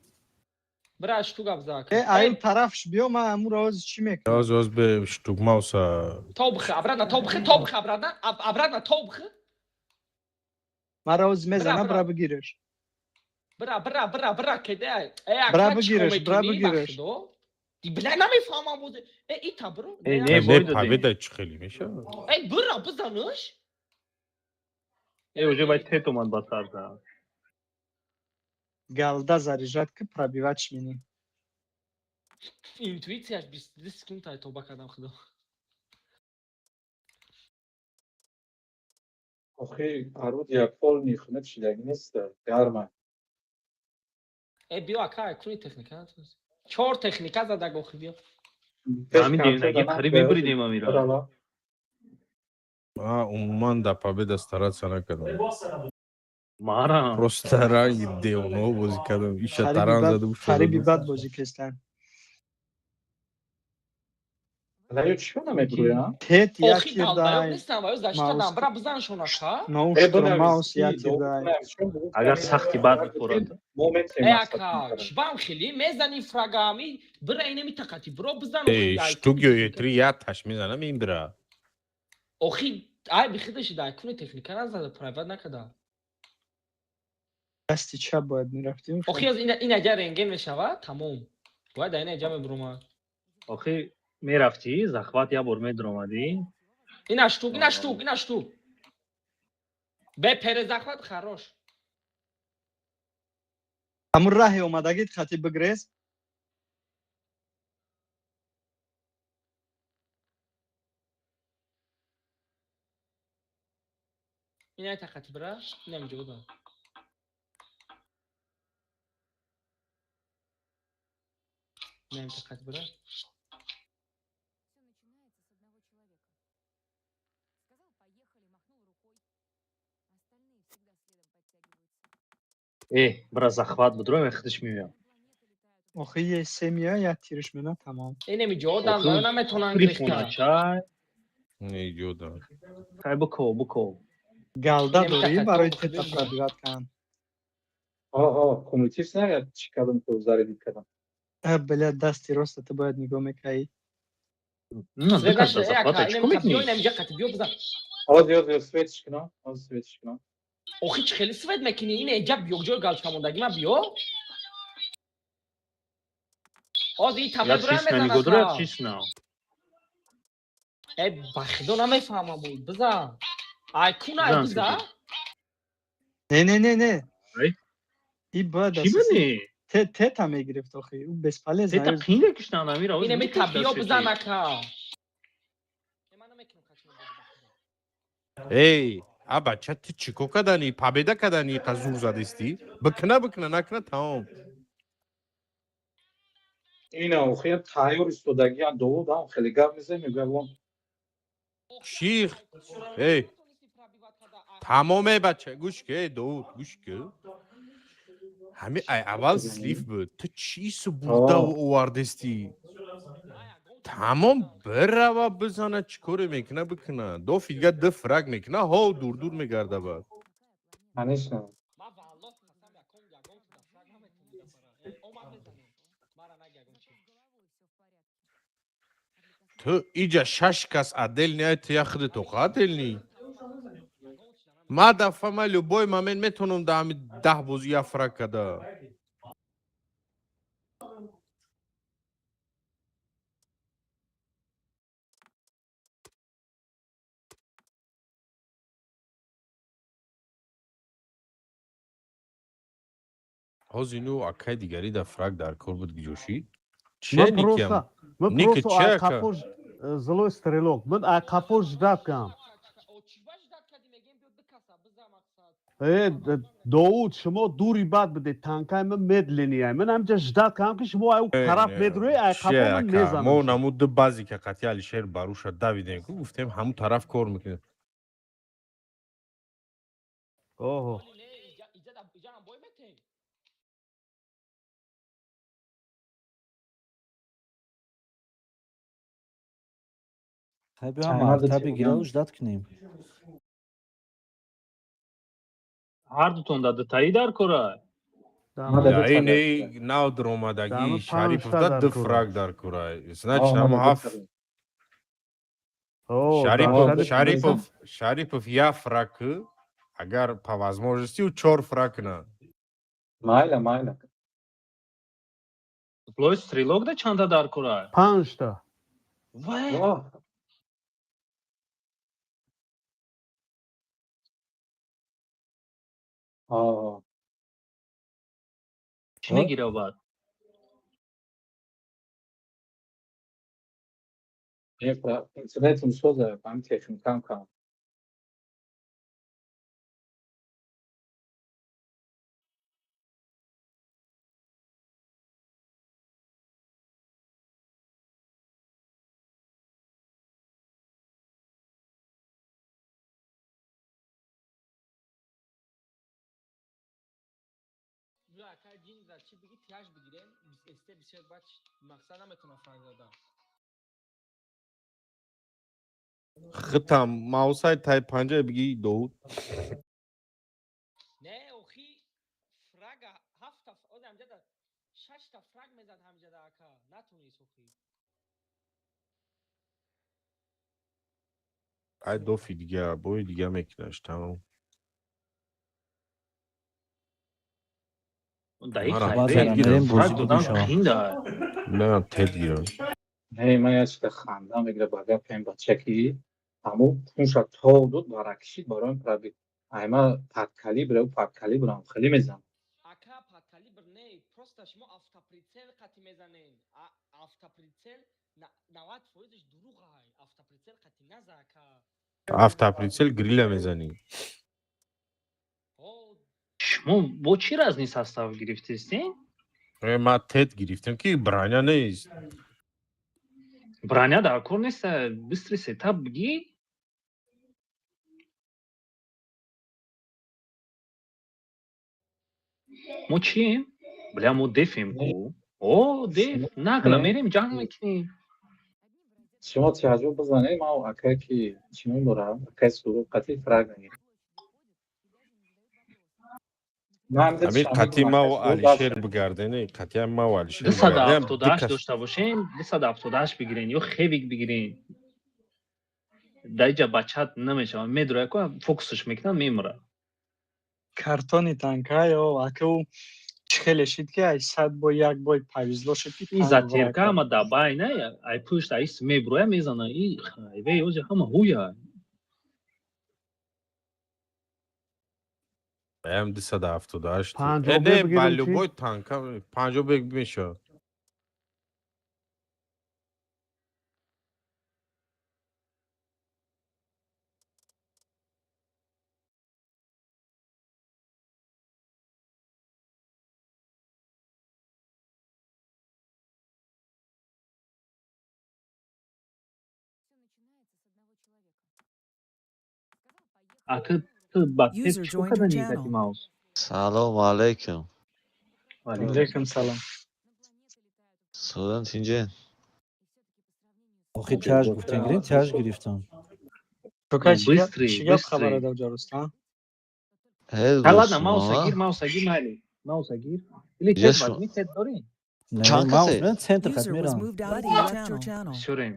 Бра штук абзак. аю тарафш биё ма амура ҳозир чӣ мекунам? оз бе штук мавса Тобхи обратно тобхи. Мара ҳозир мезанам Бра. бра бигираш. Бра кеде. Бра бигираш, бра бигираш. Ди бля намефаҳмам буд. Ита бро. не бой додем пабеда чӣ хеле меша Эй бра бизанаш. уже бай тет омад бадтарда Галда заряжат ки пробивать шмини. Интуитсияш 22 секунд тоба кардам худо. Охи аруд як пол нихнет шидаги нест. Гарма. Биё акай куни техника. Чор техника зада гохи биё. ҳамин девнаги қариб мебуридем амира умуман да пабеда стараться накардам марам просто ранги девно бозӣ кардам иша таран заду Хариби бад бозӣ кестан. Лаю чӣ намебурӯям? Тет як Охи далбаё тирдай. нестам ваё заштадам. Бра бизаншон ака. Наушники маус як тирдай. агар сахти бад бихӯрад Ака шбам хели мезани фрагами бра ина митақати бро бизан. штук ё етри яташ мезанам ин бира Охи ай бихидаши дай куни техника назада прайват накада. Дасти чап бояд мерафтим. Охи аз ина ҷа рентген мешавад тамом. Бояд ина ҷа мебуромад. охи мерафтӣ захват як бор медромадӣ Ина штук. Бе перезахват харош. Амур раҳи омадагит хати бигрез. نه تقت برا نمیجا بودم نمی تقت برا برا захват будро мехтиш миям. آخه یه سه میای یا تیرش مینا تمام. این نمیجا بودم دارو نمیتونن Прифона گرفتن чай. نجودا Хай буко. галда نمی дорӣ تقت барои تو тета خودش пробиват кан. Коммунитив снаряд чекалым то зарядить кадам. Бля, дасти ростата бояд нигоҳ мекаӣ. Ну, свет дикат да нашли захвата ака чико инем кабио мекунӣ? инемҷа катибио бизан Аз светиш кино, аз светиш кино. охи чи хели свет мекини ин эҷа биёҷои галчка мондаги ман биё оз ин Я табе дура чисна мезанад нигодро, я ма чисна. ба худо намефаҳмам бизан ай куна Бизан бизан Не. Ай, И бояд чӣ бини? тета мегирифт охи. Ӯ бесполезна. Тета қинда киштан амира, оз инеми мекаш табио дастши. бизан ака ман намекунам качмо эй а бача ту чико кадани победа кадани қазур задисти бикна накна тамом Ина охи тайёр истодагӣ Довуд ам хеле гап мезанем мегӯям ших эй тамоме бача гӯш ки Довуд гӯш ки ҳами ай аввал слив буд ту чису бурда овардисти тамом бирава бизана чӣ коре мекуна бикуна дофи дига ду фраг мекуна ҳо дур мегарда бад конечно ман валлоҳ қасам ягон фраг наметонам бизапара омад мезанем мара наг ягон чи ту иҷа шаш кас аделни ай ту я худи тоқа аделни ма дафъа ма любой момент метавонам да ҳами 10 бозӣ я фраг када ҳозир ину акаи дигари да фраг дар кор буд гиҷошид Мы просто айқапо злой стрелок. Мы айқапо ждат кам. Довуд, шумо дури бад бидед, танкаи ман медленияй. Ман ҳамҷа ждат кам ки шумо ай тараф медурӯи айқапо ман мезанам. мо намуд ду баъзе ки қатъи Алишер Баруша давидем ку гуфтем ҳамун тараф кор мекунем Оҳо. Хай биём марта бигирал ждат кунем. Ҳар дутон да дутаи дар кора. ини нав даромадагии Шарипов да ду фраг дар кора значит ҳама ҳафт Шарипов я фраг ку агар по возможности ӯ 4 фраг кунад майла Плой стрелок да чанда дар кора? 5 та. Вай! Чӣ мегирав баъд? интернетум соза ҳам техникам кам акай ҷин зад чи биги тиаш бигирем эсте бисёр баъд мақсад наметонам фраг задам хитам маусай тай панҷа биги Довуд не охи фрага ҳафта оз ҳамҷада 6 та фраг мезад ҳамҷада ака натунист охи ай дофи дига бои дига мекунаш тамом не тед гирам ман ячида ханда мегира ба гапем бачаки ҳамун пунша тог дуд баракишид барои пробит айма падкалибра ӯ падкалибрам хеле мезанам ака падкалибр не просто шумо автоприцел қати мезанен автоприцел 90%иш дуруғ ай автоприцел қати наза ака автоприцел грила мезанӣ шумо бо чӣ разни состав гирифтистин? ма тет гирифтем ки браня нест. Браня дар кор нест, бистри сетап бигир. мо чием? Бля, мо дефем ку. О, деф. Нагла мерем ҷанг мекунем. шумо таҷруб бизанед, ман акае ки чунон дорам, акаи суруғ қатъи фраг мегирам. амир қатъи ма ва алишер бигардени, қатъи ма ва алишер бигардем. 278 дошта бошем, 278 бигирен ё хевик бигирен. даиҷа бачат намешавад, медурад ку фокусш мекунад, мемурад. картони танка ё аку хеле шид ки ай 100 бо як бой павизло шид ки И затирка ама дабай не, ай пушт ай меброя мезана, и хайве ёзи ҳама ҳуя. ам 278. Панҷобе Не, бигирем ба чӣ? любой танка панҷобе мешавад. Ака ту ба теп User чӣ joined your кардани channel. дати маус? Салому алейкум. алейкум салом. Студент инҷен? охи тяж гуфтен гирем, тяж гирифтам. Тукай Быстрый, чӣ гап быстрый. хабар ада ҷарустан? Ҳа ладна, мауса гир майли. Мауса гир. Или теп Yes, вазми теп дорӣ? Не, Чанд маус касе? мен центр хат User was мерам. moved out of Buddy your left your channel. Бисёрем.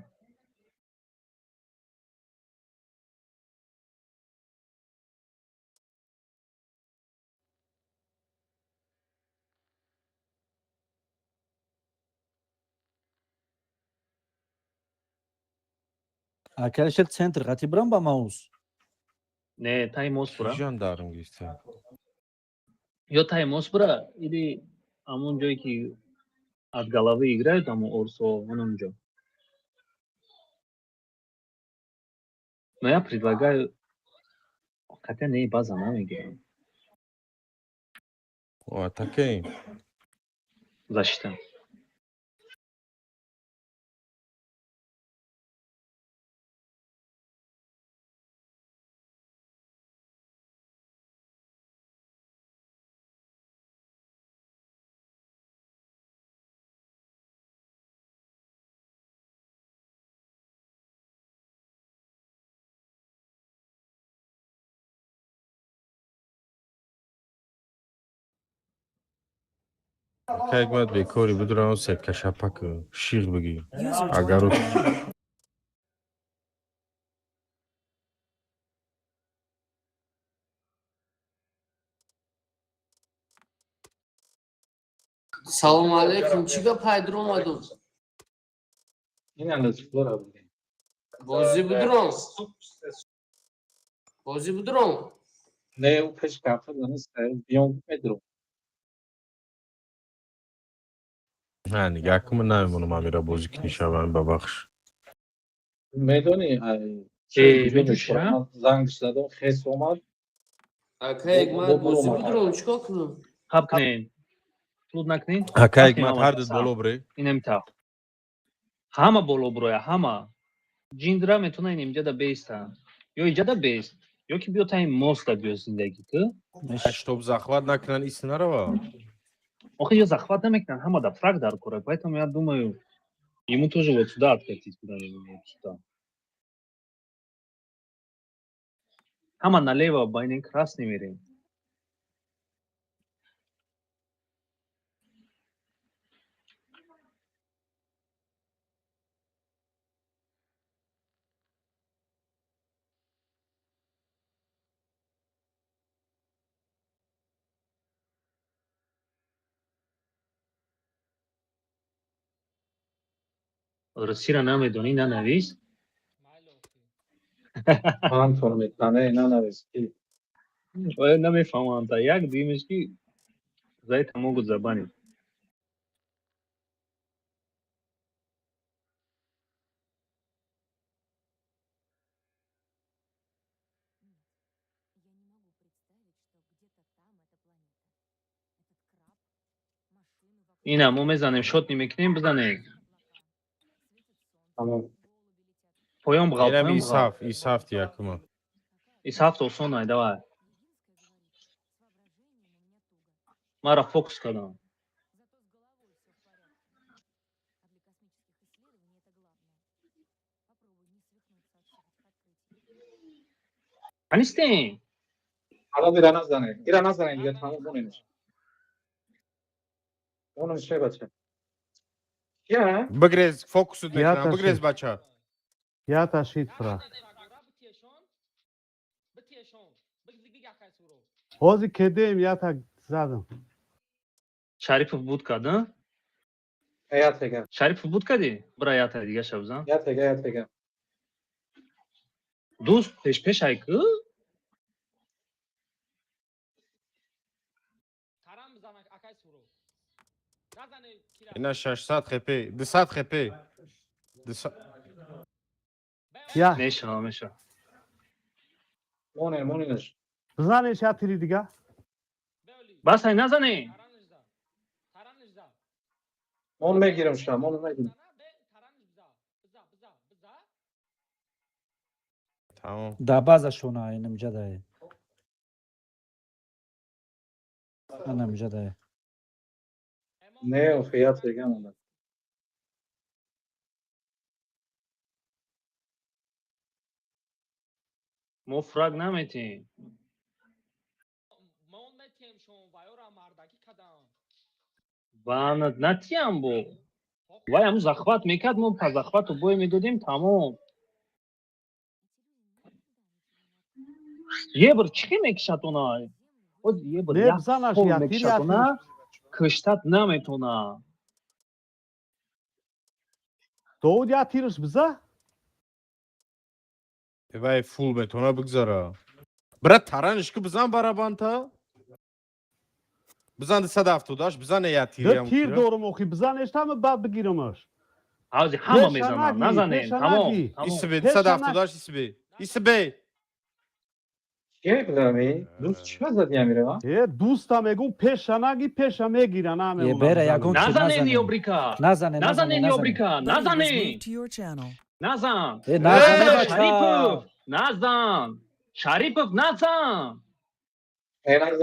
Акалишер центр хати бирам ба маус. Не, тай маус бура. жандарм гирифта. Ё тай маус бура, или ҳамон ҷое ки аз головы играют, ҳамон орсо ононҷо. Но я предлагаю, хотя не, база намегирам. Атакаем. Защита. Как мад бекори будурам сетка шапак шиғ бигир. User Агар joined your channel. Салому алейкум. Чӣ гап ҳайдур омадум? ин алазифлора будем. Бозӣ будуром? Бозӣ будуром? Не, у пеш кафе данист, биён медрум. ҳа нигах кун, ман намемонам амира бозӣ кунӣ шавам бабахш. медонӣ беҷӯшира? занг задам, хес омад. Акай ман бозӣ будуром, чикор кунам? Қаб кунем. Флуд накунем? Акай мад ҳар дид боло бирӣ. Инем тав. Ҳама боло бироя, ҳама. Ҷиндира метавона ин имҷада беста. Ё иҷада бест. Ё ки биё таи моста биё зиндагӣ ку. Чтоб захват накунан ист нарава. Охи ё захват намекунанд, ҳама да фраг дар кора, поэтому я думаю, ему тоже вот сюда откатить куда-нибудь, вот сюда. Ҳама налево ба ин красный мерем. Русира намедонӣ, нанавис. Пантор метане, нанавис ки. Оя намефаҳмам та як димеш ки заита могут забанить. اینا مو میزنیم شوت نمیکنیم بزنیم Tamam. پایان بغل Yerem پایان بغل İsaf yakıma. İsaf olsun ay давай مرا فوکس کردم نیستین Hala bir nazane. Bir nazane diye tamam bunu inir. Onun şey başı. Ya. Bıgrez fokusu Ya dekran. taşı. Bıgrez baça. یا تاشید فرا حوزی کدیم یا تا زدم Şaripov بود کردن Hayat ege. Şaripov بود کردی برای یاد دیگه شبزن Hayat ege, hayat ege. دوست پیش aykı İna 600 HP. 200 HP. یا meşa meşa Mon inir. بزنش یا تیری دیگه بس ay نزنی Mon megirim şu an. Mon megirim. Tamam. Да базашона инамҷа дае. Инамҷа дае. Ne o hayat ege ama. مفرق نمیتین وانت نتیم بو وای همون زخوات میکرد ما پر زخوات رو بوی میدادیم تمام یه بر چی میکشد اونا یه بر نه یک بزنش پول یا تیر میکشد یا اونا کشتت نمیتونه داود یا تیرش بزن Vay full betona bıgzara. Bırak taran ışkı bızan barabanta. Bızan 270 bızan ne yatır ده ya تیر mutira. دورم اخی بزنش تمام بعد بگیرمش عاوزی همه پیش میزنم نگی، نزنیم پیش تمام نگی. تمام İsi be Peşana- 270 isi be. İsi be. Şey bilami. Dost çıkmaz da diye mire va. دوستم میگم پیش نگی پیش میگیرن همه یه اونا بره بزنن. یگون نزنین نزنه. یوبریکا نزنه نزنین یوبریکا Buddy was نزنین moved to your channel. نزن نزنه شریپوف بچه نزن شریپوف نزن En az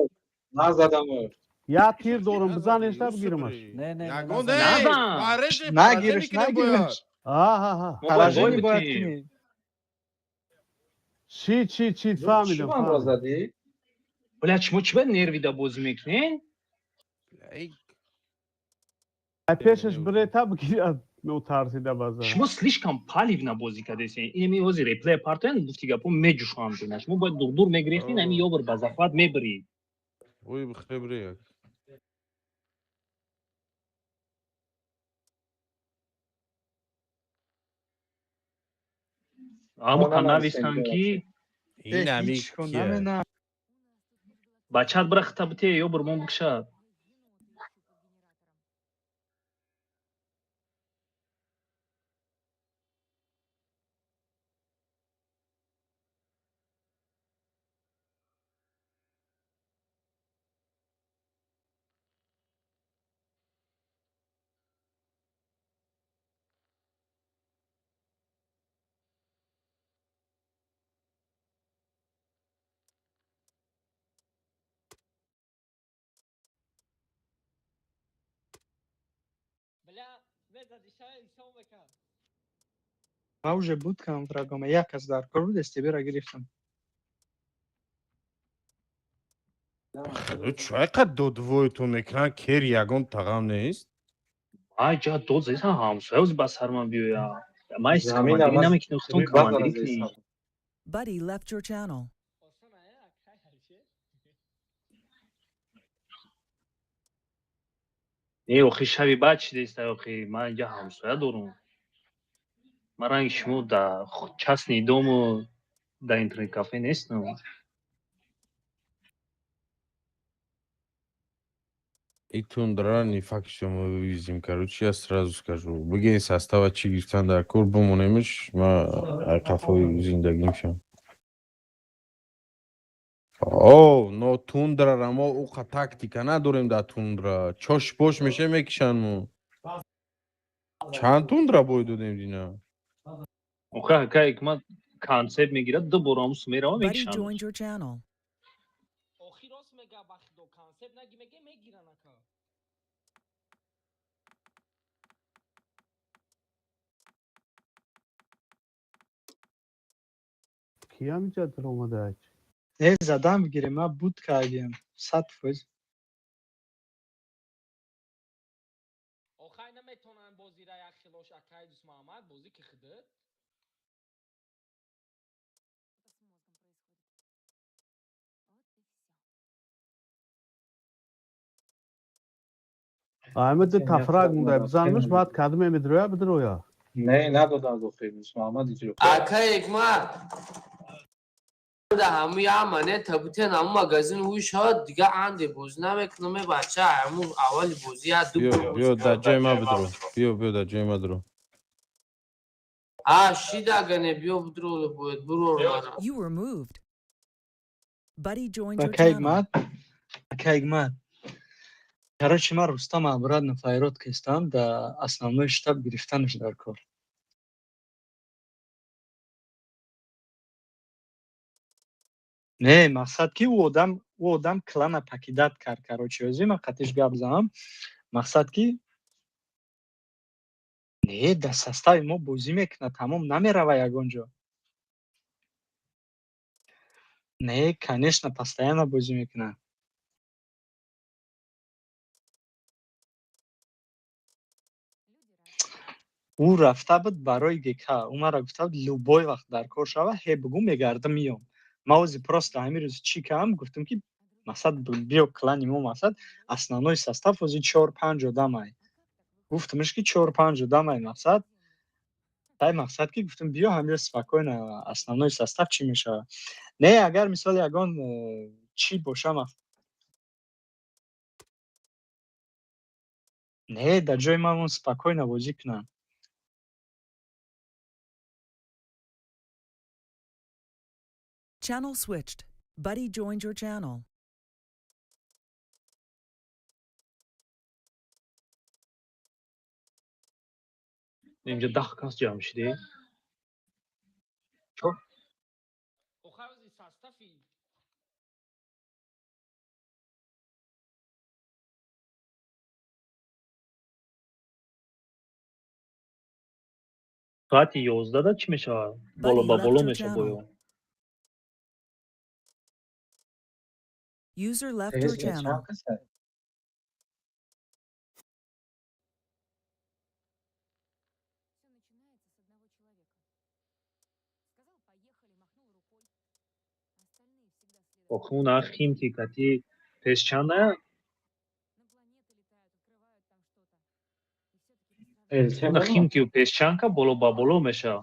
naz adamı. یا تیر دورم بزنش تا بگیرمش نه نه Ya نه gonde. Nazan. Barış. نگیرش نگیرش آها ها تلاشی باید باید کنی. کنی چی Dost فهمیدم şu an فهمیدم rozadi. بله چمو چه به نروی دا بازی میکنین پیشش بره تا بگیرد نو ترسیده بازار شما слишком паливно бозӣ кардесин ими ҳозир реплей партоян гуфти гапо меҷӯшондина шумо бояд дур мегирехтин ами ёбар ба зафат мебарӣ Oy bıxre bre yak. аму Ona ка naz навистан seni ки İyi nami هیچ کن kiye. نمی‌نم. бачат бирахта бите ёбар мон бикшад ما вже будкам врагома як аз дар кор буд стебера гирифтам Çayqa dodvoytun ekran ker yagon tağam neist? ай ҷа дод зеса ҳамсояз ба сарман биёя май Zamin командирӣ ama. намекунем хутон Bir bazar командирӣ az кунӣ hesabı. Buddy left your channel. не охи шаби баъд чӣ деста охи ман инҷа ҳамсоя дорам ман ранги шумо да часни дому да интернет кафе нестам И тундра не факт, что мы вывезем. Короче, я сразу скажу. Быгин состава Чигирстан дар кор бумонемиш, ма айқафои зиндагим шам. о но тундра мо уқа тактика надорем да тундра чош бош меше мекишан мо чанд тундра бой додем дина оха ҳака ҳикмат консепт мегирад ду борамус мерава Buddy мекишанд joined your channel. охир рост мега бахдо концепт наги мега мегиран ака. کیا میجا در اومده زدم بگیریم ما بود کردیم 100%. охай наметонан бозира як хилош акай дус муҳаммад бозӣ ки хидад Ahmet de tafrak mı bizanmış بعد kadime midroya bidroya. نه ندادم گفت دوست محمد اینجوری Aka ekma. Da hamu ya mane tabute namu magazin u shod diga ande bozname knome bacha hamu awal bozi ya du بیا در جای ما بدرو بیا در جای ما درو ha shida gane bio budro boed buro You were moved. Buddy joined your Окей, channel. Гмат. Окей, Гмат. Короче, мы Рустама обратно файрот кистам, да основной штаб грифтанш дар кор. Не, мақсад ки у одам клана пакидат кард, короче, ёзи ма қатиш гап занам. Мақсад ки не, да состави мо бозӣ мекунад, тамом намерава ягон ҷо. Не, конечно, постоянно бозӣ мекунад. ӯ рафта буд барои ГК. Ӯ маро гуфта буд любой вақт дар кор шава, ҳе бугӯ мегардам миём. Ман ози просто ҳамин рӯз чӣ кардам, гуфтам ки мақсад биё клани мо мақсад основной состав ози 4-5 одамай. Гуфтамш ки 4-5 одамай мақсад. Тай мақсад ки гуфтам биё ҳамҷо спокойно основной состав чӣ мешава. Не, агар мисол ягон чӣ боша мақсад. Не, дар ҷои ман спокойно бозӣ кунам. Channel switched. Buddy joined your channel. اینجا 10 کس جمع شدی охай ози состафи соати 11 да чӣ мешавад боло ба боло меша боё User left your channel. охун ахим ки кати песчана ахим ки песчанка боло ба боло меша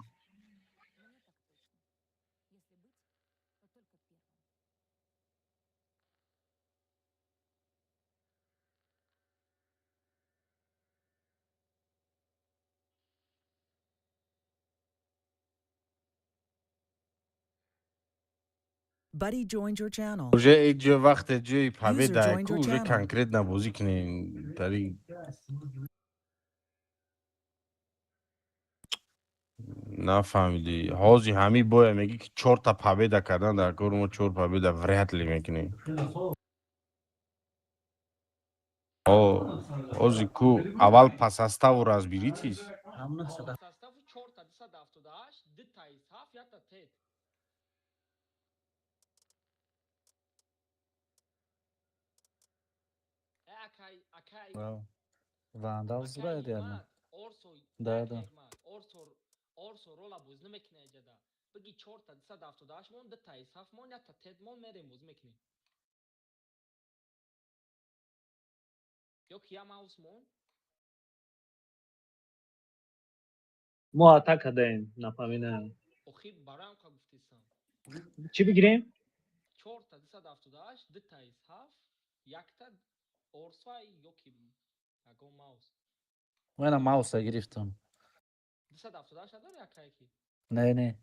Buddy joined your channel. уже эҷо вақте ҷои User победа joined ку your уже channel. конкретно бозӣ кунем тари нафаҳмидӣ ҳози ҳами боя мегӣ ки 4 та победа кардан дар кори мо 4 победа вряд ли мекунем ҳози ку аввал по составу разберитесь составу 478 ду таи саф якта тет акай Вандал збирает реально. Да, да. орсо рола боз намекуна эҷада биги 478 мон ду таи саф мон якта тет мон мерем боз мекунем ё ки я маус мон мо атака даем напоминаем охи бароям ка гуфтисам чӣ бигирем 478 ду таи саф якта орсо ё ки ягон маус Мен мауса гирифтам. 278 дор якай ки Не.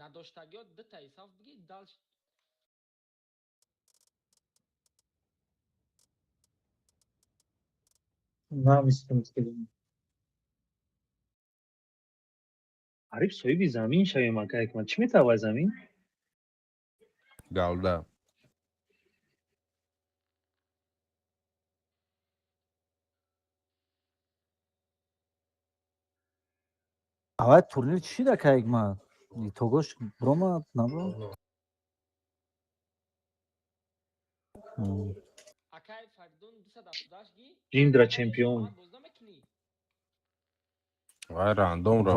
надоштагиё дита ҳисоб биги дал намистем. ариф соҳиби замин шавем ака ҳикмат чӣ метавай замин Gavda. авай турнир чӣ дака ҳикмат тогош бромад набро акай фардун 278 ги ҷиндра чемпион бозда мекунӣ Vay random ra.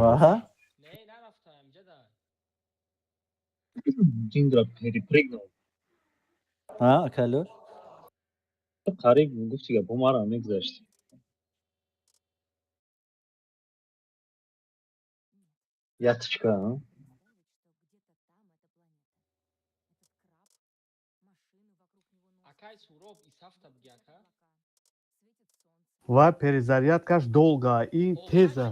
не нарафтаам ҷада ҷиндра перепрыгнул акалёр қариб гуфти гапо маро мегзашт яточка акай суроб исафта биги ака Вай перезарядкаш долга, ин теза.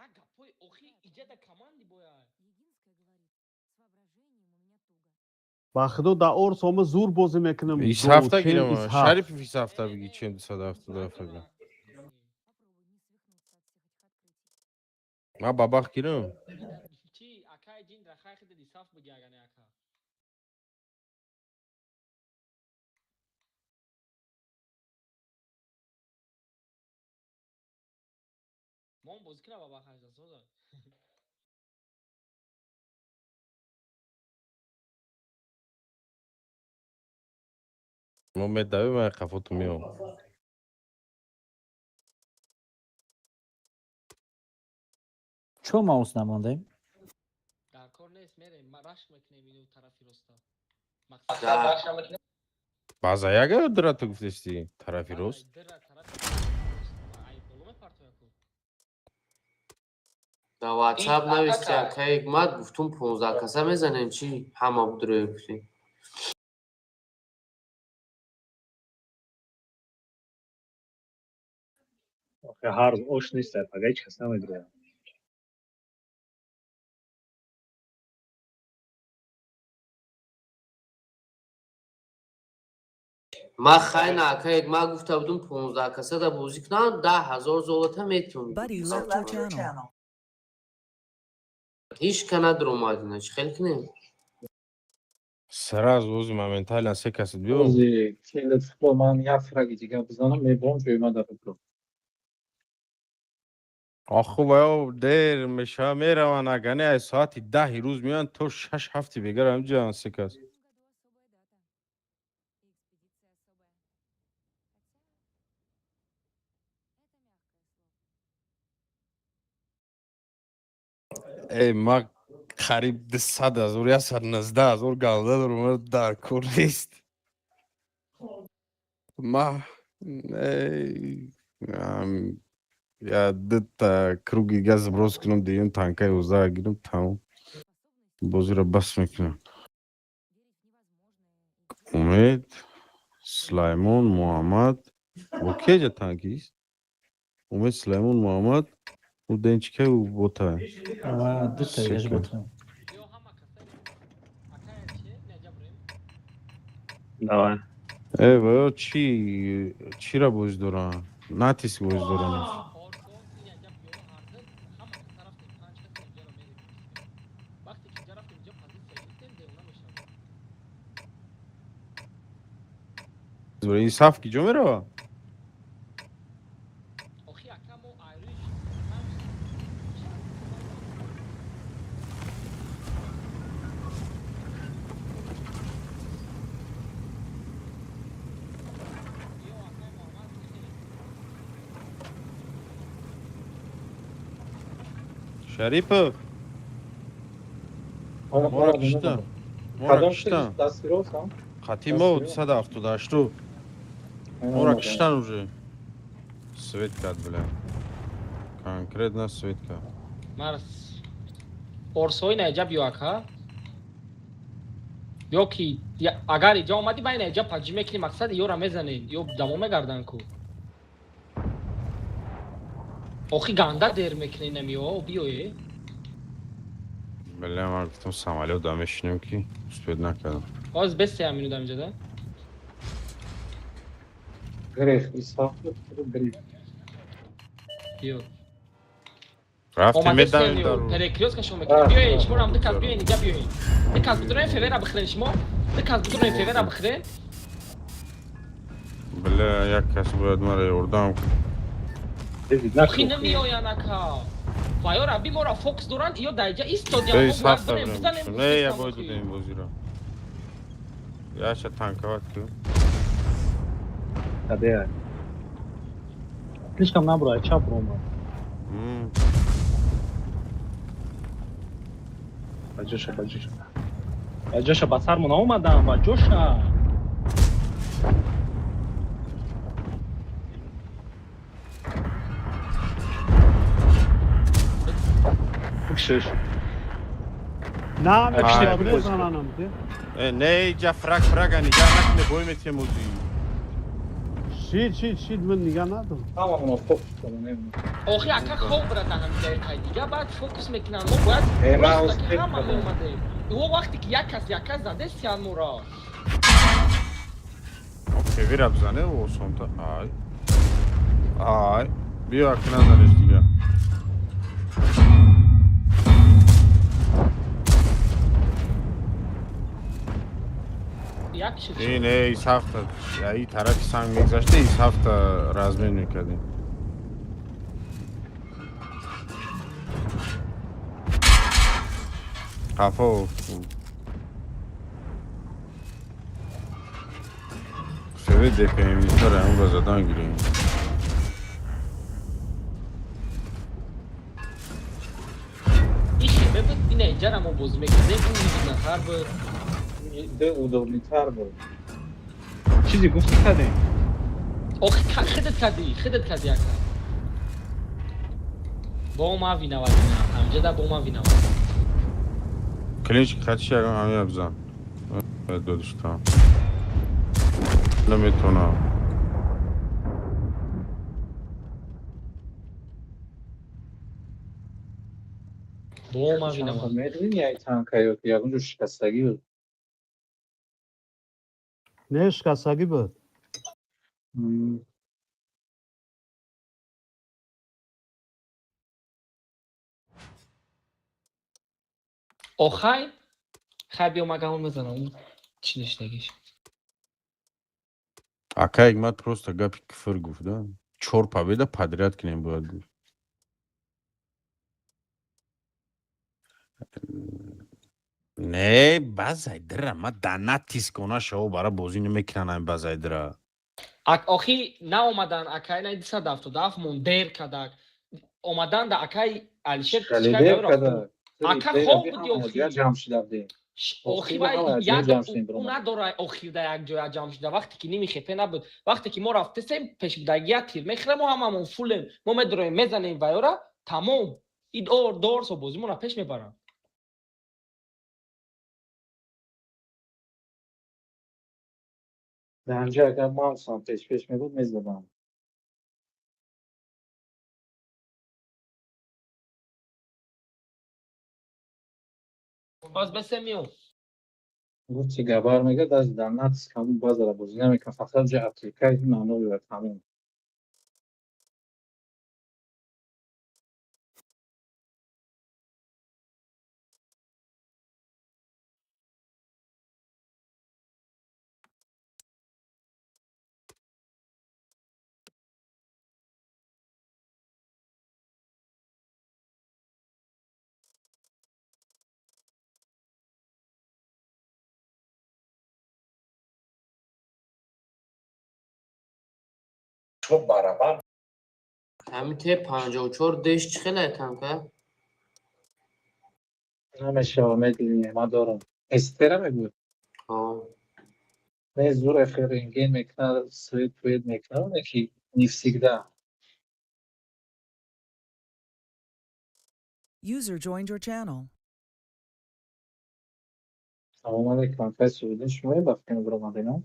як гапои охир иҷада команди бояд Ба худо да орсома зур бозӣ мекунам. 20 hafta girem. Şerif 20 hafta bigi çem 200 hafta da faga. Ma babak girem. чи акай ҷиндра хай хида исаф биги агане ака мон бозикина ба бахайзасоза Ma medavi ma qafotu miom. чо маус намондаем дар кор нест мерем рашк мекунем ину тарафи роста мақсад рашк мекунем Baza yaga dira tu guftesti tarafi rost. дира тарафи ай боло мепартояку Да WhatsApp нависти акай ҳикмат гуфтум 15 каса мезанем чӣ ҳама будрои гуфтем охе ҳар ош нестай пага ҳеҷ кас намедрояд ман хайна акай ҳикмат гуфта будум 15 каса да бозӣ кунам 10,000 золота метавонӣ Buddy left your channel. ҳеҷ ка надромад ина чӣ хел кунем Сразу o'zi моментально sekasib biyo. O'zi kelib futbol man як фраги дигар бизанам меборам ҷоима дар букро. Аху баё дер меша мераван агане ай соати 10 рӯз меян то 6 ҳафти бегар ҳамҷан секас. Эй ма қариб 200,000 я 119,000 галда дорум дар кор нест. Ма я дата круги газ брос кунам дигим танкай уза гирам тамом. Бозира бас мекунам. Умед Сулаймон Муҳаммад окей ҷа танкист. Умед Сулаймон Муҳаммад у денчикай у бота. давай Баё чира боз дорам? Натис боз дорам. ин саф ки ҷо мерава? Шарипов. Мора кишта. Мора кишта. Дасти рост ам? Хатимо 278. Мора киштан уже. Светка, бля. Конкретно Светка. марс орсои наиҷа биё ака ё ки агар иҷа омадӣ ба наиҷа падҷӣ мекунӣ мақсади ёра мезанед ё дамо мегардан ку охи ганда дер мекунӣ намиё биёе بله من گفتم سامالیو دامشینیم که سپید نکردم باز بسته همینو دمجه ده گریخ ایساف گریخ بیو رفتیم اومده میدمیم در سنیو رو پرکریوس کشو میکنه بیاین شما هم دکاز بیاین اینجا بیاین دکاز بدون فیورا بخرین شما دکاز بدون فیورا بخرین بله یک کس باید مرا یوردم اخی نمیآین اکا فایورا بی مورا فوکس دوران ایو دایجا ایستادیم بیس ما هفته باید بریم بزنیم نه یا باید بوده این بازی را یا چه تنکوات که Cadê? Clica na bro, çap Roma. Баджоша. Баджоша басармон омадам, баджоша. Букшеш. نه افشته میشه بود. بزنم که نه اینجا فرق نگاه نکنه بوی میتیم شید من نگاه ندارم تمام اونا فوکس کنم اخی اکا خوب برد هم دیگه دیگه بعد فوکس میکنن ما باید ما راست که همه اومده او وقتی که یک کس زده سیان مورا فیویر بزنه و سونتا آی بیا اکنه زنش دیگه این ایس هفته یا این طرف سنگ میگذاشته ایس هفته رزمین میکردیم خفه و فیویر دکه میتره همون را زدن گیریم ایشی ببین این اینجا را ما بازی میکنیم این میگه نفر بود ده udobnitar بود چیزی گفتی کده؟ اخی خدت کدی اکا با ما وینا و دینا همجا دا با ما وینا و کلینچ خدشی اگه همین بزن دادشتم نمیتونم با ما وینا و میدونی یه تانکایی که اونجا شکستگی بود نه شکستگی بود اخی خیلی بیا مگه میزنم اون چی نشتگیش Ака игмат просто гапи кифр гуфт, да? 4 победа подряд к ним будет. Не, базайдра, ма данатис кона шоу бара бозӣ намекунам базайдра. آخی نه اومدن اکای نه دیسا دفتو دفت مون دیر کدک اومدن ده اکای الشت خیلی چکای دیر بیو کده رفتو اکا خوب بودی اخی جمع شده بودیم اخی به همه باید جای یک جمع شدیم برو اون نداره اخی ده یک جای جمع شده وقتی که نیمی خپه نبود وقتی که ما رفته سیم پیش بودگی تیر میخره ما هممون فولیم ما مدرویم میزنیم ویورا تمام این دور سو بازیمون رو پیش میبرن درنجا اگر ما هم سان پیش می بود میزدم باز بسه میو گفت چی گبر میگه از دانات کامو باز را بازی نمیکنه فقط جا اپلیکای معنی رو تمام همین ته 54 دش چی خیلی کم که نمیشه آمد ما دارم استرا میگود نه زور افرینگین میکنه سوید توید میکنه نکی نیفسیگده User joined your channel. سلام علیکم فیس بودین شما یه بفتین برو مدینه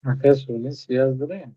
Aka söyleyeyim yazdırayım.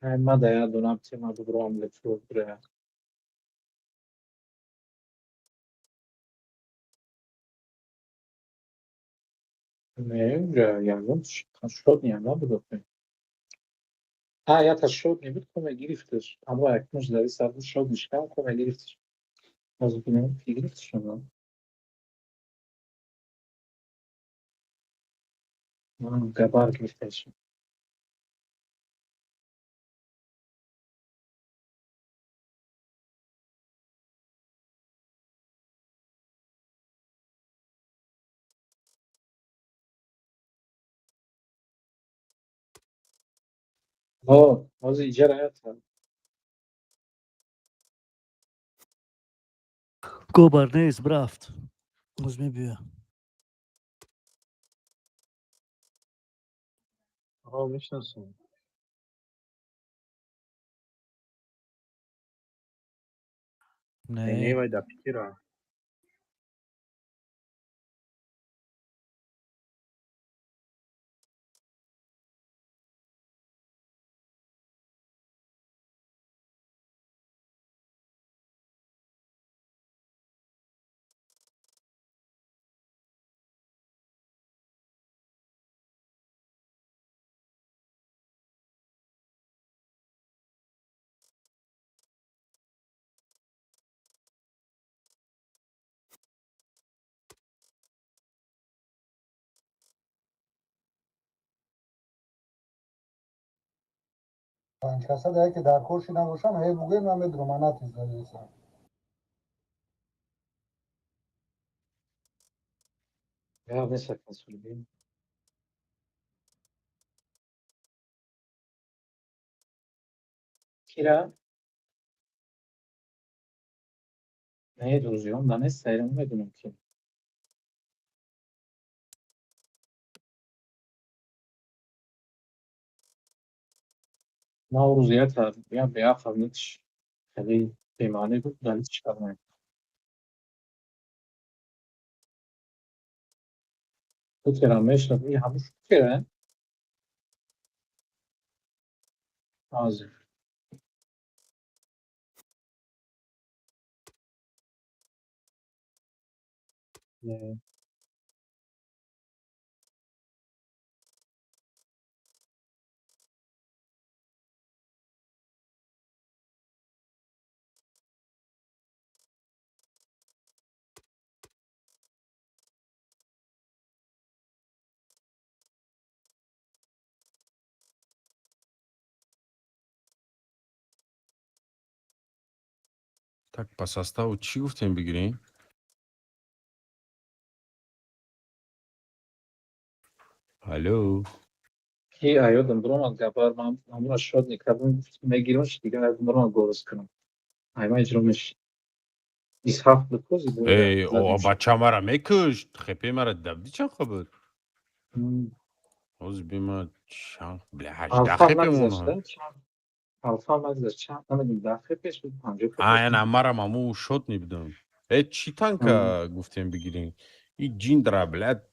ما da ya donatçıma bu programda çok buraya. Ne buraya yazdım? Şot nie ma budowli. A, ja też szot nie bytkome girifters. Ama jak da sardı şot nişkan kome girifters. Az benim girifters şunu. Gabar girifters. O, az icar hayat. Gobarnez braft. Uzmi bia. آقا میشناسم. Ne? vai dar piqueira. پنج کسه دیگه که در کورشی نباشم هی بگویم من بدرو منات نیستم. Ya ne şaka söyleyeyim. Kira neye dozuyorum? Da ne seyremedim ki. Navruziyat var. Ya beya kavniç. Tabii peymane bu da hiç çıkarmayın. Bu kere meşrep iyi hamuş bu kere. Azı. Ne? Так, по составу чӣ гуфтем бигирем? Алло. Ки аёдам бурам гапар ман амра шод никадам мегираш дига бурам горус кунам. Айма иҷро меш. Исҳаф бикози Эй, о бача мара мекушт. Хепе мара дабди чанд хабар? Оз бима чанд бля 18 хепе мон. алфа мазаш чанд намедим 10 хепеш буд 50 хепеш. Аяна мара маму шот небудам. Чӣ танка гуфтем бигирем? И ҷиндра блядь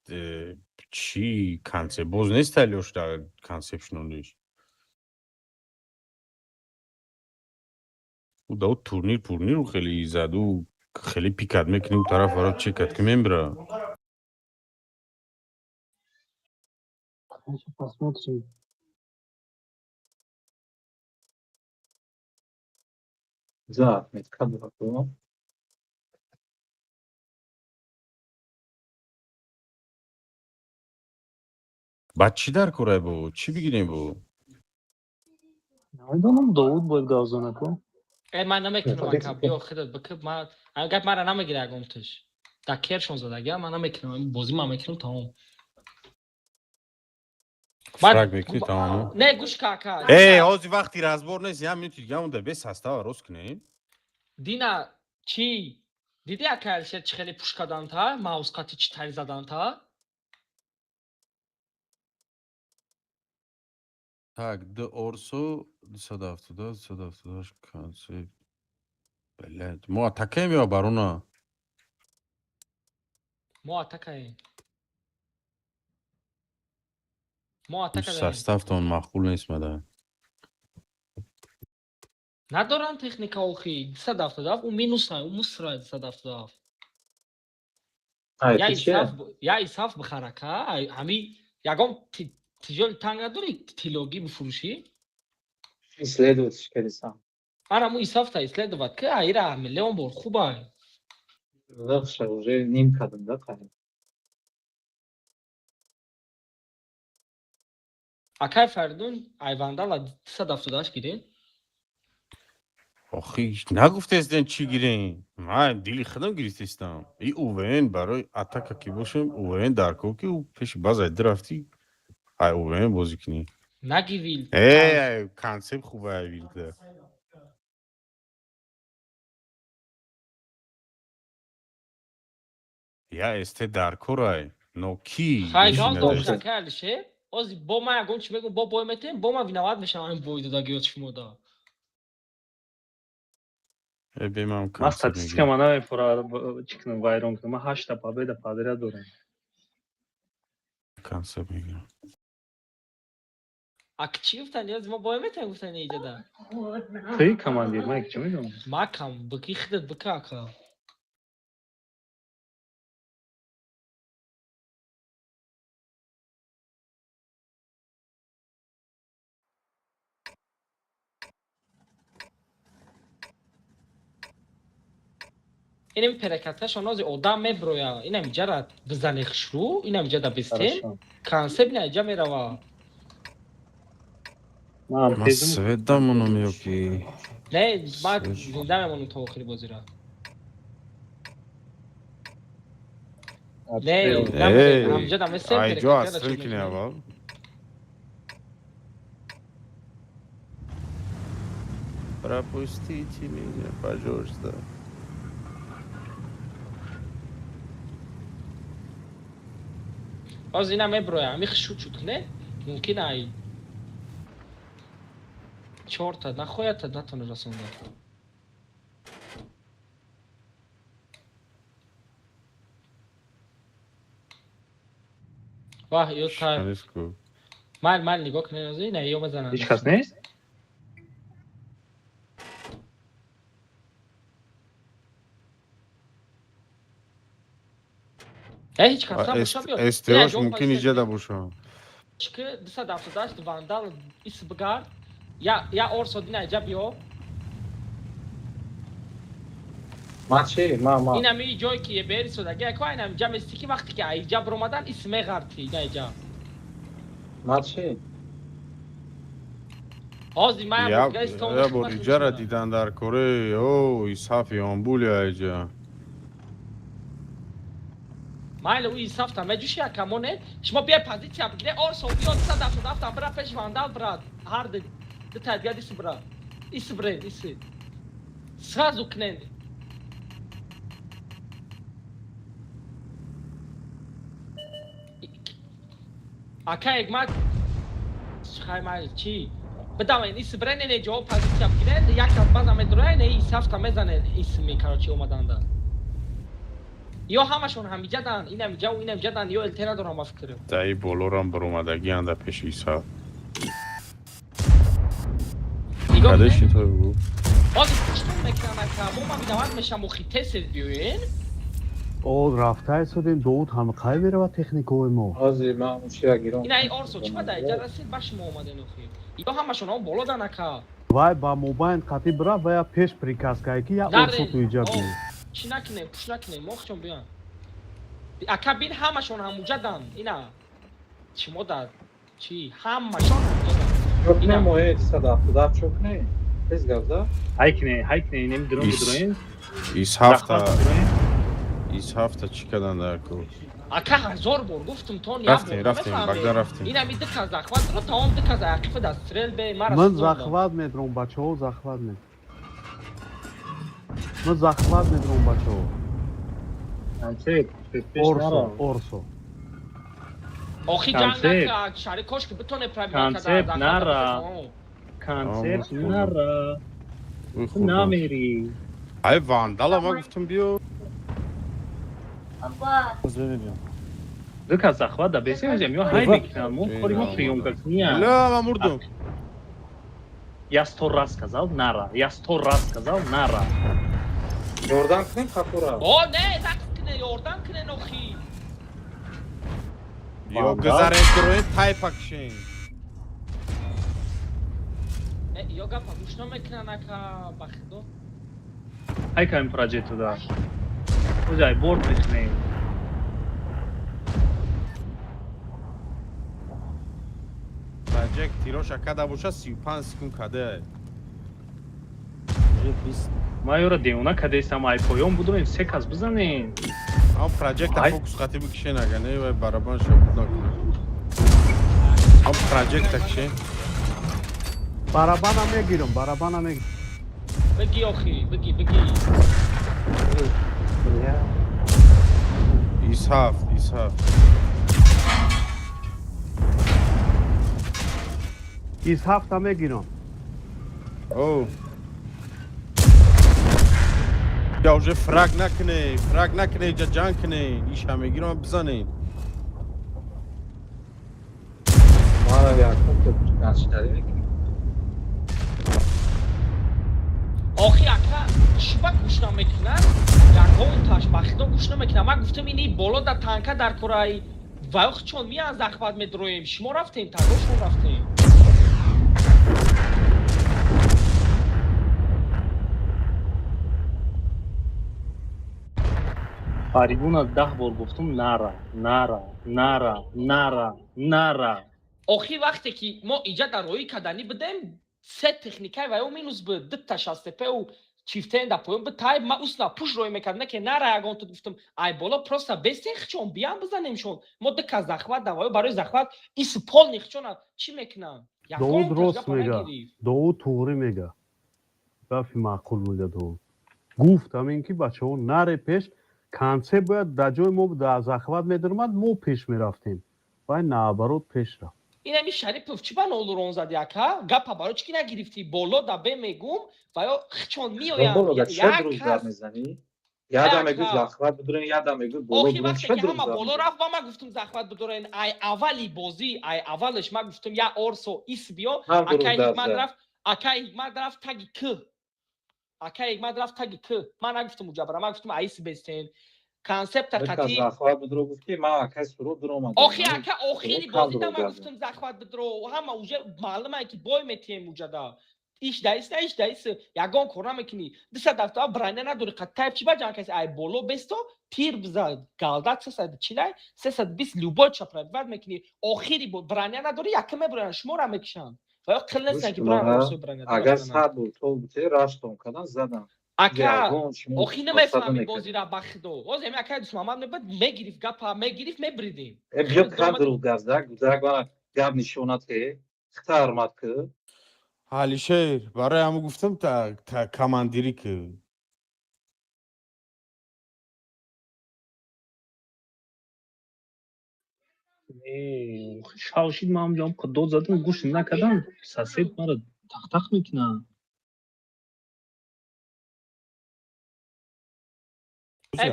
чӣ концепт боз нест Алёша концепшнониш. ӯ да турниру хеле заду хеле пикат мекунӣ ӯ тараф барот чекат ки мембира. Посмотрим. За, меткадра то. Баъд чӣ дар кора бу? Чӣ бигирем бу? Намедонам Довуд бояд гавзона ку. من نمیکنم که بیا خودت بکن من اگر مرا نمیگیره اگم توش دکرشون زد اگر من نمیکنم بازی من میکنم تمام فرق میکنی تمام. نه گوش کاکا ҳозир вақти разбор нест ям минути дига мунда бе состава рост кунем. دینا چی دیدی اکرشت چی خیلی پوش کردن تا ماوس قاطی چی تری زدن تا Так, д орсо 270 концепт. Блядь, мо атакаем ё баруна? ما اتکایم ما اتکایم составтон мақбул нест мадан. ندارن تکنیکا اوخی 270 اون مینوس اون مصر 270 یا ایساف بخرکه همی یگام تیجال تنگ نداری تیلوگی بفروشی исследовать кардисам. آره مو ایساف تا исследовать که ایره ملیون بار خوبه Легше уже ним кадам да кадам. акай фардун айвандала 270 гирем охи нагуфтестен чӣ гирем? ман дили худам гирифтестам. И увн барои атака ки бошем увн даркор ки ӯ пеши баъзай рафтӣ ай увн бозӣ кунӣ. наги вил концепт хуба вилда. Я эсте даркорай но ки хайгал дошта калише ози бо ма ягон чи мегум бо бой метем бо ма виноват мешам ин бойда да гиёт шумо да бемам Ман статистикама намепура чӣ кунам вайрон кунам. Ман 8 победа подряд дорам. концепт мегирам. ак чи гуфтан ёз мо бой метем гуфтан иҷада Ты командир ман чӣ медонам. макам бики хидат бикака اینم پرکاتش آنازی آدم میبرویا اینم جرات بزنی خشرو اینم جدا بستیم کانسپت نه جا میروا من سویدم اونم یا کی نه بعد زنده میمونم تا آخری بازی را نه هم جدا مثل айҷо астрил кунӣ аввал. Пропустите меня, пожалуйста. باز اینم میبرویا همی خشود شد نه ممکنه ای 4 تا نخواهد تا نتونه رسونده واه یو تایم مال نگاه کنه نازی نه یو بزنن هیچ کس نیست؟ هیچ کس نباشم بیاد استراش ممکن ایجاد باشم که 270 واندال ایس بگار یا اورسو دینا ایجا بیو ما چی؟ ما این همی جایی که یه بری سود اگه اکو این هم جمع استیکی وقتی که ایجا برومدن اسمه غرطی نه ایجا ما چی؟ ҳозир ман Я бориҷара дидан дар Корея. О, Исафи Амбулия эҷа. майли у исаф там ҷуш якамоне шумо бия позиция бигире орсо биё 177 там бира пеш вандал брат ҳар ди табиат ис бра ис бред ис сразу кнен ака егмат хай майли чи بدامین ایس برای نه جواب پذیرش بگیرن یک از بعض امدرای نه ایس هفت میزنه اسمی کارچی اومدن دن یا همشون هم میجدن اینم جا و اینم جدن یا التنا دارم ما فکر دایی بولورم برومدگی انده پیش ایسا کدشی تو بگو آزی پشتون میکنن که ما میدوان میشم و خیطه سر بیوین рафтае судем Дауд ҳамақай мерава техникаҳои мо. ҳозир ман мушира гиром. ина ай орсо чима дай ҷа расид ба шумо омаден охи. Ё ҳамашон он боло данака. Вай ба мобайн қатӣ бира ва я пеш приказ кай ки я орсо ту иҷа бӣ. Чӣ накунем, пуш накунем, мохчон биён. Ака бин ҳамашон ҳамуҷадан. Ина. Чимо дар чӣ ҳамашон ҳамуҷадан. Чокне моҳе 170 чокне. Тез гавда. Ҳайкне немидурам бидроин. Ис ҳафта чӣ кадан дар кор? Ака 1000 бор гуфтум тон я рафтем бага рафтем. Ина ми дика захват ро тамом дика зақифа да стрелбе мара. Ман захват медром бачаҳо захват мед. Ман захват медром бачаҳо. Орсо. Охи ҷанг шарикош ки битоне пробият концепт нара. Концепт нара. Намери. Ай вандала ма гуфтум биё. Дика захват да бесиёжем ё ҳай мекунам мо кори мо приёмка ния. Ла ма мурдум. Я 100 раз сказал нара. Я 100 раз сказал нара. Ёрдан кунем хатура. О не, так кне ёрдан кне нохи. Ё гузарет грои тайпакшин. Ё гапа гушно мекунан ака бахдо. Ҳай кам проҷекту да. Уҷай борд мехнем. Проҷект тироша када боша 35 секунд каде. Ма ёра деона кадестам ай поён будоем се кас бизанем. Ам проҷекта фокус хати бикишен ага не вай барабан шабуд накунем. Ам проҷекта кишен. Барабана мегирам, барабана мегирам. Беги охи, беги. Исаф. Ис ҳафта мегирам. О. Я уже фраг накне, ҷанг кне. Иша мегирам бизанем. Мара якум ганчтари мекунем. охи ака шуба гушно мекунад ягон таш бахидо гушно мекунад ман гуфтам ини боло да танка дар кораи вақт чон миян захват медроем шумо рафтем тагошон рафтем Фарибуна 10 бор гуфтум нара. охи вақте ки мо иҷа дар роҳи каданӣ бидем се техникаи ваё минус буд дитта шастепеу чифтен да поён бud тай ма усна пуш роҳи мекардне ки нара ягон тут гуфтам ай боло просто бестен хичон биям бизанем шон мо дика захват да ваё барои захват ис полни хичона чӣ мекунам Дауд рост мега. Дауд туғри мега. Гафи маъқул мега Дауд. Гуфтам ин ки бачаҳо наре пеш концепт бояд дар ҷои мо да захват медиромад мо пеш мерафтем. Вай наоборот пеш рафт. инами шарипов чӣ ба нолурон зади ака гапа барои чӣ ки нагирифтӣ боло да бе мегум ваё хичон миёям боло да чӣ друз дар мезанӣ ядам мегӯ захват бидурен ядам мегӯ боло охи бидурен вақте чӣ ки друз ҳама дар боло рафт ва ман гуфтам захват бидурен ай аввали бозӣ ай аввалаш ман гуфтам я орсо ис биё акаи ҳикмат рафт таги к ман нагуфтам уҷа бара ман гуфтам аис бестен концепта қатӣ захват бидро гуфтӣ ман акай суруд дуромад охи ака охири бозида ман гуфтам захват бидро ҳама уже маълумае ки бой метием уҷада иш даис ягон кор намекунӣ 270 броня надори қатайб чӣ ба ҷанг каси ай боло бесто тир бизад галдак 340 320 любой чаправиват мекунӣ охири броня надори яким меброян шуморо мекушанд ва қилнесан ки Гӯш бран кӯлара, орсу бран агар сад буд то бутӣ раштон кадан задам. ака Ягон шумо охи сад намефаҳми намекардед. бозира бахдо оз ами акай дӯст мамад мебад мегирифт гапа мегирифт мебридим Биё кам дурӯғ газда гударак бара гап нишонат ки хитар мад ки алишер барои ҳамун гуфтам командирӣ ки шавшид ман ҳамҷам дод задам гӯш накардам сосед мара тахтах мекунад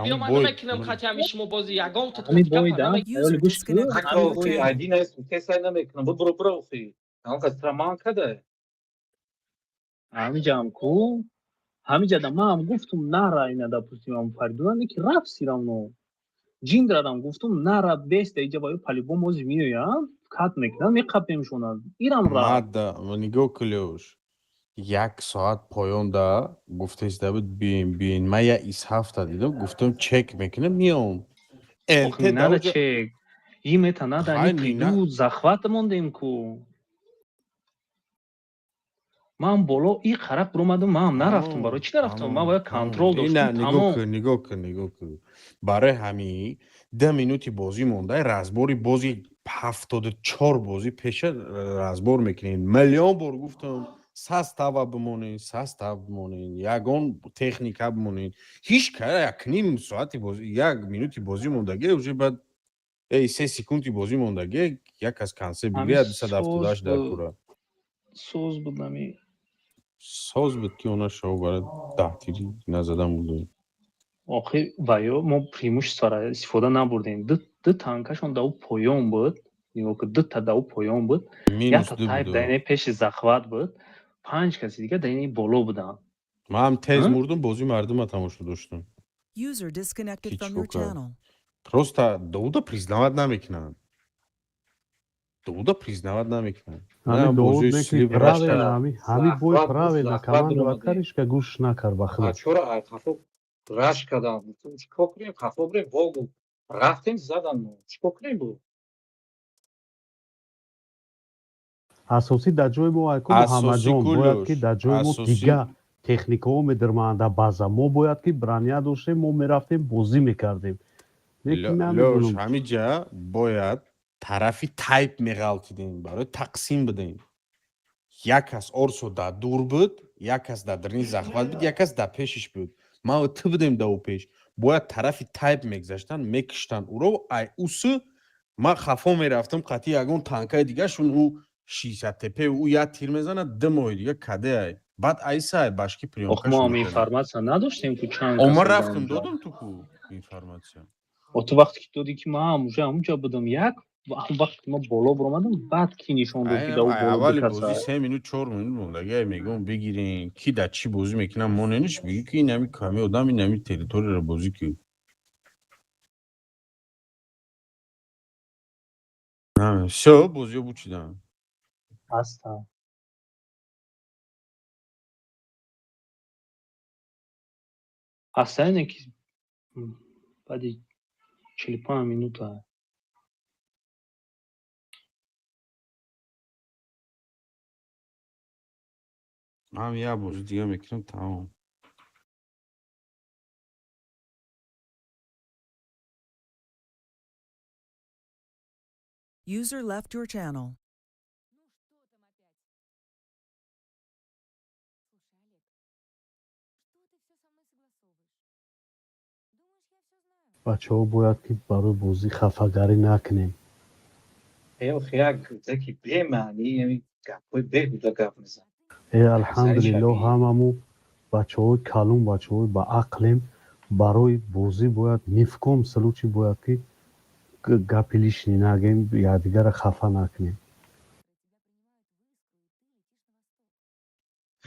биё ман намекунам хати ами шумо бози ягон ҳами бойда User ҳаволи гӯш disconnected Ак from your охи channel. айди нест кесай намекунам буро буро охи анқа страман када ҳамиҷам ку ҳамиҷада ман гуфтум нара ина допустим ам фаридунам ки рафт сирамно ҷиндрадам гуфтум нара беста иҷа баё палибом ози меоям кат мекунам меқапемшонад ирам рафт мадда нигоҳ килёш 1 соат поёнда гуфтаиста буд биен ман я исҳафта дидам гуфтам чек мекунам миём охи нада чек имета нада Хай, ани приду захват мондем ку ман боло и қарак буромадам манам нарафтам барои чӣ нарафтам ман бояд контрол доштам тамом нигоҳ кун барои ҳамин 10 минути бозӣ монда разбори бози 74 бозӣ пеша разбор мекунем миллион бор гуфтам састава бимонен ягон техника бимонен ҳеҷ кара 1 соати бозӣ 1 минути бозӣ мондаге уже баъд 3 секунди бозӣ мондаге як аз консерт бигирад 278 дар кура соз будами соз буд ки она шоу бара даҳтири назадан буд охир ваё мо преимуществора истифода набурдем ду танкашон дау поён буд нигоҳ ки дута дау поён буд якта тайп дайне пеши захват буд 5 каси дига дайне боло буданд ман ҳам тез мурдум бозӣ мардума тамошо доштам User disconnected from your channel. просто Дауда признават намекунанд ҳами Дауд неки правильно ҳами бой правильно команду каришка гӯш накар бахла чора ай хафо раш кадам чикор кунем хафо бурем вогу рафтем задам чикор кунем бу асосӣ дар ҷои мо айку муҳаммаҷон бояд ки дар ҷои мо дига техникаҳо медирмаанда база мо бояд ки броня доштем мо мерафтем бозӣ мекардем лёш ҳамиҷа бояд тарафи тайп меғалтидем барои тақсим бидем як кас орсо дар дур буд як кас дар дарини захват буд як кас дар пешиш буд ман ту будем дар у пеш бояд тарафи тайп мегзаштан мекиштан уро ай усу ман хафо мерафтам қатъи ягон танкаи дигашон ӯ 600 тп ӯ як тир мезанад 2 моҳи дига кадаай баъд айсай башки приёнка мо ҳам информация надоштем ку чанд ма рафтам додам туку информация ту вақте ки додӣ ки ман уже ҳамунҷа будам як вақте ки мо боло буромадам баъд ки нишон дод ки дау боло аввали бозӣ 3 минут 4 минут мондагия мегӯм бигирем ки дар чӣ бозӣ мекунам мо нениш биги ки ин ҳами ками одам ин ҳами территорияро бозӣ ки всё бозиё бучидам ҳастам ҳастане ки баъди 45 минута ман як бозӣ дига мекунам тамом User left your channel. бачаҳо бояд ки барои бозӣ хафагарӣ накунем охи як гӯдаки бемаънӣ ами гапҳои беҳуда гап мезанад алҳамдулилло ҳамаму бачаҳои калон бачаҳои баақлем барои бозӣ бояд нифком случай бояд ки гапи лишни нагем якдигара хафа накунем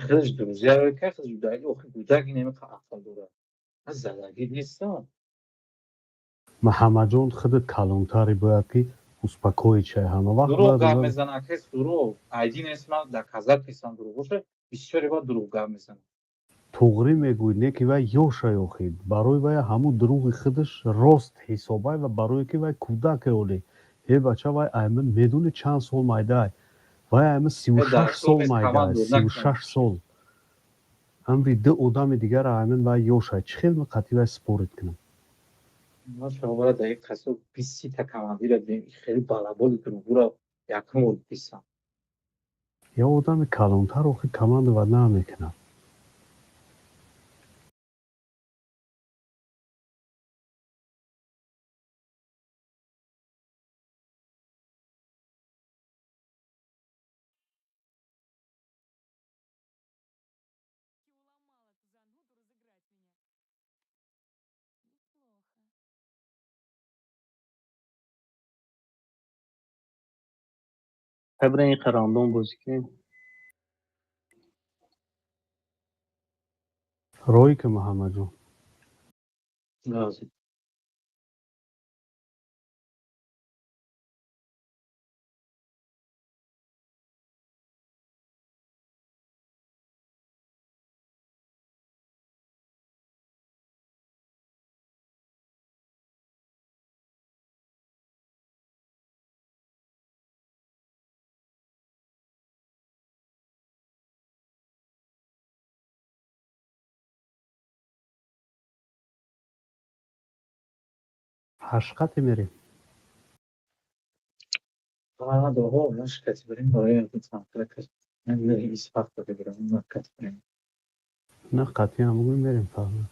хелш дуруст яка хелш дурӯз охи гӯдак ин ами ақл дорад аз задагӣ нестам муҳаммаҷон худи калонтаре бояд ки успокоичай ҳама вақт дурӯғ гап мезанад кес дурӯғ айди нест ман дар казак ҳестам дурӯғ боша бисёре ба дурӯғ гап мезанад туғрӣ мегӯяд не ки вай ёшай охид барои вай ҳамун дурӯғи худаш рост ҳисобай ва барое ки вай кӯдаке оле бача вай медуни чанд сол майдаай وای همه 36 سال کامند مایده، بود 36 سال. امری ده آدم دیگر همین و یوشای چه خیلی قطعی و سپورت کنم. ما شما در یک قصه 20 تا کماندی را دیم خیلی بالابول کنیم برا یکم و 20 یا آدم کلانتر رو که کماند و نمیکنم. برای این قراندون بازی کنیم. روی که محمد جون. لازم هشقت میریم. ما دوها مش کسی بریم برای انتظام کرد من میری اسفاق بده برام ما کسی بریم نه قطعی هم بگویم میریم فهم.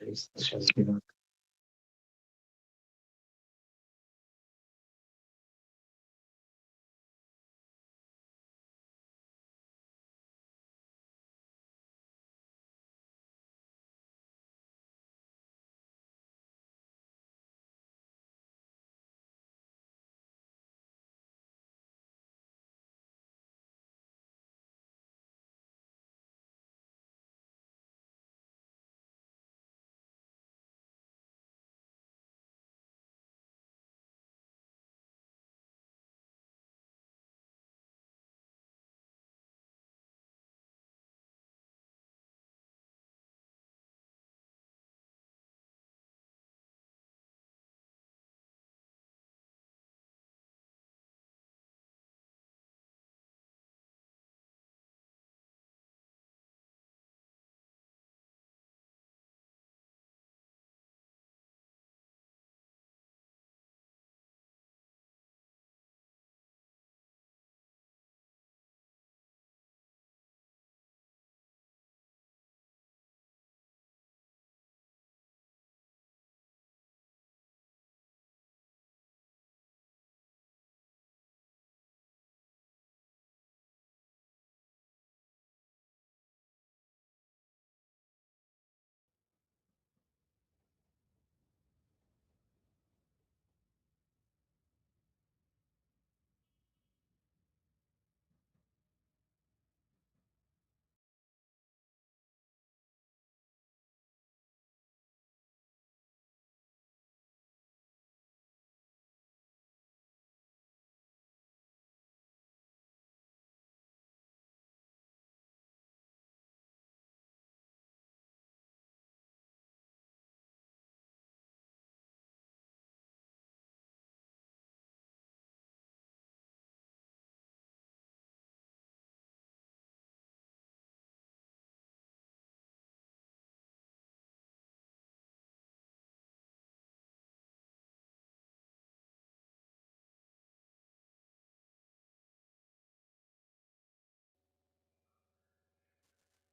استش از بیرون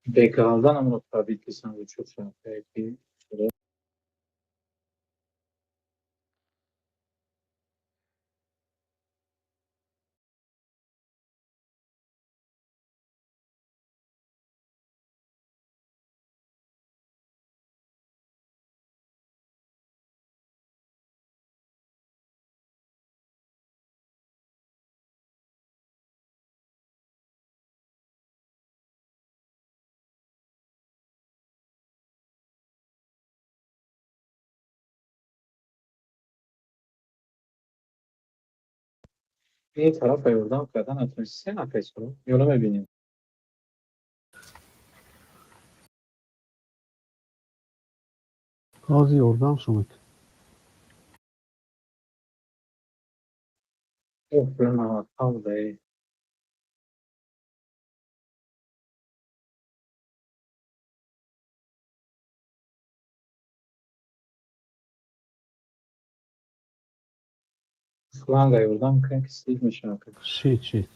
bekardan ama tabii ki sen çok şey belki bir taraf ayırdan kadar atmış sen arkadaşlar yola ببینیم قاضی اردام شما. Öfleme vallahi. Слага yoldan kanka Steve'miş arkadaş. Shit.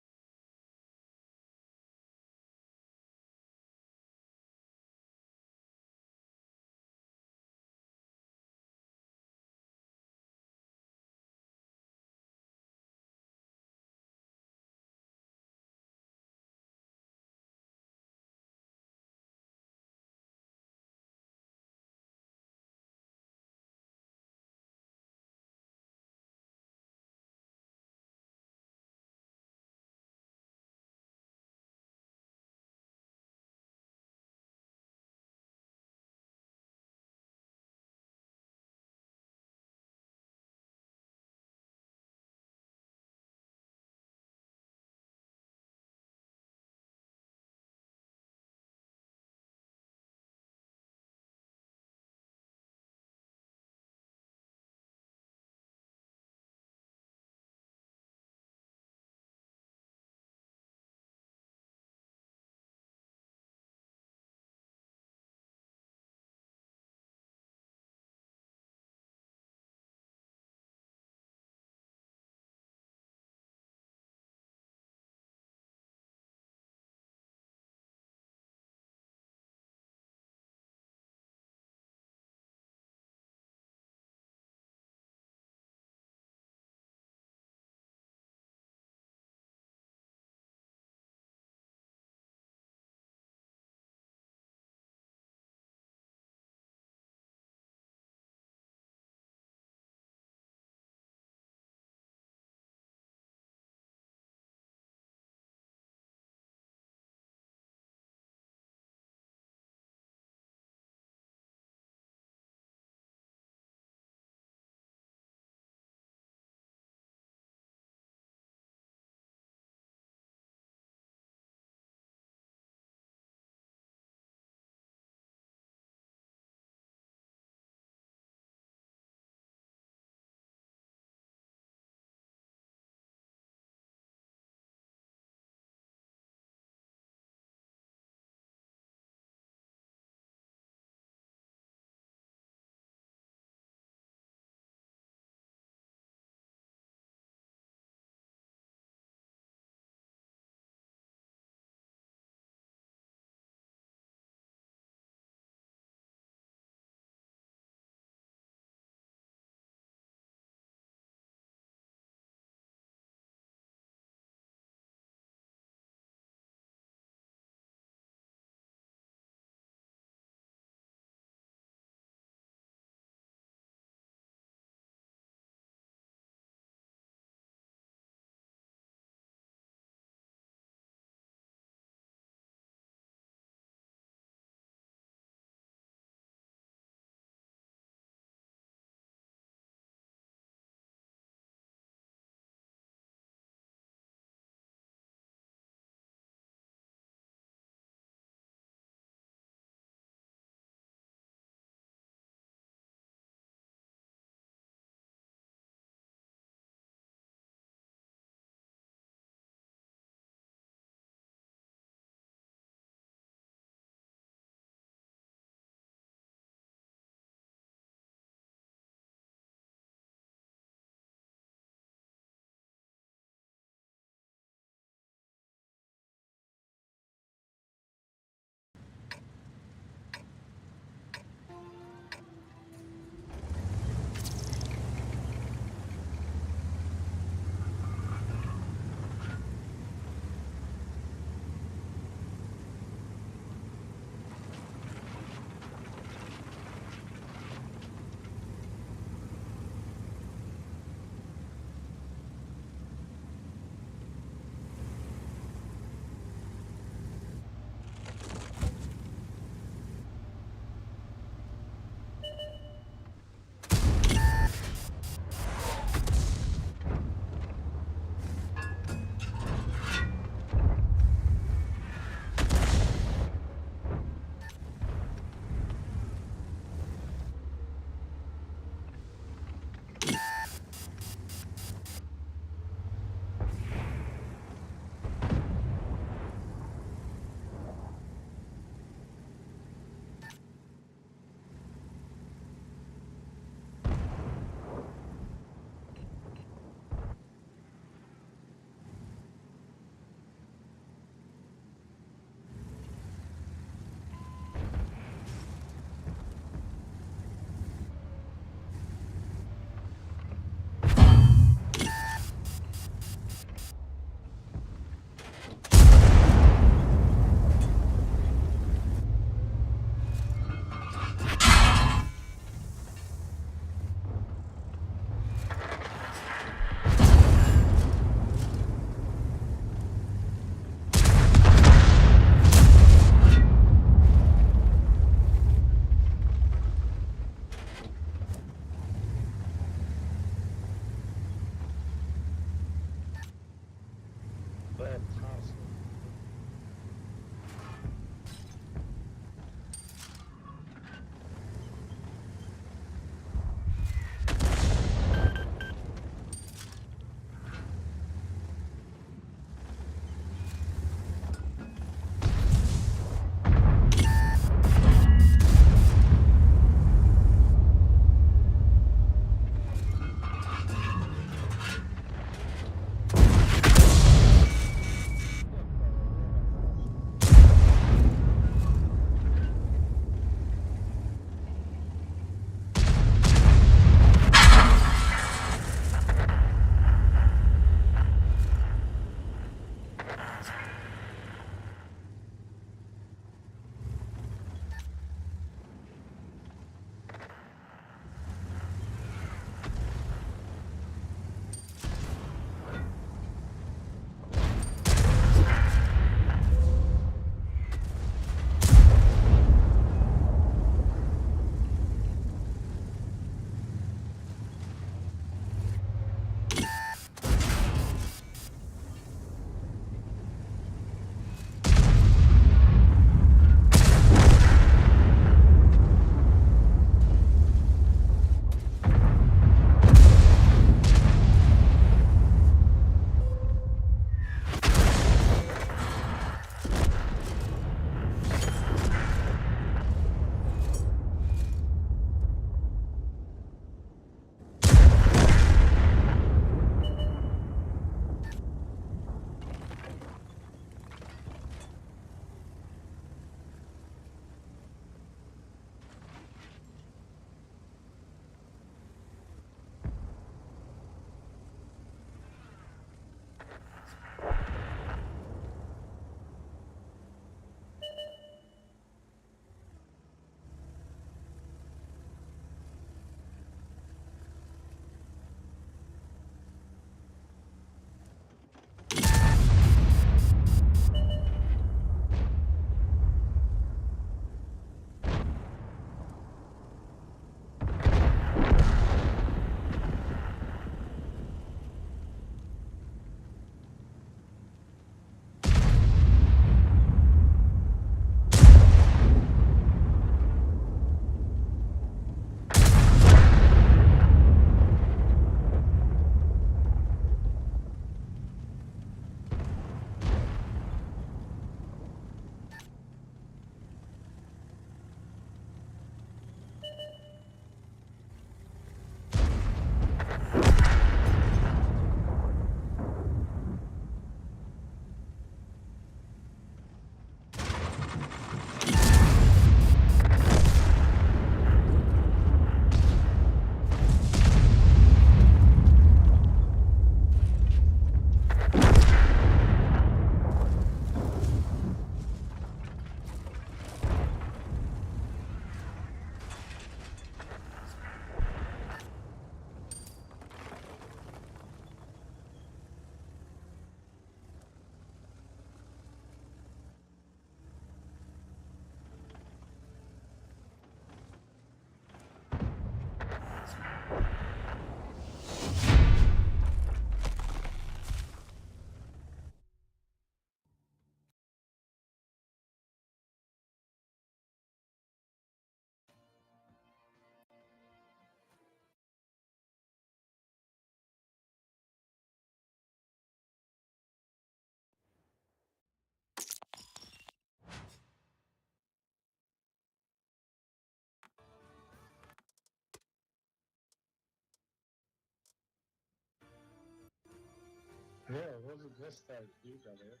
Nostalgia, galera.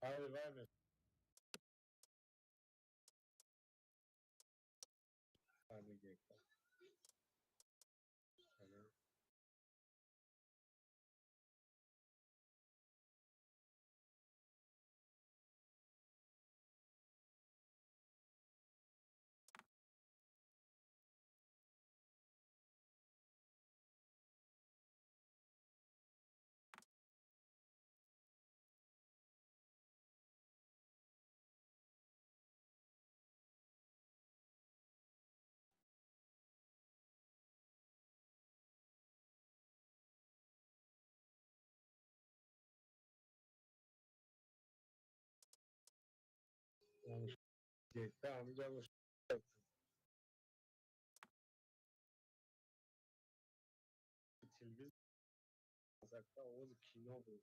Vai, meu. Vai, ninguém, cara. Valeu. Vamos então, vamos. Televizion hatta Oğuz kino bu.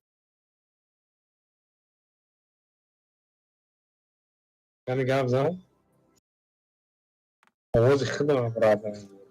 Yani Gamze Oğuz خدمة برادر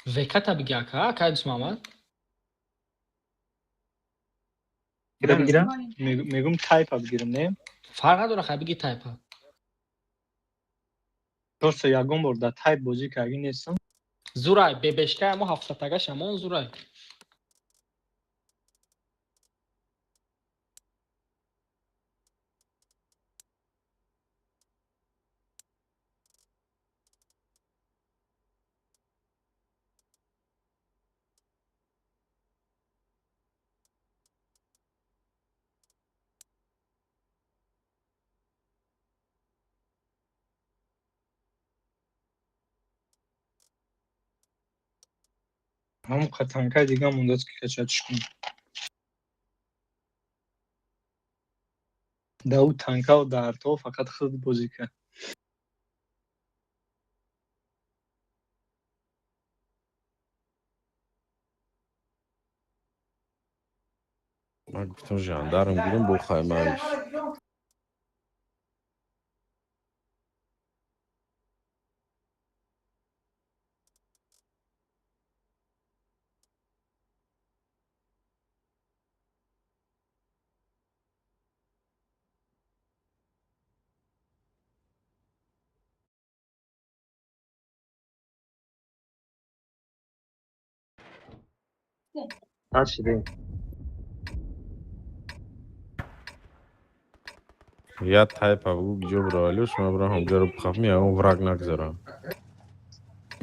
Веката бигяка, кайдус Мамад. Гира бигира? мегум тайпа бигирам, не? Фарқ надора хай биги тайпа. Просто ягон бор да тайп бозӣ карди нестам. Зурай, бебешка амо 70 шамон зурай. Ҳамон қатанка дига мондааст ки качатиш кунам. Да у танкау дарто фақат худ бозӣ кард. ман гуфтам жандарм гирем бо хаймаиш Ҳар шидем. я тайпа бугу биҷо биравалиёш ма бирам ҳамҷаро бихафми ягон враг нагзарам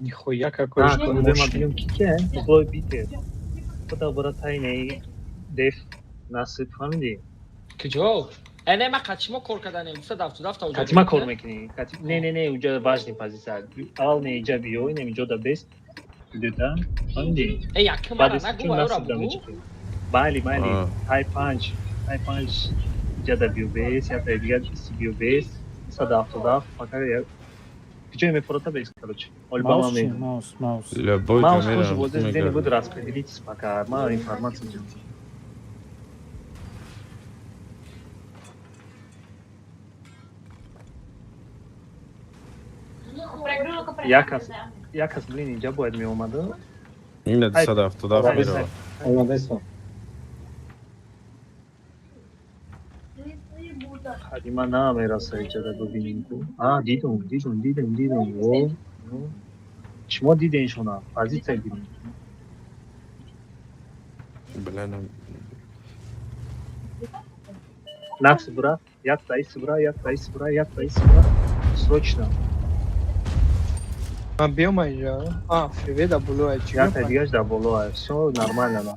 Нихо яка кориш кунам. Ма бигам ки ке? Злой бите. Худа бара тайне деф насиб фамиди. Киҷо? Эне ма қатима кор каданем. 277 та уҷа. Қатима кор мекунӣ? Не, уҷа важни позиция. Аввал не иҷа биёй, не иҷо да бест. Дида, фамиди. Яким ара нагу ара буду. Майли, тай панҷ иҷа да биё бест, я та дига биё бест. 277 фақат як Киҷое мефорота бест, короче. Ольбама мегӯ. Маус. любой Маус камера хуш возе здесь будет распределить пока мало информации делать. Якас блин инҷа бояд меомада. ина 277 мерава омадасо Ҳадима намераса инҷа да бубинем ку. Дидум. Шумо диден шуна позиция гирем. биланам Накс бра, як таис бра. Срочно. Ман биём айҷа. Фриве да боло айчи. Я та дигаш да боло ай. Всё нормально.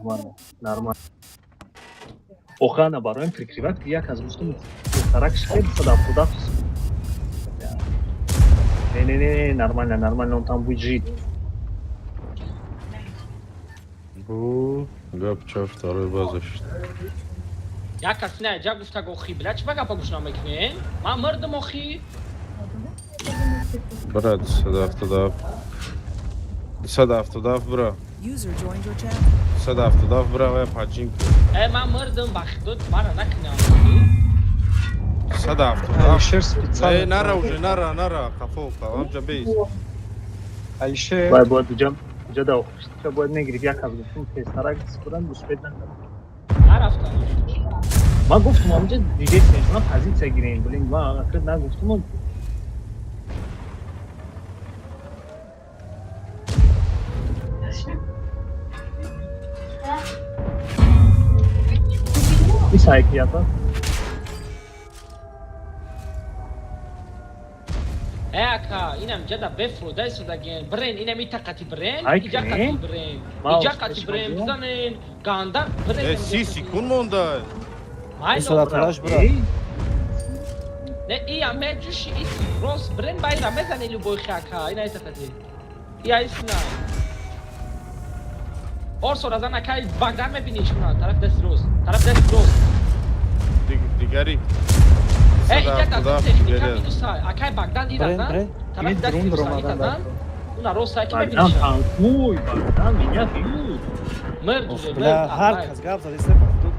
Охрана бароим прикрывать, як аз гуфтам таракш хеле 277. Не, нормально, он там будет жить. бу гап ча второй базашт Якас не ҷа гуфта гохи бля чӣ багапа гӯш намекунен? Ман мардам охи. бра 277 бра User joined your channel. 277 бра ва паҷин Ман мардам бахдод бара накунам. 277 Алишер специально. нара уже нара қафофа амҷа бейст Алишер. Бояд уҷа да охушта бояд мегириб як аз гуфтам песарак скурам успед накард. Нарафтам. Ман гуфтам амҷа дидесен шуна позиция гирем блин ман ахир нагуфтам. Исайкията. Ака, инам ҷада бефрода исодаген. Брен, инам итақати брен. Ай, Иҷа кен? қати брен. Маус, Иҷа қати брен пешмаза. бизанен. Гандан брен. 30 секунд монда Исодатлаш бра. Не, ия меҷуши ис рос брен байра мезани любой хака. Ина итақати. Ия исна. Орсо разан акай Багдад мебини шуна. Тараф даст рост. дигари Иҷа дазан техника минусай. Акай Багдад иразан. Брен. Тараф даст дрон минусай ромадан итазан. Уна рост аки Багдад мебини. танкуй, Багдад меня бьют. Мэрд уже, Бля, ҳар кас гап зад исте бахдуд.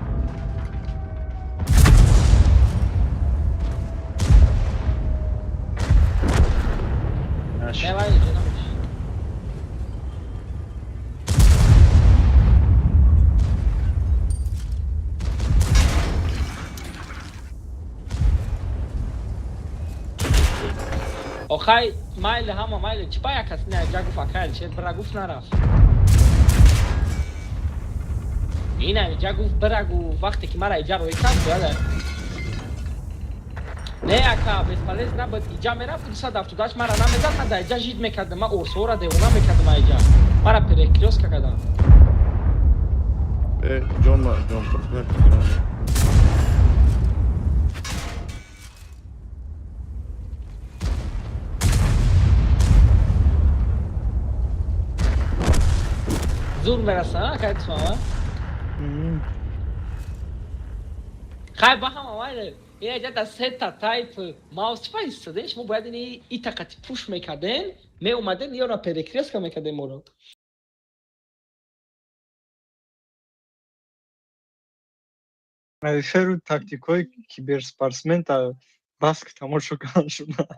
آخای مایل همه مایل چی باید کسی نه جا گفت اکایل چه برا گفت نرفت این اینجا گفت برا گفت وقتی که مرا اینجا روی کم داده نه اکا بسپالیز نبود اینجا میرفت 270 مرا نمیزد من در اینجا جید میکردم من اورسو را دیونا میکردم اینجا مرا پریکلیوس که کردم جان پرسنه زور برسه ها که اسمه خیلی با هم آمده این اینجا در سه تا تایپ ماوس چی باید استاده شما باید این تاقتی پوش میکردن می اومدن یا را پریکلیوس که میکردن مورو رو تاکتیکای کیبر سپارسمن تا بس که تماشا کردن شده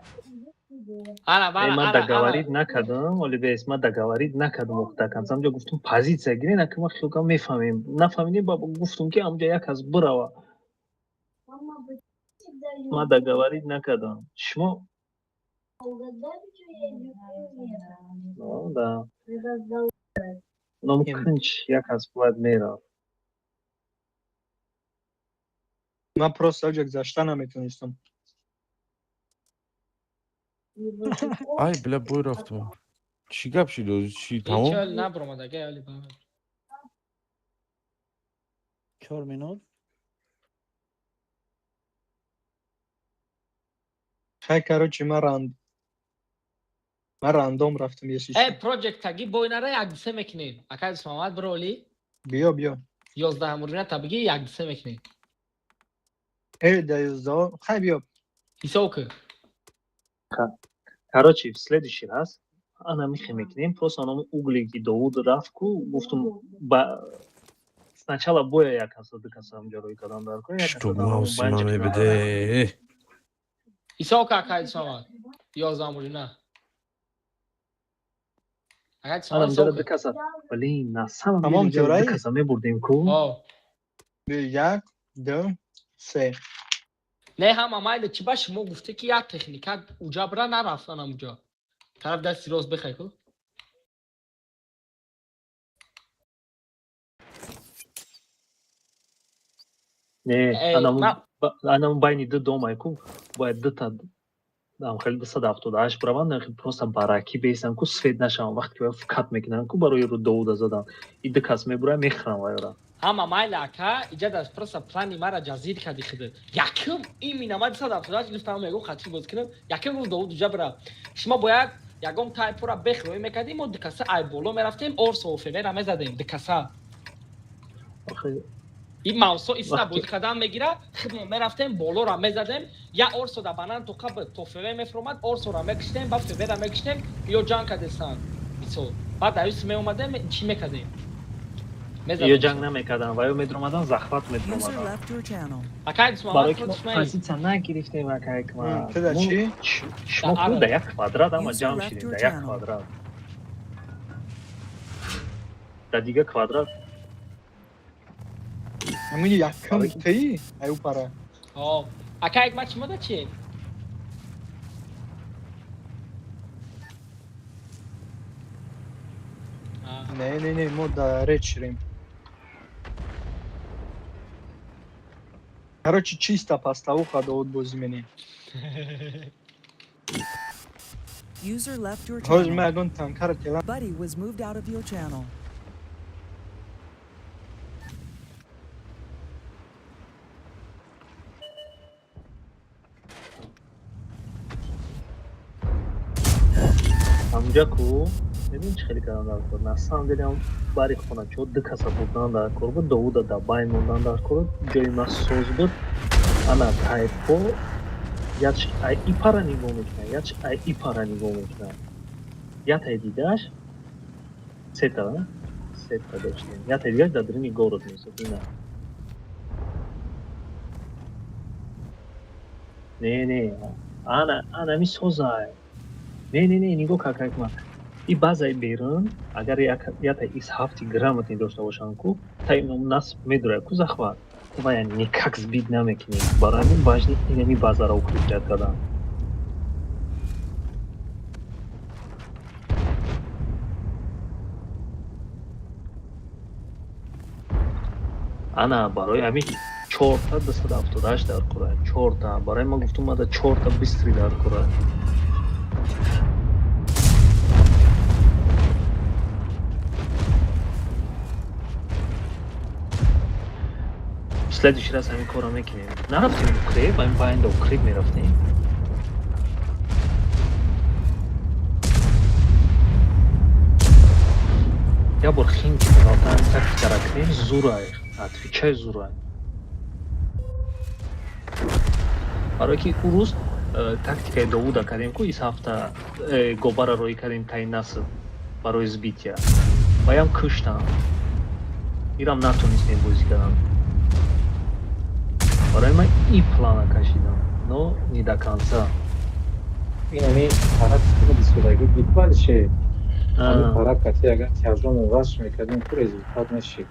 من داگاورید نکردم ولی به اسم داگاورید نکردم مختکم سمجا گفتم پازیسیا گیرین که ما خیلی میفهمیم نفهمیدیم بابا گفتم که امجا یک از بروا ما داگاورید نکردم شما да ممکنش یک از باید میره من پروست اوجه گذاشته نمیتونستم ای بلا بوی رفتم چی گپ شد چی تمام هیچ حال نبرم دیگه علی بابا 4 minut. خیلی کارو من راندوم رفتم یه سیستم ای پروژکت تاگی بویناره یک دسته میکنیم اکای اسم آمد برولی بیا 11 مورینه تا بگی یک دسته میکنیم ای 11 خیلی بیا ایساوکه короче в следующий раз она میکنیم پس اونم اوگلی که داود رفت کو گفتم با сначала боя як هست دکاسم امجا روی کدام دار کنه що маус маме беде ایساوکه اکای اسم آمد 11 مورینه اکای اسم آمد امجا ایساوکه دکاسم ولی نه سام تمام جورایی دکاسم میبردیم کو 1 2 3 نه هم امایل چی باش ما گفته که یا تکنیکا اوجا برا نرفتن اونجا طرف دستی روز بخوای کو نه انا байни ду домай ку бояд дута дам хеле 278 браван хеле просто бараки бейсам ку сфед нашам вақте ки фикат мекунам ку барои ру доуда задам и дикас мебура мехрам вайра هم امایل اکا اینجا دست پرسا پلانی مرا جزیر کردی خده یکم این مینامد 278 گفتم میگم خاطی باز کنم یکم گفت داود اوجا برا شما باید یگم تایپ را بخروی میکردیم و دکاسه ای بولو میرفتیم اور صوفه میرا میزدیم دکاسه این ماوسو ایسنا بود قدم میگیره خدمت میرفتیم بولو را میزدیم یا اورسو دا بانان تو قبل تو فوه میفرومد اورسو را میکشتیم با فوه را میکشتیم یا جان کردستان ایسو بعد ایس می اومدیم چی میکردیم یا جنگ نمیکردم و یا میدرومدن زخمت User میدرومدن left your channel. اکای اسم برای آمد که ما پازیتیا نگرفتیم اکای که ما تو چی؟ شما کو در یک کوادرات اما جمع شدیم در یک کوادرات در دیگه کوادرات همون یکم تی ایو پاره اکای ما چی مده چی؟ نه ما داره چیریم короче чисто поставуха дауд бозӣ менем User left your ҳоз channel. ма ягон танкар тела Buddy was moved out of your channel. همونجا کو ببین چه خیلی کردن در کار نستم دیدم باری خونه چه دو کسا بودن در کار بود داود در باین موندن در کار جای ما سوز بود انا تایپو яч ай ипара нигоҳ мекунад яч ай ипара нигоҳ мекунад ятай дидаш сета доштем ятай дидаш дар дарини город месад ина не ана мисозай не нигоҳ кард кумад и баъзаи берун агар ятай из ҳафти грамотни дошта бошанд ку таи насб медурад ку захват ва яъне никак сбит намекунем барои ҳамин важни инами баъзаро укрепят кардан ана барои ҳамин 4 та 278 дар кора 4 та барои ман гуфтум мада 4 та бистри дар кора следующий раз ҳамин корро мекунем нарафтем укреп ҳамин паянда укреп мерафтем я бор хинки галтан тактикара кунем зурай отвечай зурай барое ки ӯ рӯз тактикаи довуда кардем ку ис ҳафта гобара роӣ кардем таи насл барои сбития ваям куштам ирам натонистем бозӣ кардам барои ман ин плана кашидам но не до конца ин ҳамин характери дистудаги буд балише ҳамин характати агар тяжомо васл мекардем ку результат мешид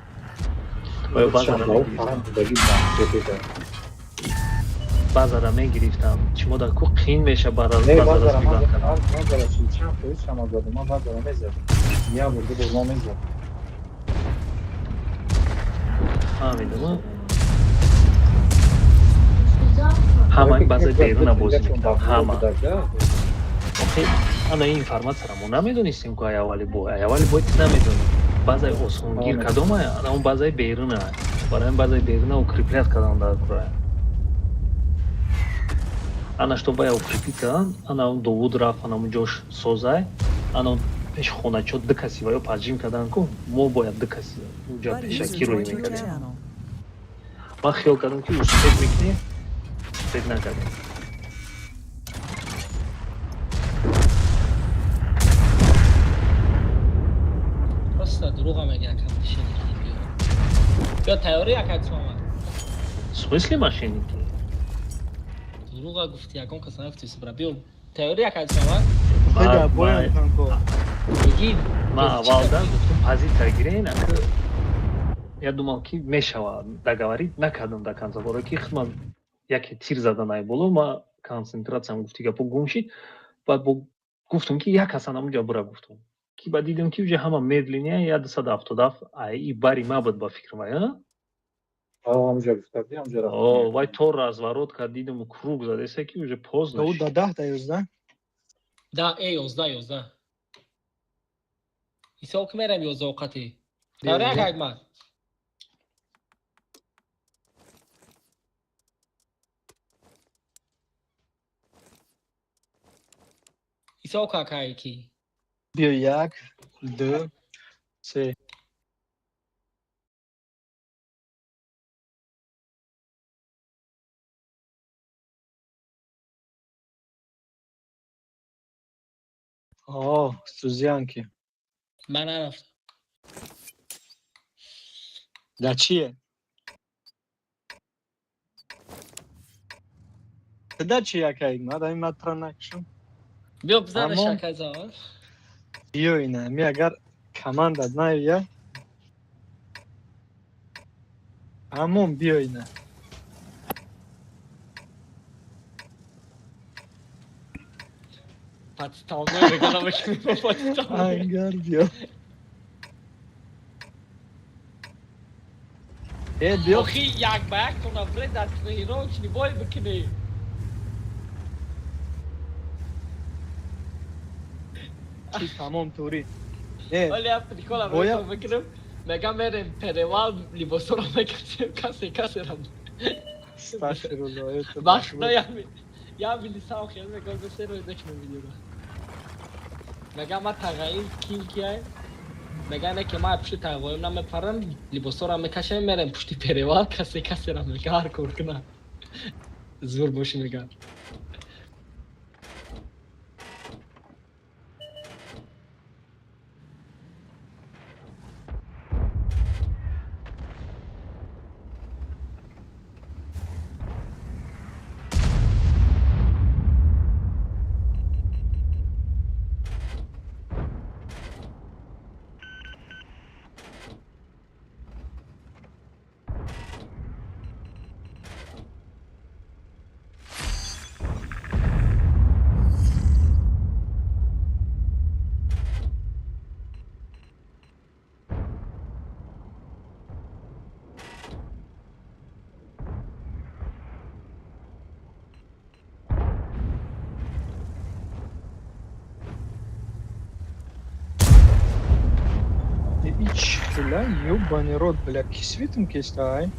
базара мегирифтам чимода ку қин меша базарас мебар кардам базара чи чанд тои шама додам ман базара мезадам я бурда бозма мезадам ҳамидама ҳамаи базаи беруна бозӣ мекардам ҳама охи ана ин информатсияро мо намедонистем ку ай аввали бой намедонем базаи осонгир кадом ай ана он базаи берун ай барои базаи беруна укреплят кардам дар курай ана што бая укрепит кардам ана он довуд рафт ана он ҷош созай ана он пеши хоначо дикаси ваё паджим кардан ку мо бояд дикаси уҷа пешакӣ рӯй мекардем ман хиёл кардам ки успех мекунем успех накардем Просто друга мега якам машиники биё тайёри якакс омад в смысле машиники друга гуфти ягон кас нафти субра биё тайёри якакс омад ман аввалдан гуфтум позиция гирен ака я думал ки мешавад договорит накардам до конца боре ки хизмат яке тир заданай боло ман консентратсиям гуфти гапо гум шид баъд гуфтум ки як кас ҳамонҷо бура гуфтум ки баъд дидам ки уже ҳама медлиния я 277 ай и бари мабуд ба фикр вай вай то разворот кард дидам круг задеса ки уже поздно ду да 10 да 11 да 11 исоқ мерам 11 овқати тайёри якакман исоқ какай ки биё 1 2 3 стузянки ман нарафтам да чие да чи якайг мад ами матра накшум биё бизана шакай завод биё ина ми агар командат наёя ҳамон биё ина подставной рекламочный подставной ангар биё биё охи як ба як то навре дар тренировочный бой бикини чи тамом тури ولی я приколам رو بکنم مگه میریم پریوال لباسو رو میکشیم کسی رو استغفرالله وقت نه یا میلیسا و خیلی میگم گفته رو دکمه ویدیو رو مگه ما تغییر کیل کیه مگه نه که ما پشت تغییر نمیپرم لباسو رو میکشیم میریم پشت پریوال کسی رو میگه هر کار کنه زور باشی میگه Ichla ёбаный рот, бля, кисвитым кистай.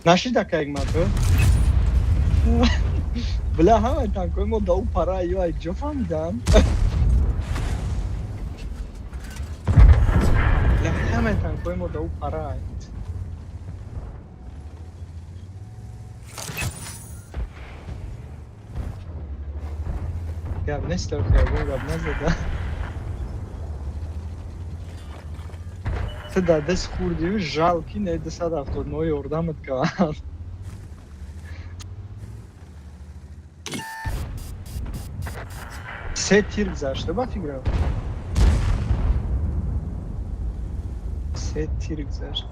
Нашида как мато? Бля, ҳамаи танкои мо да у пара ё ай ҷо фаҳмидан? Бля, ҳамаи танкои мо да у пара ай. Гап нест хиёбон гап назада. Ту да даст хурдию жалки не 279 ёрдамат кард. Се тир гузашта ба фикрам. Се тир гузашт.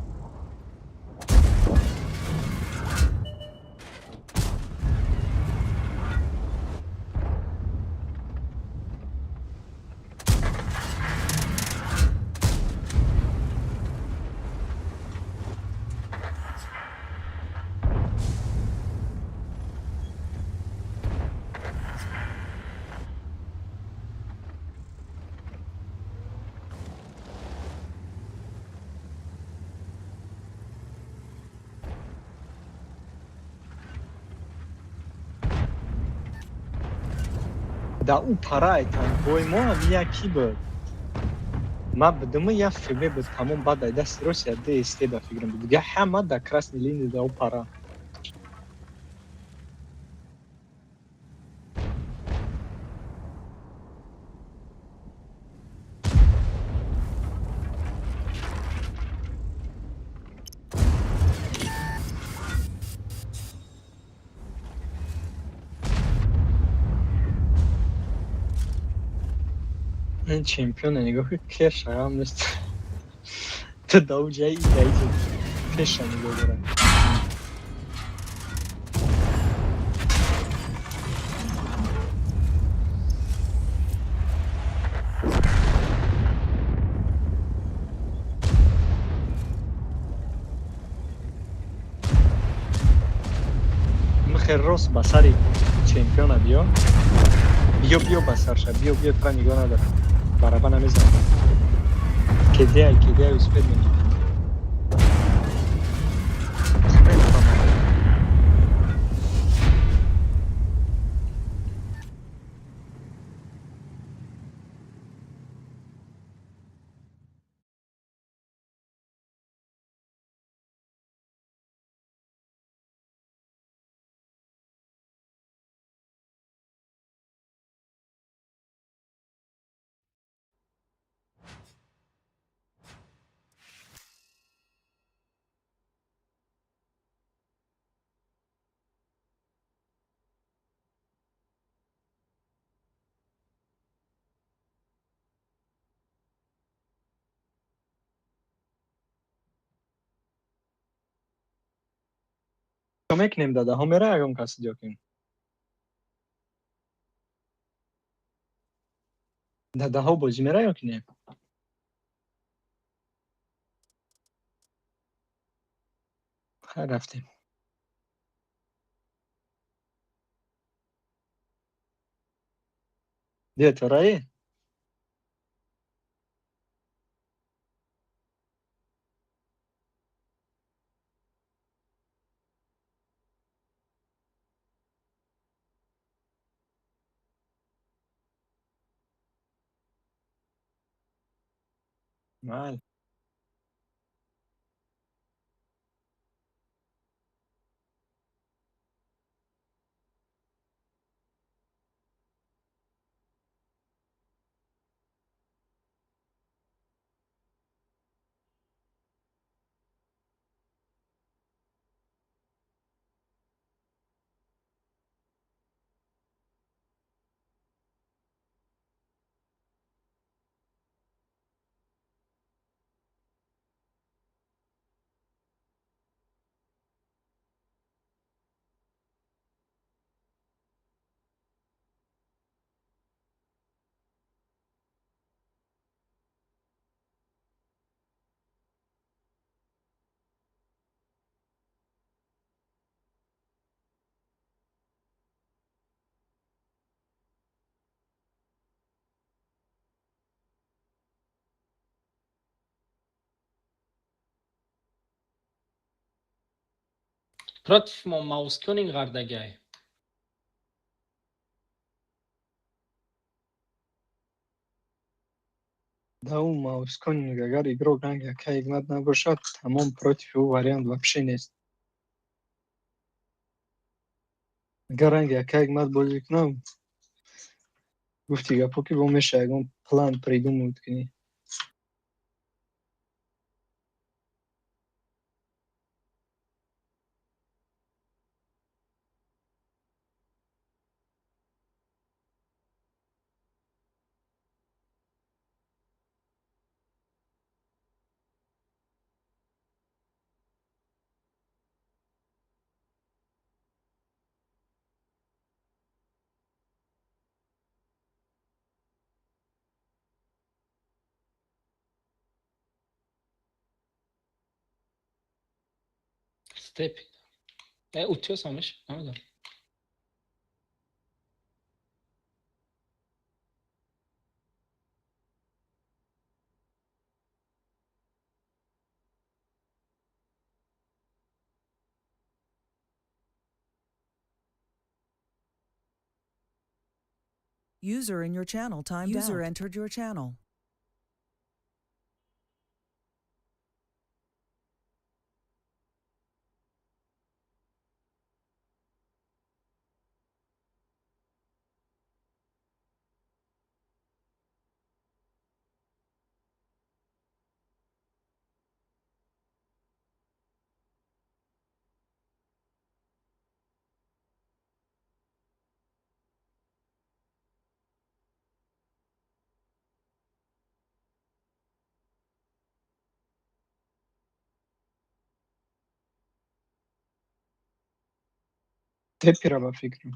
Да у параи танкои мо ҳам яки буд. Ма будума я фиме буд тамом баъд ай дасти рости я ДСТ ба фикрам буд. Дига ҳама да красни линии да у пара. Ин чемпиона нигоҳ кӣ кеша ҳам нест. Ту да у ҷаи идаи пеша нигоҳ дорад. Михел рост ба сари чемпиона биё. Биё ба сарша, биё тра нигоҳ надор. Бараба намезан. Кедеай успед мегӣ. Мекунем дадаҳо мераанд ягон каси ҷокин. Дадаҳо бозӣ мераанд ё ки не? Хай рафтем. Бия ту раи? Майли. Против Маускёнин Гардагай. Да, у Маусконинг, агар игрок ранг яка игнат набошад, тамом против ӯ вариант вообще нест. Агар ранг яка игнат бозӣ кунам, гуфти гапо ки бо меша ягон план придумуд кунӣ. Степи. Утиё самиш? Намедонам. User in your channel timed out. User entered your channel. Тепира ба фикрам.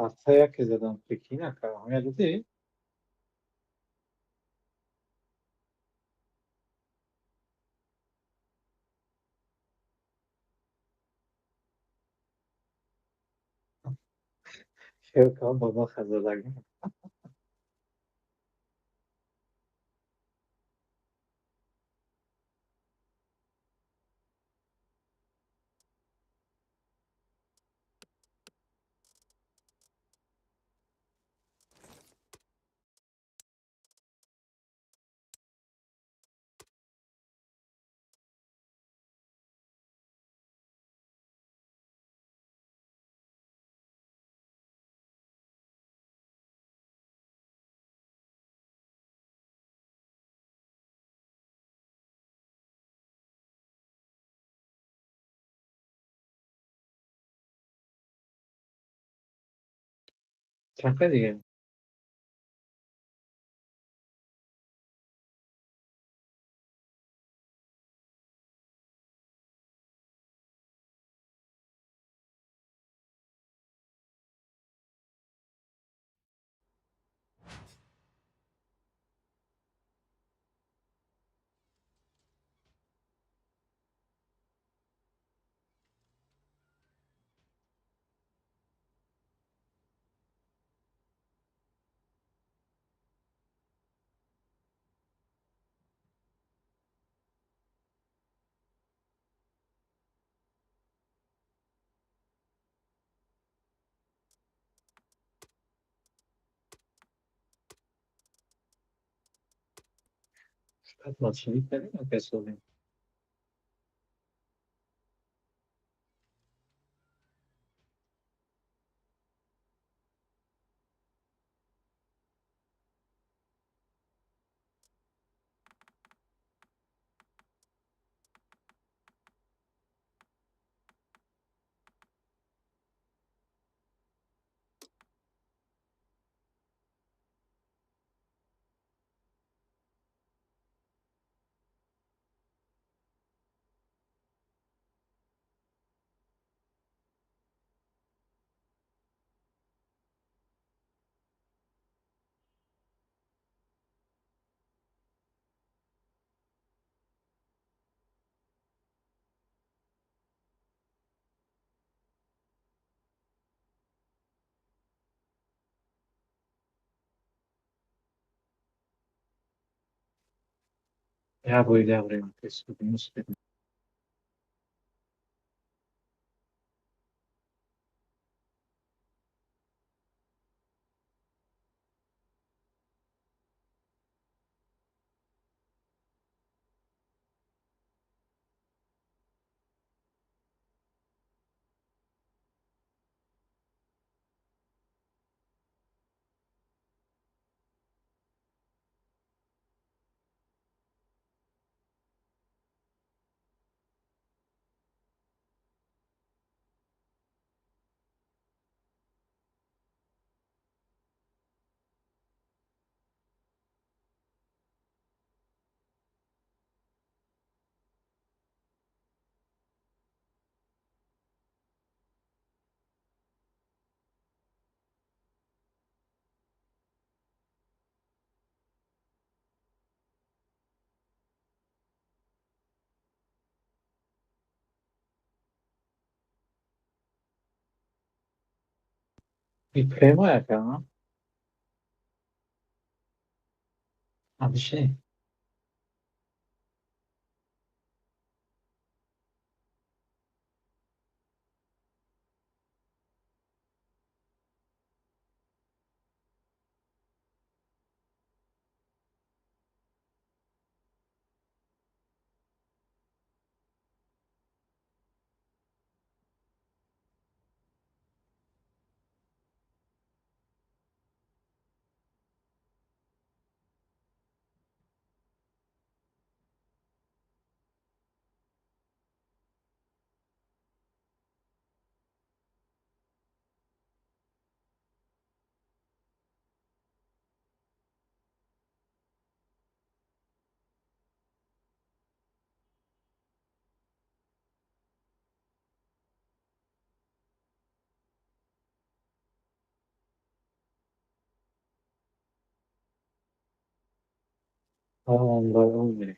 Ахтая ки задам фикр накардам. Ядидӣ? Шеркам ба ман хазадагӣ. Чақа дигар. Матчини кардем песоли. Ya böyle avrayım Facebook'umuz benim. Bir prema yapalım. Ha bir şey. Tamam da olmuyor.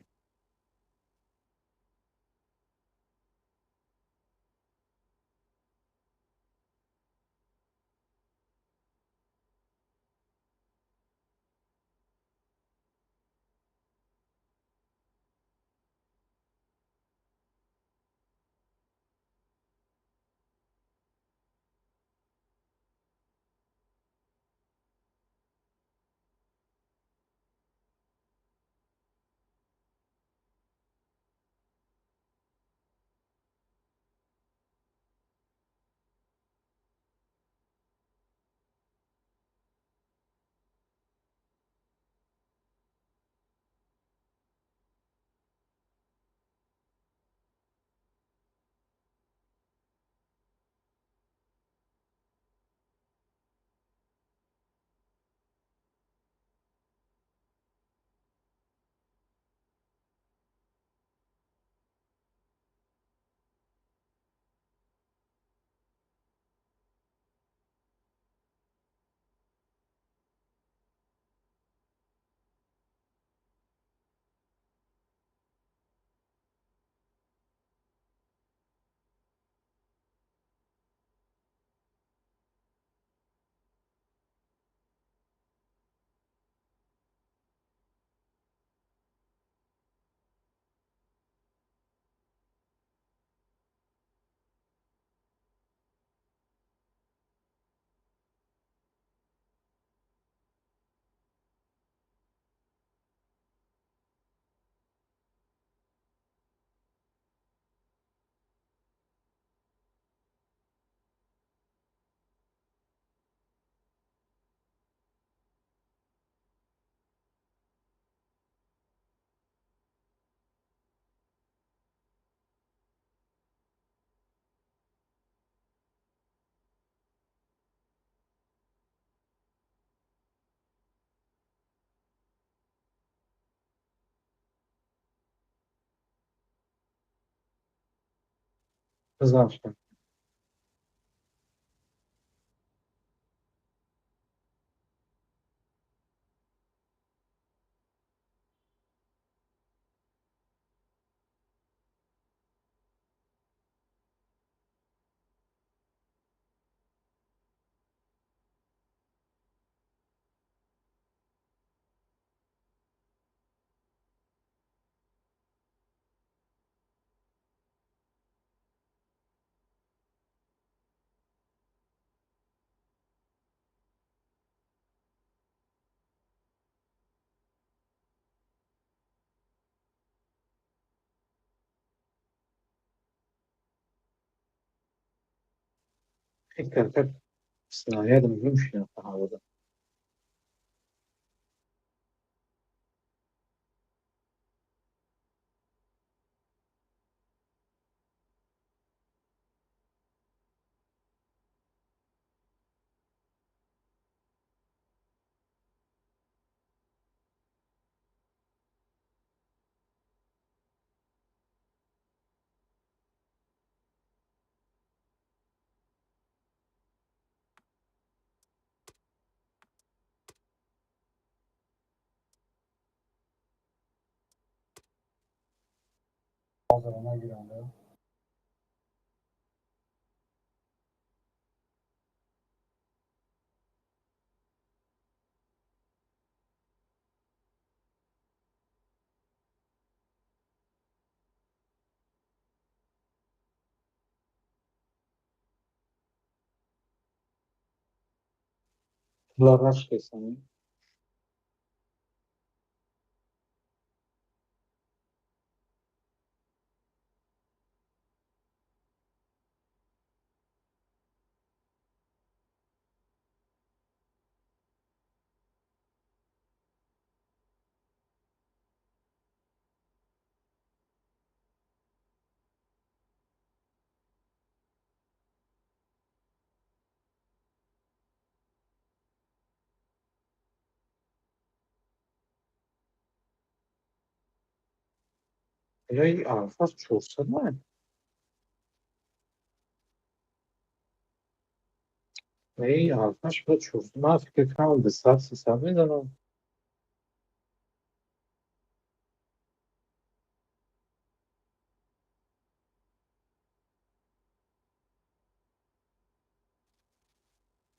Zawsze. Dikkat. Снаряд вымышленного повода. Hazırına girenler. Lavaş kesanı. Ey alfas çorsana. Ey alfas bu çorsana. Fikir kaldı. Satsı sanmıyorum.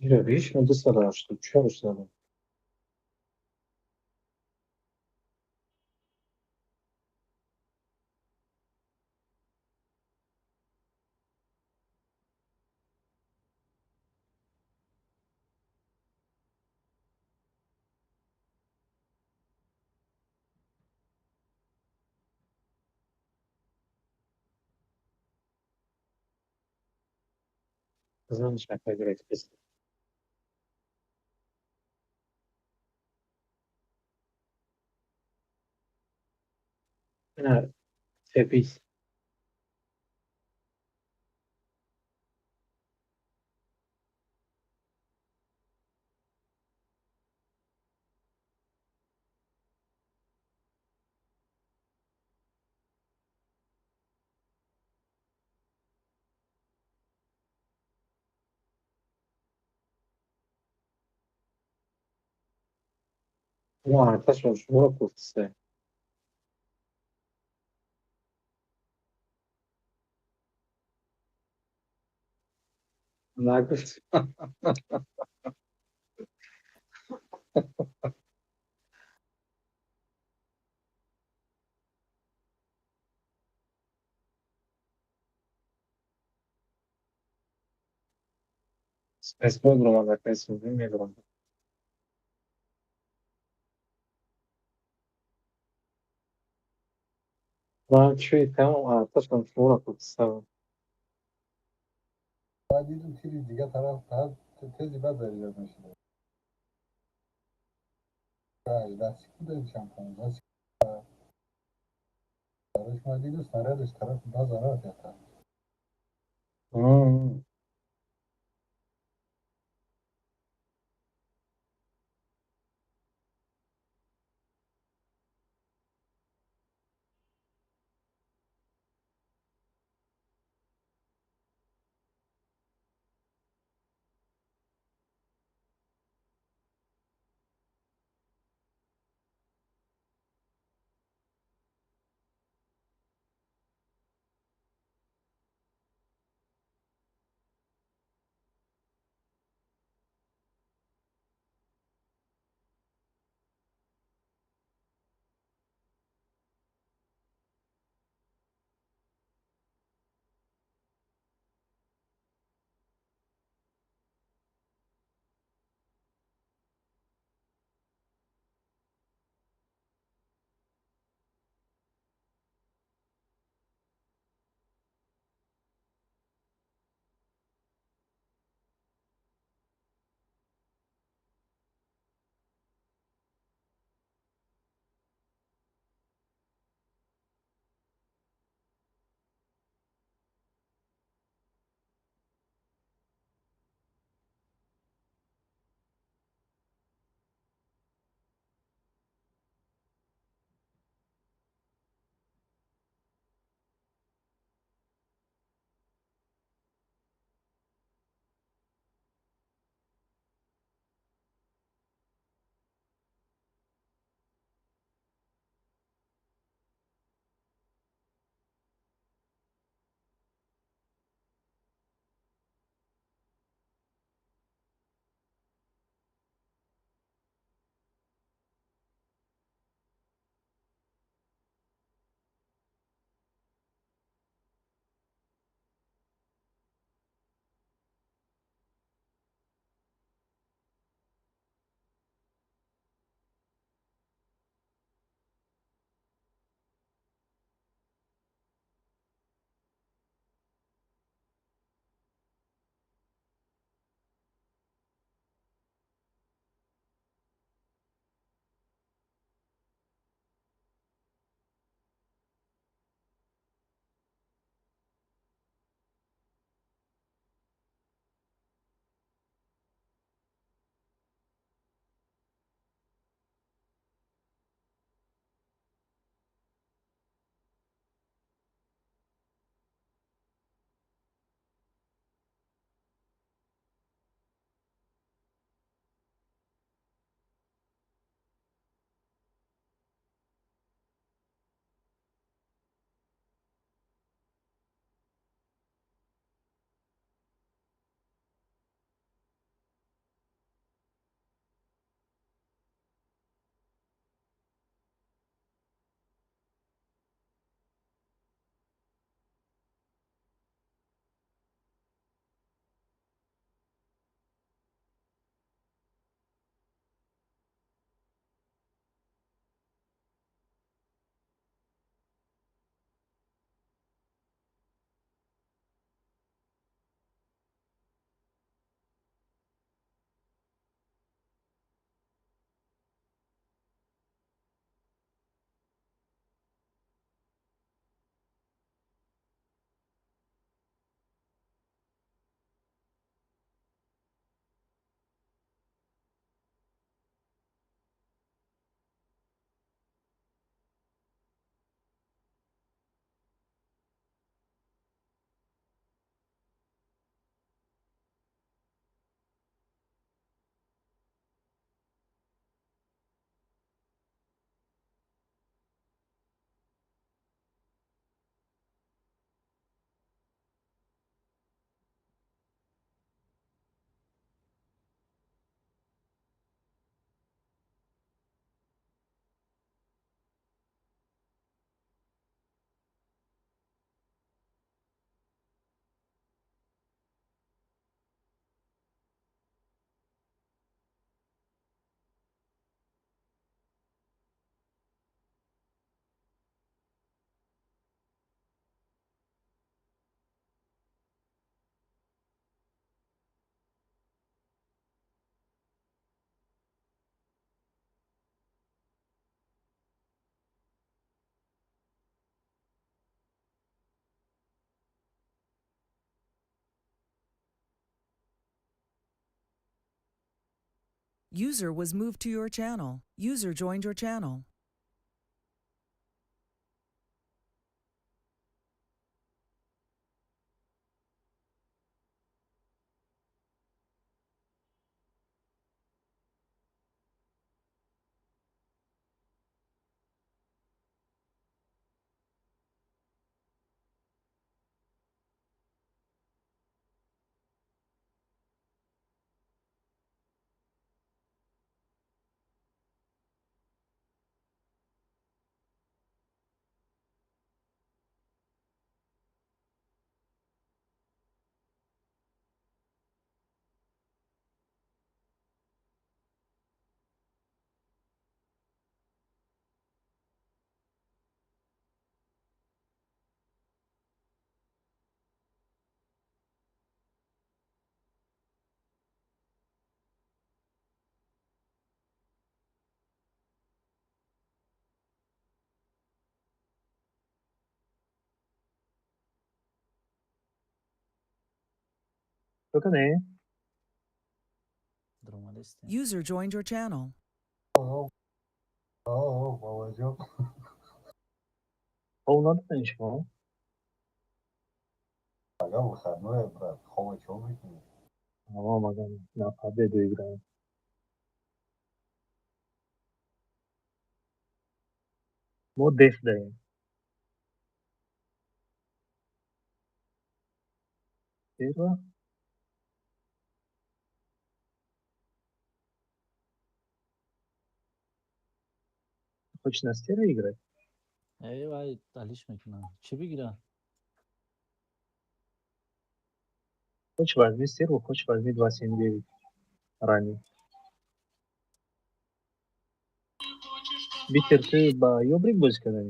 Bir beş mi dışarı açtı. Çorsana. Kızın şaka gerekçesi. Ha, tepiz. Bu artaş olmuş. Bu kurtse. Nagıs. Esma durumda. Esma bilmiyorum. Ben şey tamam artaş olmuş. Bu kurtse. Dedim ki diğer taraf daha tezi ben veriyorum şimdi. Ya çıktı da şampiyon. Yarışma değil, снаряд taraf daha zarar yatar. Hmm. User was moved to your channel. User joined your channel. بکنه User joined your channel. بابا جان اونا دادن شما اگه بخنوه برد خواه چو میکنی اما مگم نپرده دویگرم ما دف داریم چرا؟ خوش نستی رو ایگره ای وای دلیش میکنم چی بگیرم خوش وزنی سر و خوش وزنی دواسیم دیوید رانی بیتر تو با یوبریک بازی کردن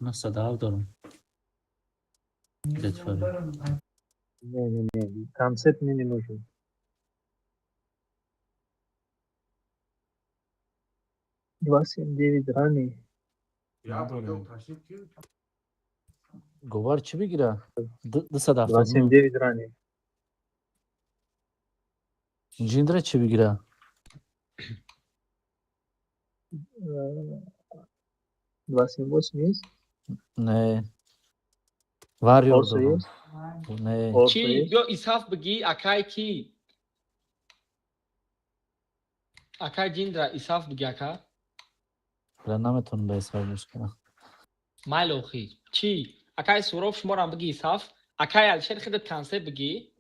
من صدا دارم لطفا نه کنسپت نمی نوشون دواسیم دیوید رانی گوبر چی بگیرم 270 دواسیم دیوید رانی جیندره چی بگیرم دواسیم باش نیست نه واریور اورسو دارم است نه اورسو چی؟ است بیا ایساف بگی اکای کی؟ اکای جیندرا ایساف بگی اکا؟ بلا نمیتونم به حسابش کنم مایلو خی چی؟ اکای سوروف شما را بگی ایساف اکای الشر خودت کنسه بگی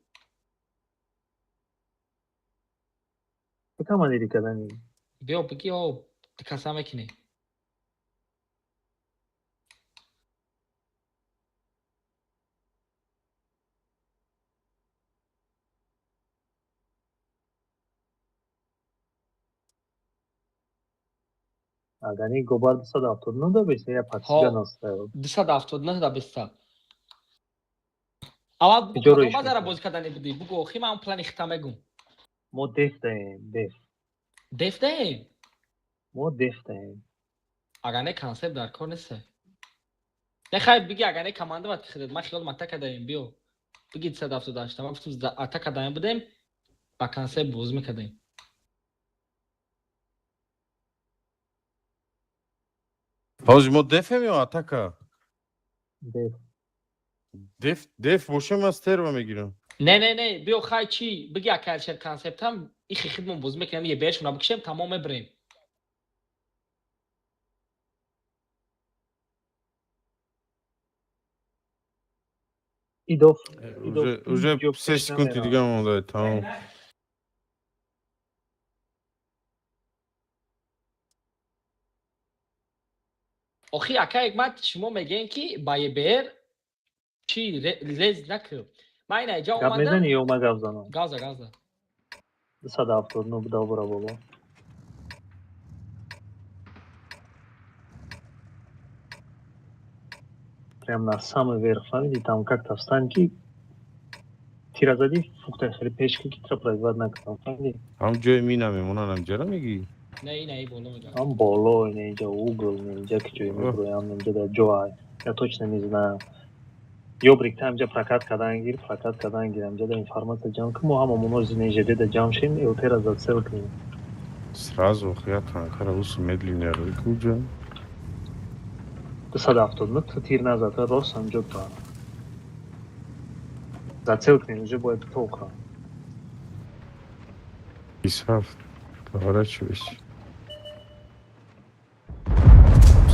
بکم دیدی کردنی بیا بگی او کسا میکنی اگانی گوبر 279 دا بشه یا پاتسیگا ها نسته 279 دا بستا اول بگو کجا رو کدام ایش بازار میکنه بازی کردنی بودی بگو خی من پلان اختامه گم ما دف دهیم دف دفته ما دف دهیم اگانه کنسپت در کار نیسته نخوای بگی اگانه کمانده باید خرید من خیال متک دایم بیو بگید 178 من گفتم اتک دایم بودیم با کنسپت بوز میکردیم حاج ما دفم یا اتاکا دف دف باشه من استر رو میگیرم نه بیو خای چی بگی اکلشر کنسپت هم این خدمون بوز میکنم یه بیش اونا بکشیم تمام بریم ایدوف уже جوب 3 секунди دیگه مونده تمام آخی اکا یک مات شما میگین که با یه بیر چی لیز نکر من این اینجا گب میزنی اومدم یا ما گب زنم گازه 279 بدا برا بابا Прям на самый верх, смотрите, там как-то встаньки. Тира зади, фуктай хели пешки китра производ накатам, смотрите. هم جای می نمیمونن هم جرا میگی نه این بالا میگم Там боло, اینجا угол, اینجا кичо меброям, اینجа да ҷой. Я точно не знаю. Ёбрик там инҷа прокат кардан гир, инҷа да информация ҷамъ кӣ мо ҳамамон ЗНЖД да ҷамъ шем, элтера зацел кунем. сразу я танкара ус медленнее куҷа 270 метр тир назад, рост анҷо та. Зацел кунем, уже бояд тока. 27 поворачивайся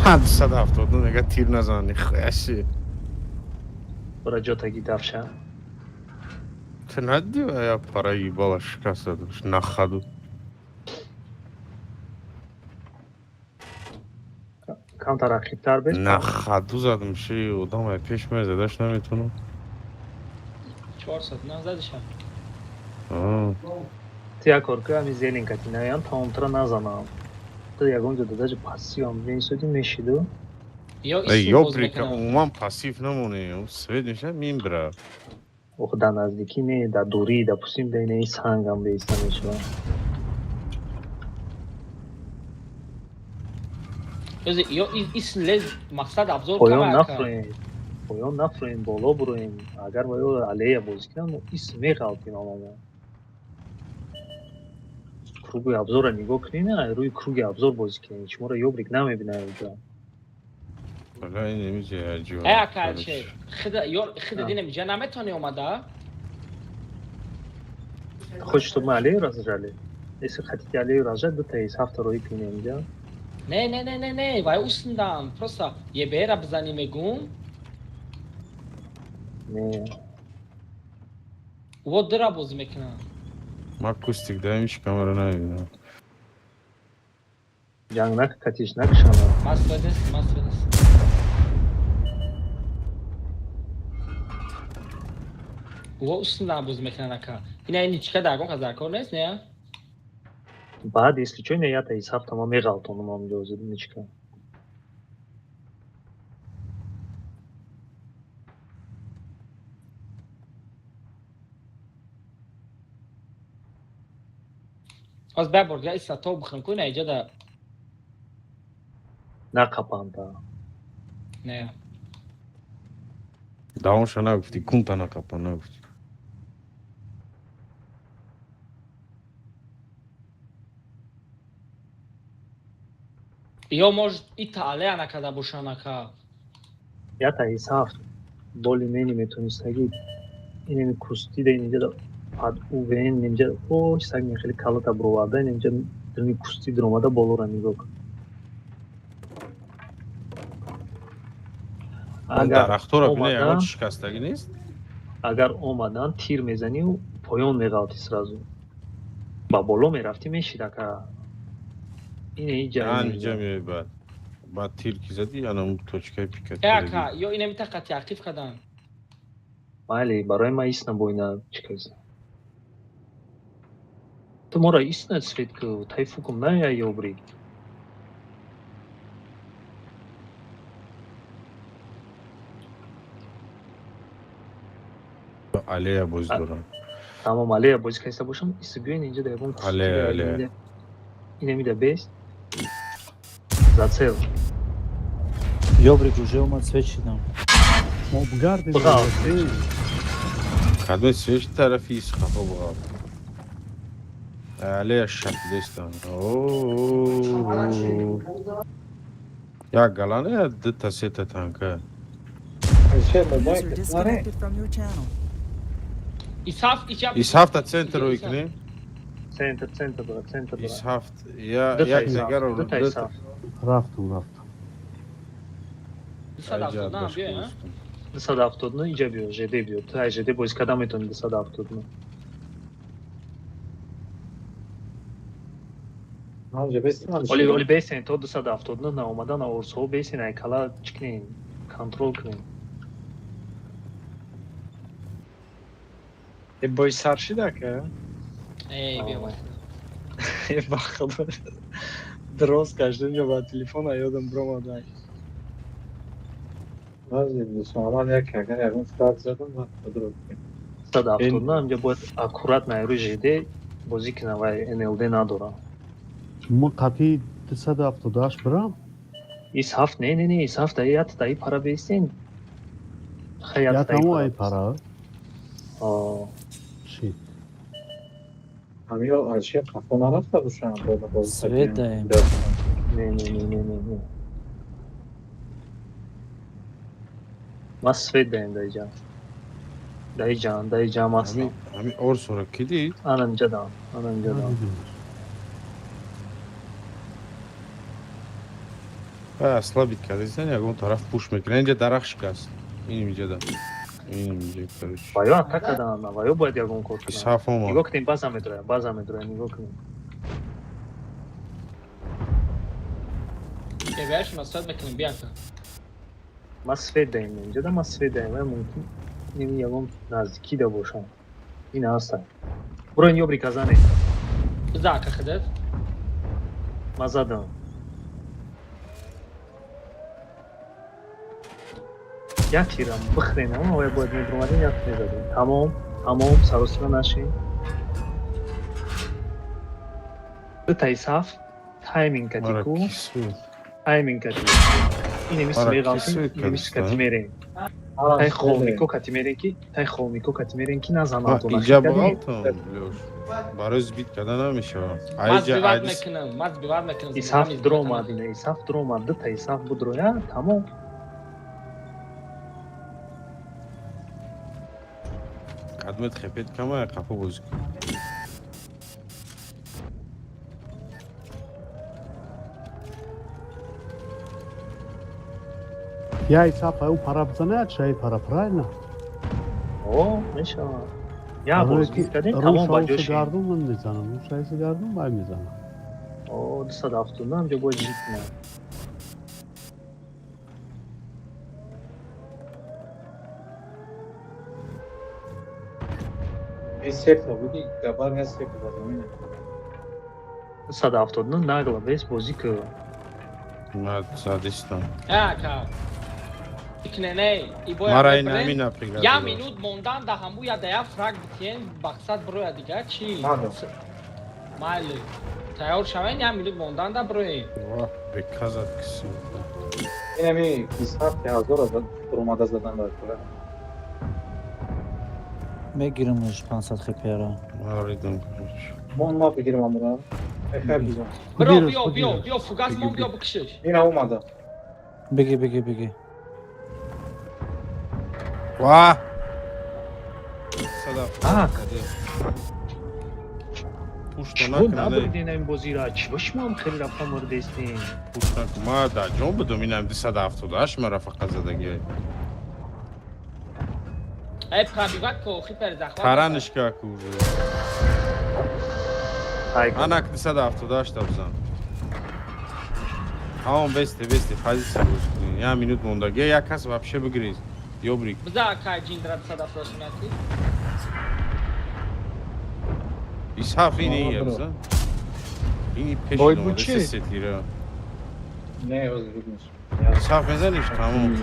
270 нигah тир назани хяси Бора ҷо таги давша. ты надева я проебала шикаса на ходу Кам тараққибтар беш. на ходу задам ши одам я пеш мезадаш наметунам 400 نه زدشم Ти як кор кунам, ҳамин зеленкати наям тамомтара назанам. Ту ягон ҷо дадаҷи пассивам менисоди мешиду. یا ای ایستی یا باز بریکا میکنم عموما پاسیف نمونه سوید میشه مین برا Ох, да наздикӣ не, да дурӣ, допустим, да инаи сангам беиста мешавам. یا این لز مقصد ابزار Поён کمه нафурем, боло буроем. Агар боё аллея бозӣ кунам, ис меғалтем амамо. Круги абзорро нигоҳ кунем, рӯи круги абзор бозӣ кунем. Шуморо ёбрик намебинам инҷо. بلا این نمیشه عجیبه ای اکلچه خدا دینم جا نمیتونی اومده Хочешь, чтобы мы аллею разжали? Если хотите аллею разжать, то из авторой пинем, да? نه وای اوسندم просто یه بیره بزنی میگم Не. و درا بازی میکنم ما کستیک دایمش کامرا نمیبینم Jangnak katishnak shana. مست بدست و اوسندم بازی میکنن اکا این چیکار درگاه از درکار نیست نه؟ Бад, если что, не я-то из автома мегалтон мам дёзы ничка. از ببرد ایسا تو بخم کنه اینجا دا На капанда. نه داونشا نگفتی کنتا نکپا نگفتی یا може Италия накада бошан ака Я-то из авто. Более-менее метунистаги. Инеми кустида инҷа да под увен инҷа ой сагни хеле калата броварда инҷа дни кусти дромада болора нигоҳ. اون درختورا بینه یکان شکستگی نیست؟ агар омадан тир мезанию поён меғалти сразу. Ба боло мерафти мешид ака. Ин инҷа اینجا میای بعد تیر کی زدی یعنی اون توچکای پیکت ای ака یا اینمی تقتی актив кадан майли барои ма исна боина чиказ. Ту мора исна свет ку тайфукум ная ёбри. аллея боз дорам Тамом аллея бозӣ кайса бошам истигӯен инҷа да ягон аллея инемида бест. Зацел. Ёбрик уже умад свет шидам. Мобгарди. кадои свеш тарафи ис хафа буа аллея шаклистан як галане я дита сета танка User disconnected from your channel. ис ҳафта центро икне Центр бора, центр бора. ис ҳафт як загаро Рафтум. 270 инҷа биё, ЖД биё. Ту ай ЖД бозӣ кардан метавонӣ 270. Оли бесен то 270 наомадан орсоҳо бесен ай кала чикнем, контрол кунем. бой сар шида ка ای بیا бахада дроз кашда инҷа ба телефона ёдам бромадай Назим, сомал як каган ягон фраг задам ва подруг. 170 ҳамҷа бояд аккурат найрӯи жеде бозӣ кина ва NLD надора. мо қати 278 бирам. Исҳафт не исҳафт даи ят даи пара бестен. Я тамо ай пара. Шит. Ҳамиё ашия қафо нарафта бошам бода боз. Свет даем. Не. Ма свет даем даиҷам ҳастам. ҳамин орсора ки дид? Ананҷадам. слабит кардасан ягон тараф пуш мекунад. Инҷа дарахт шикаст. Инҷада. Инҷа короче. Ваё атака дадам, ваё бояд ягон кор кунам. Исҳафом. Нигоҳ кунем, базам медроя, нигоҳ кунем. Кевяш масад мекунем биянка. Ма свет даем инҷада, ма свет даем ва мумкин ними ягон наздикӣ да бошам. Ин ҳастад. Буро ин ёбри казане. Зака хидат. Ма задам. Як тирам бихренам, ва бояд медромадем як мезадем. Тамом саросима нашем. Дутаи саф тайминг катику. Тайминг катику. Ин немис меғамти, немис катимерем. Тай холмико катимерем ки назанам то иҷа балтам лёш. Барои збит карда намешавад. Мазбиват мекунам. Исҳаф дромад, дута исҳаф будроя, тамом. қадмат хепет кама қафо бозӣ кун. Я исаф аю пара бзанад шай пара правильно? Мешавад. Я боз бит кардем, тамом ба ҷошем. Гардум ман мезанам. Рӯшайси гардум бай мезанам. 270 ҳамҷа бояд ҷит кунам. Сефта буди габар не сефта ба замин. 270 нагла бес бозӣ ку. Мад задистам. Ака. Икнене, и бояд. Мара ин ҳамин напригад. Я минут мондан да ҳаму я да я фраг битен бақсад броя дига чи? Майли. Тайёр шавен я минут мондан да броя. Вах, беказад киси. Инами исҳаф ки ҳазор аз омада задан дар кора. Мегирмш 500 хпро. Маридам. Мон ма бигирам амра. Эхаб бизан. Биё, фугас мон биё бикшиш. Ина омада. Беги. Ва! Садав. Пушта накунад. Набуридем ин бозира. Чӣ шумоам хеле рафта мурдестем? Пушта ма дар ҷон будум инам 278 ма рафақа задагӣ. Ай пробиват ко хипер захват. Таранишка кур. Анак 278 бзан. Ҳамон бесте позиция боз кунӣ. Я минут мондаги. Як кас вообще бигиред. Ёбрик. Бза кай ҷиндра 278. Исҳаф ин ия бзан. Ини пеш Бой номаде бучи? сетира. Не оз видиш. Исҳаф мезаниш тамом.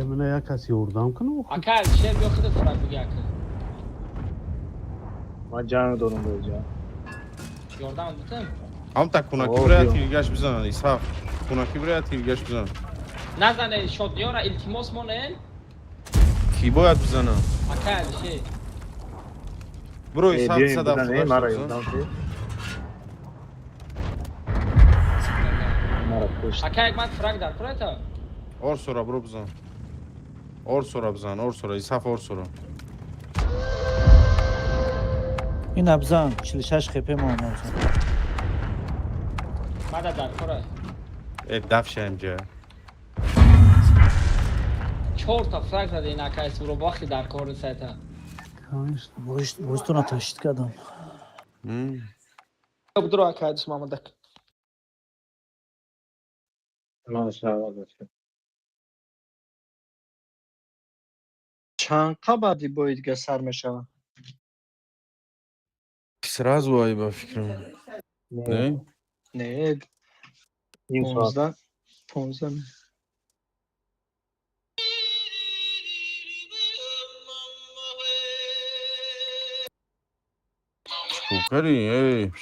Мана як каси ёрдам кунам. Акал шер биё худат фраг бига ак. Ман ҷанг дорам боҷа. Ёрдам битам. Ҳам та кунаки бирая тиргаш бизан. Исҳаф кунаки бирая тиргаш бизан. Назане шодиёра илтимос монен. Ки бояд бизанам? Акал шер. Бро исҳаф 278 мара бзан. ёдам ки. Мара пушт. Акал як ман фраг дар курата. Орсора бро бзан. Орсора исҳаф орсора. ин абзан 46 хп мон. Мада дар кура. Дафша инҷа. 4 та фраг заде ин акай суро бахи дар кори сайта. Бостона ташид кардам. Будро акай дус мамадак. Машаалло. чанд қабади бои дига сар мешавад? Сразу ай ба фикрам. Не. Ним соат. 15. Шукари, эй.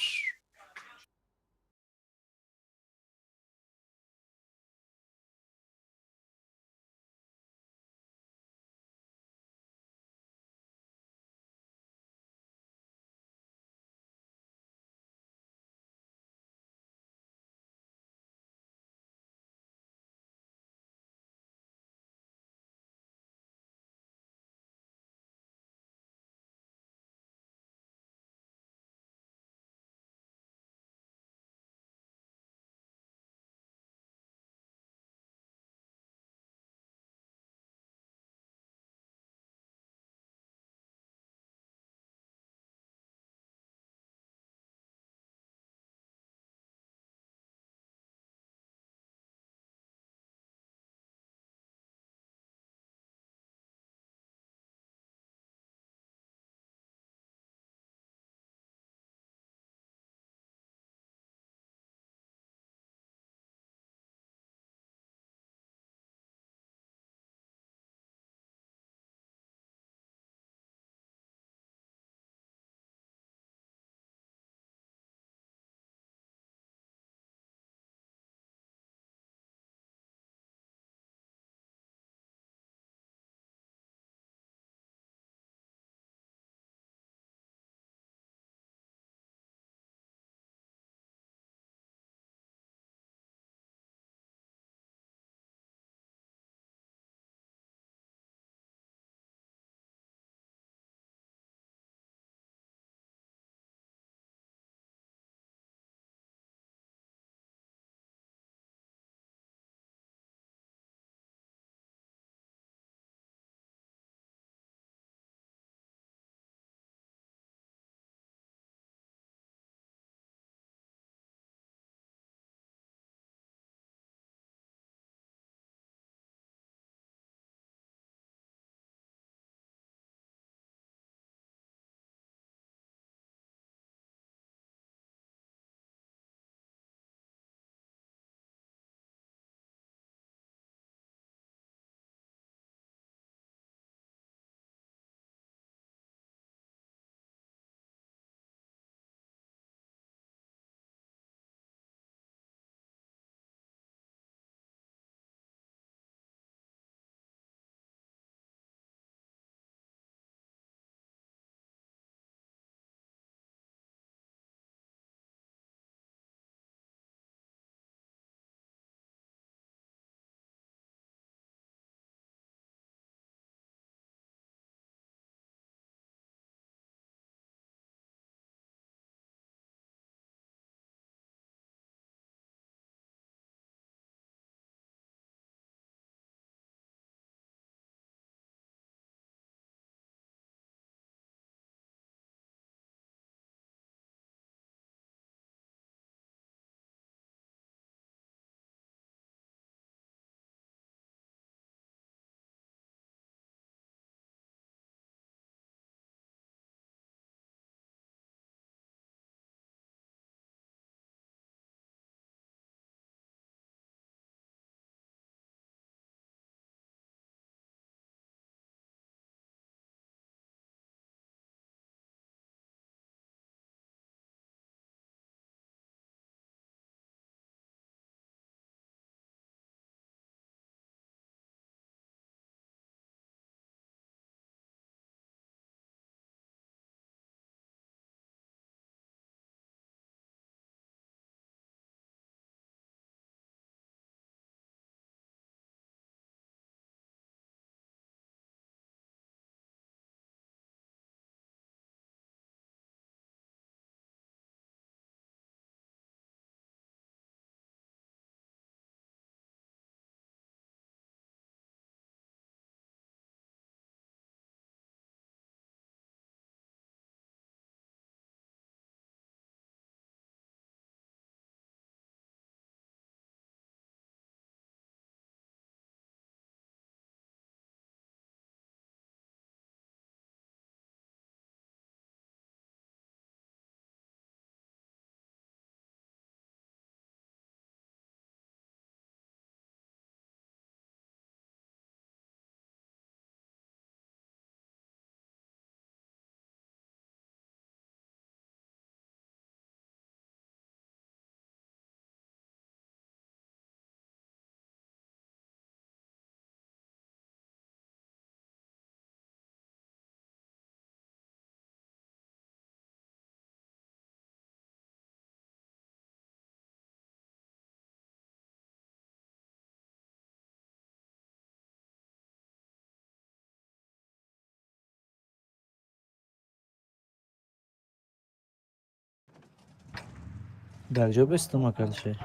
در جا بستم اکلشه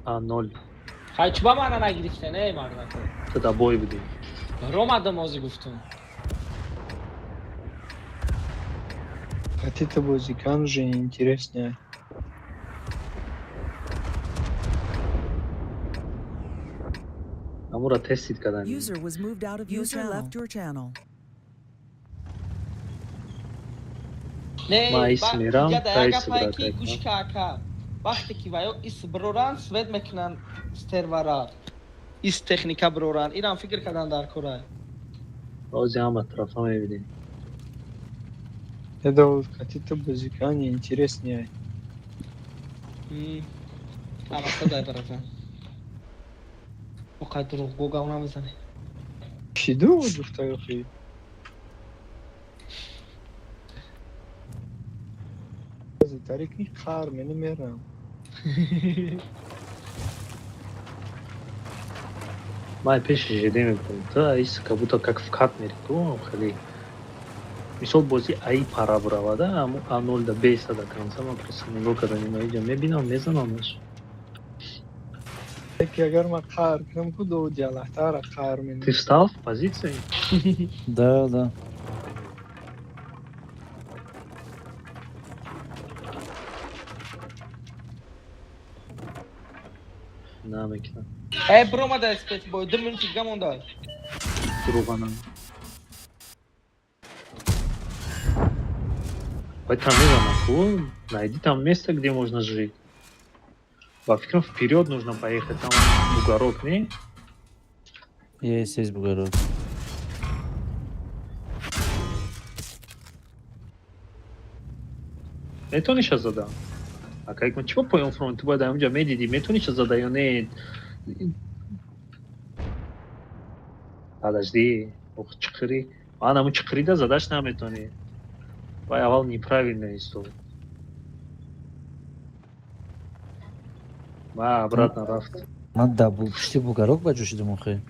А0. хайчба мана нагирифте не мардако تو در بای بودی. ромадам ози гуфтум Хотите бозикан уже интереснее. امورا تستید کردن. User was moved out of your channel. User left your channel. не Ма ис мерам, дига да та яга ис пайки брат, гӯш каака вақте ки ваё ис броран свет мекунан стерварар ис техника броран ирам фикр кардан дар кора بازی هم اطرافا میبینیم. Это вот хотите бозикан интереснее. амаста дай баразан оқад дурӯғгӯ гав намазане Фиду духтаю хи. Тарики қар мени мерам. Май пеш жиде мекунем. Та ис как будто как в кат мериту, хали. Мисол бозӣ аи пара буравада, аму А0 да беса да конца ма просто нигоҳ карданим аиҷа мебинам мезанамаш. Таки агар ма қар кунам ку до ҷалахтара қар мени. Ты встал в позиции? Да, да. Намекунам. бромада спецбой 2 минути дига монда Дурӯғанам. Бай там мезанам, ку найди там место, где можно жить. Во фикрам вперед нужно поехать, там бугорок, не? Есть бугорок. Метони сейчас задам. А как мы чего поем фронт? Ты бодаем, где медиди, метони сейчас задаю, не. Подожди, ох, чикри. А нам чикри да задашь на метони. Воевал неправильно история. Ма обратно рафт. Ман да почти бугорок ба ҷӯшидам охе.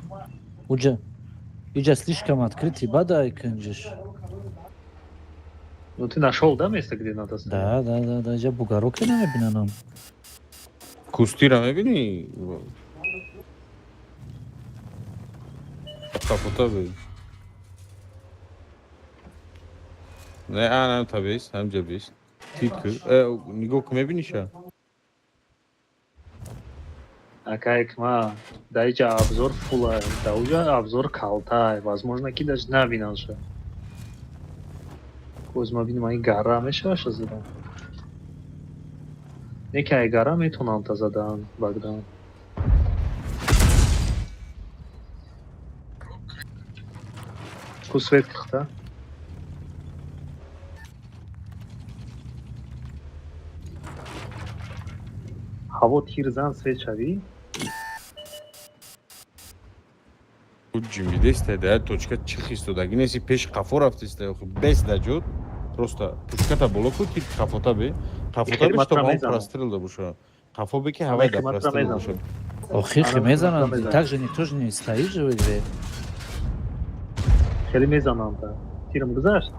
Иҷа слишком открытый, бада айканҷиш. Ну ты нашел, да, место, где надо стоять? Да, иҷа бугорок намебинанам. Кустира мебини? Капота бе. Не, ана табис, ҳамҷа бист. Титку. Нигоҳ ку мебини ша? Акайк ма, да иҷа обзор фулай, да уҷа обзор калтай, возможно ки даже набинанша. Коз ма бинам ай гарра мешаваша задан. Не ки ай гарра метонам та задан багдан. Ку свет кихта? ҳаво тирзан свет шавӣ? ҷимидеста да точка чихистодаги неси пеши қафо рафтеста охи без даҷод просто пушката боло ку тир қафота бе қафота бе што ма прострел да боша қафо бе ки ҳавай да прострел боша Охи мезанам, так же никто же не стоит же в игре. Хеле мезанам та. Тирам гузашт?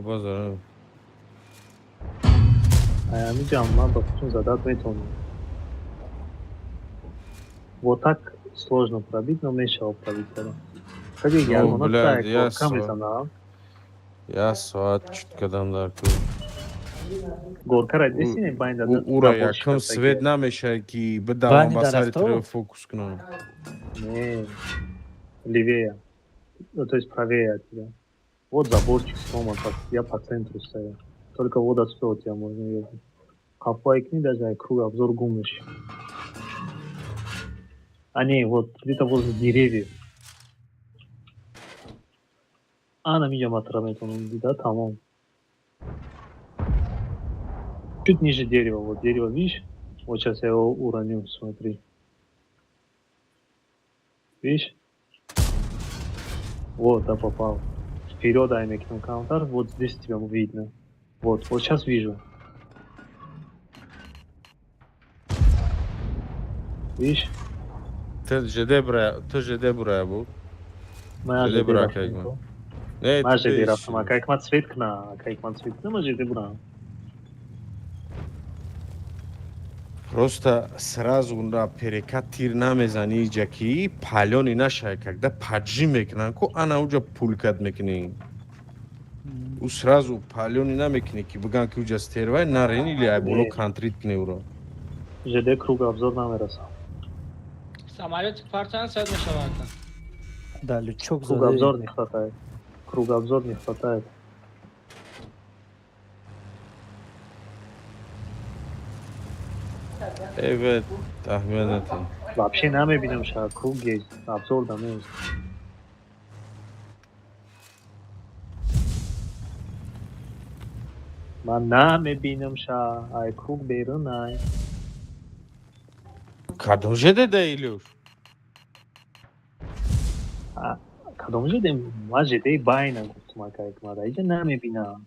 базар Аями ман ба худтон задат метавонам. Вот так сложно пробить, но мешал пробить тогда. Ходи, я горка мезанам. Я соат чуткадам дар ку. Горка ра десине байн дада. Ура якам свет намешавад ки бидавам ба сари тире фокус кунам. Не, левее. Ну, то есть правее от тебя. Вот заборчик сломан, я по центру стою. Только вот отсюда у тебя можно ехать. Капайкни даже круг обзор гумыш. А не, вот где-то возле деревьев. Ana видим отравит он, да, там. Чуть ниже дерева, вот дерево, видишь? Вот сейчас я его уроню, смотри. Видишь? Вот, да, попал. Вперед, аймекнул каунтер, вот здесь тебя видно. Вот сейчас вижу. Видишь? Ты ЖД брая был? Моя ЖД ЖД брая рафтам. как Не, Моя ты ЖД рафтам. А как мат цветкна, как мат цветкна, мы ЖД брам. Просто сразу на перекат тир намезани ҷаки палёни нашай когда паджи мекунан ку ана уҷа пулкат мекунӣ ӯ сразу палёни намекунӣ ки биган ки уҷа стервай нарен или ай боло контрит кунӣ уро ЖД круг обзор намерасам. Самолетик партиян сад мешавад. Да, лючок Круг заде. обзор не хватает. Круг обзор не хватает. Evet, tahmin ettim. Вообще намебинам ша круг есть. Обзор да нест. Ман намебинам ша ай круг берун ай. Кадом ЖД да Илюш? Кадом ЖД? Ма ЖД байна гуфтум акак мада. Айҷа намебинам.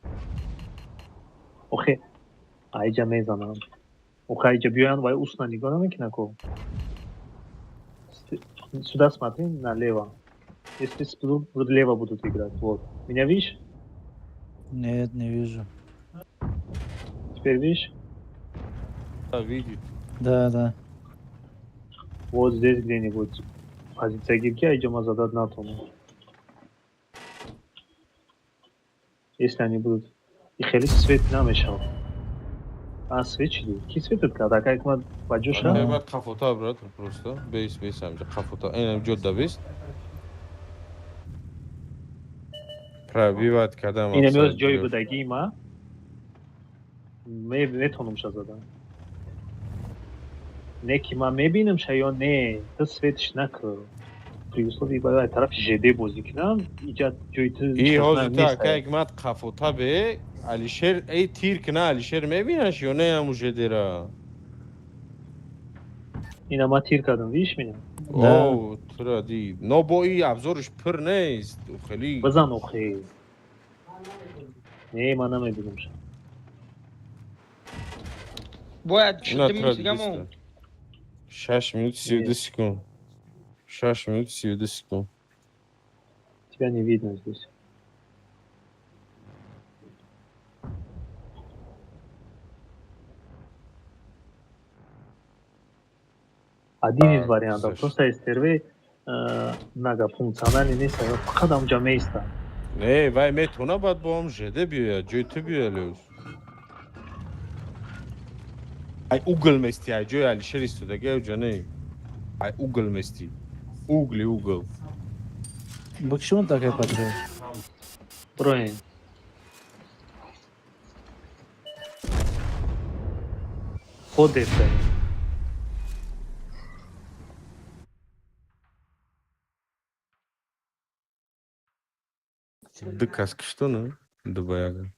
Охе айҷа мезанам. Охе айҷа биёянд вай устна нигоҳ намекунад ку. Сюда смотри налево. Если влево будут играть. Вот. Меня видишь? Нет, не вижу. Теперь видишь? Да, видит. Да. Вот здесь где-нибудь позиция гибки, а идем задать на тону. Если они будут... И хелис свет намешал. А, свечили? Ки светит когда? Как мы паджуша? Эбар қафота брат, просто. Бейс амҷа қафота. Инам ҷодда бест. Пробивать кадам. Ин амёз ҷои будагии ма метонум ша задам. Не ки ман мебинам ша ё не, ты светиш накр. При условии баъд ай тарафи ЖД бозӣ кунам, иҷа ҷои ту И ҳозир та как мат қафота бе Алишер эй тир кна Алишер мебинаш ё не ҳаму ЖДра? Ина ма тир кардам, видишь меня? О, тура ди. Но бо и обзориш пир нест. Хеле. Бизан охе. Не, ман намебинам ша. Бояд 6 минут сигамон. 6 минут 32 секунд. 6 минут 32 секунд. Тебя не видно здесь. Один из вариантов. Просто стерве многофункциональный нест, фақат амҷа меиста. Не, вай метона баъд бо ҳам ЖД биёяд, ҷои ту биёяд лёс. Ай угл мести, ай ҷои Алишер истодаги уҷа не. Ай угл мести. Угл. Почему такая патриот? Броин. Ходета. Дыказки что, ну? Дубаяга.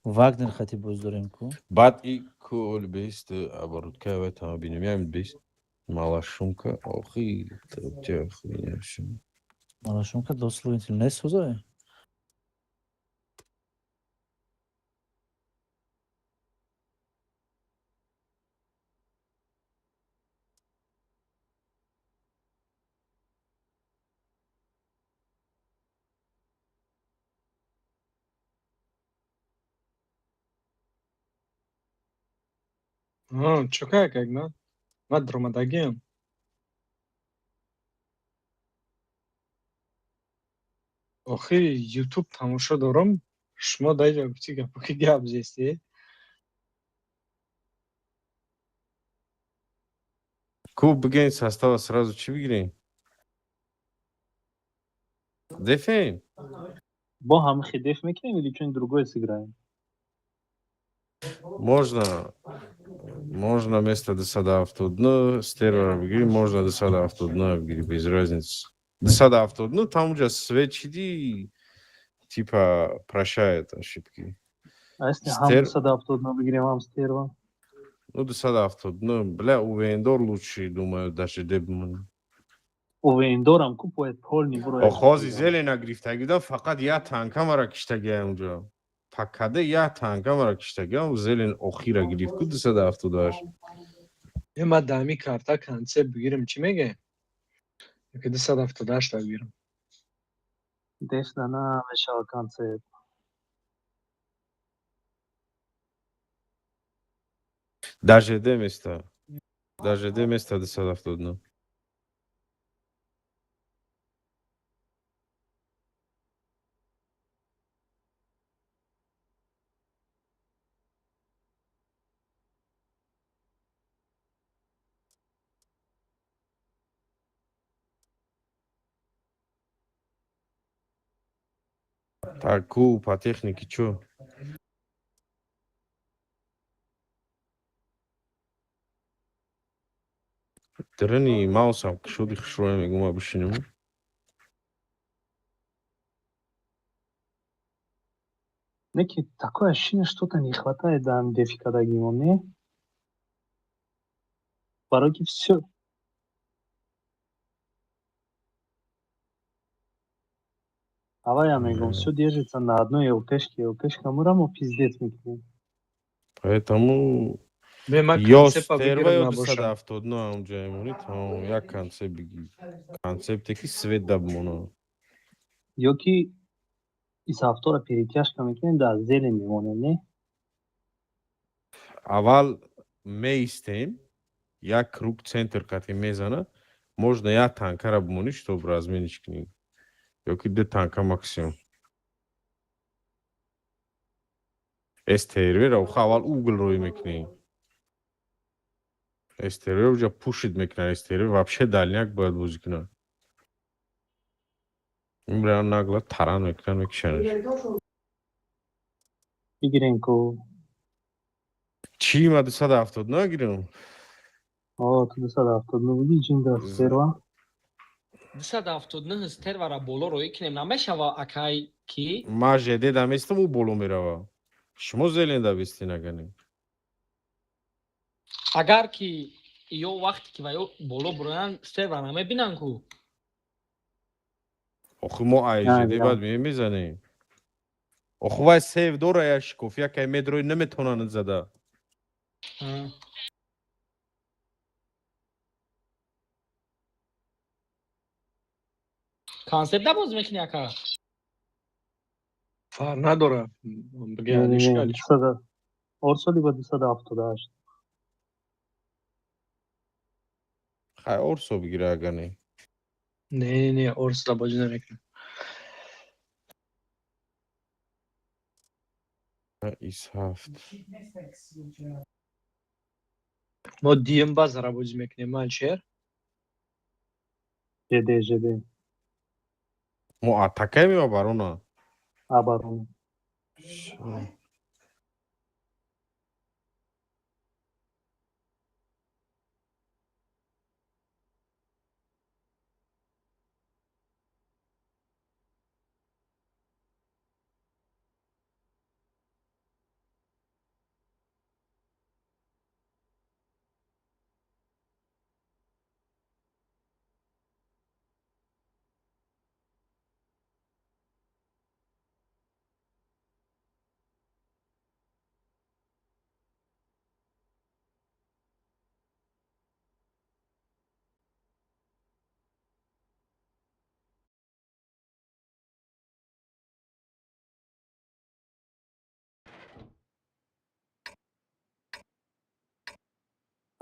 Вагнер хати боздорем ку. Баъд и кул бест оборудка вай тама бинем ямин бест. Малашумка. Охи, тя хуйня всё. Малашумка дословитель не сузае. Чё как, ман? Ман дромадагиам. Охи YouTube тамошо дорам. Шумо даҷа гуфти гапаки гап зести. Ку бигин состава сразу чи бигирем? Дефен. Бо ҳам хидеф мекунем или чун другое сыграем? Можно вместо 201 стервера бигирим, можно 201 бигирим, без разницы. 201 там уже свечи типа прощает ошибки. А если ҳам 201 бигирем, ҳам стерва? Ну, 270. Ну, бля, у Вендор лучше, думаю, даже дебман. Увендорам купует полный бро. Охози зелена грифтагида фақат я танка мара киштагия унҷо. Пакаде я танка мара киштагия зелен охира гирифтку 278. ма дами карта концепт бигирим чӣ меге? Яке 278 бигирим. Дешна на мешава концепт. Даже де места. Даже де места 271. Так, ку, по технике чё? Дрени маусам кшуди хшроя мегума бишинему. Неки такое ощущение, что-то не хватает да дефика да гимо, не? Пороки все. Давай я мегум, все держится на одной ЛТшке. ЛТшка мурамо пиздец мекнем. Поэтому ма ё концепта бигирим стерва ё набошам. 271 унҷа мемонӣ тамом як концепт бигир. Концепте ки свет дабмона. Ёки из автора перетяжка мекнем да зелен мемонем, не? Аввал меистем, як круг центр қати мезана, можно як танкара бимонӣ, чтоб размениш кунӣ. Ёки ду танка максимум. Стервера уха аввал углрӯй мекунӣ. Стервер уҷа пушит мекунад. Стервер вообще дальняк бояд бозӣ кунад. Ин прям нагло таран мекунад, мекушанаш. Бигирем ку. Чӣ ма 270 гирем? О, ту 270 буди ҷинда стерва. 279 стервара боло роӣ кунем намешава акай ки Ма ЖД даместам ӯ боло мерава. Шумо зелен дабистӣ наганед. агар ки ё вақте ки ва ё боло буроян стерва намебинан ку. Охи мо АЖД баъд мезанем. Охи вай сейв дора я шикоф якай медрои наметавонад зада. Концепт набоз мекунӣ ака. Фар надора. Не, Орсоли ба 278. Хай орсо бигира агар не. Не, орсда бозӣ намекунам. Исҳафт. мо дием базара бозӣ мекунем манчер. ЖД. Мо атакаем ё обарона? Оборона.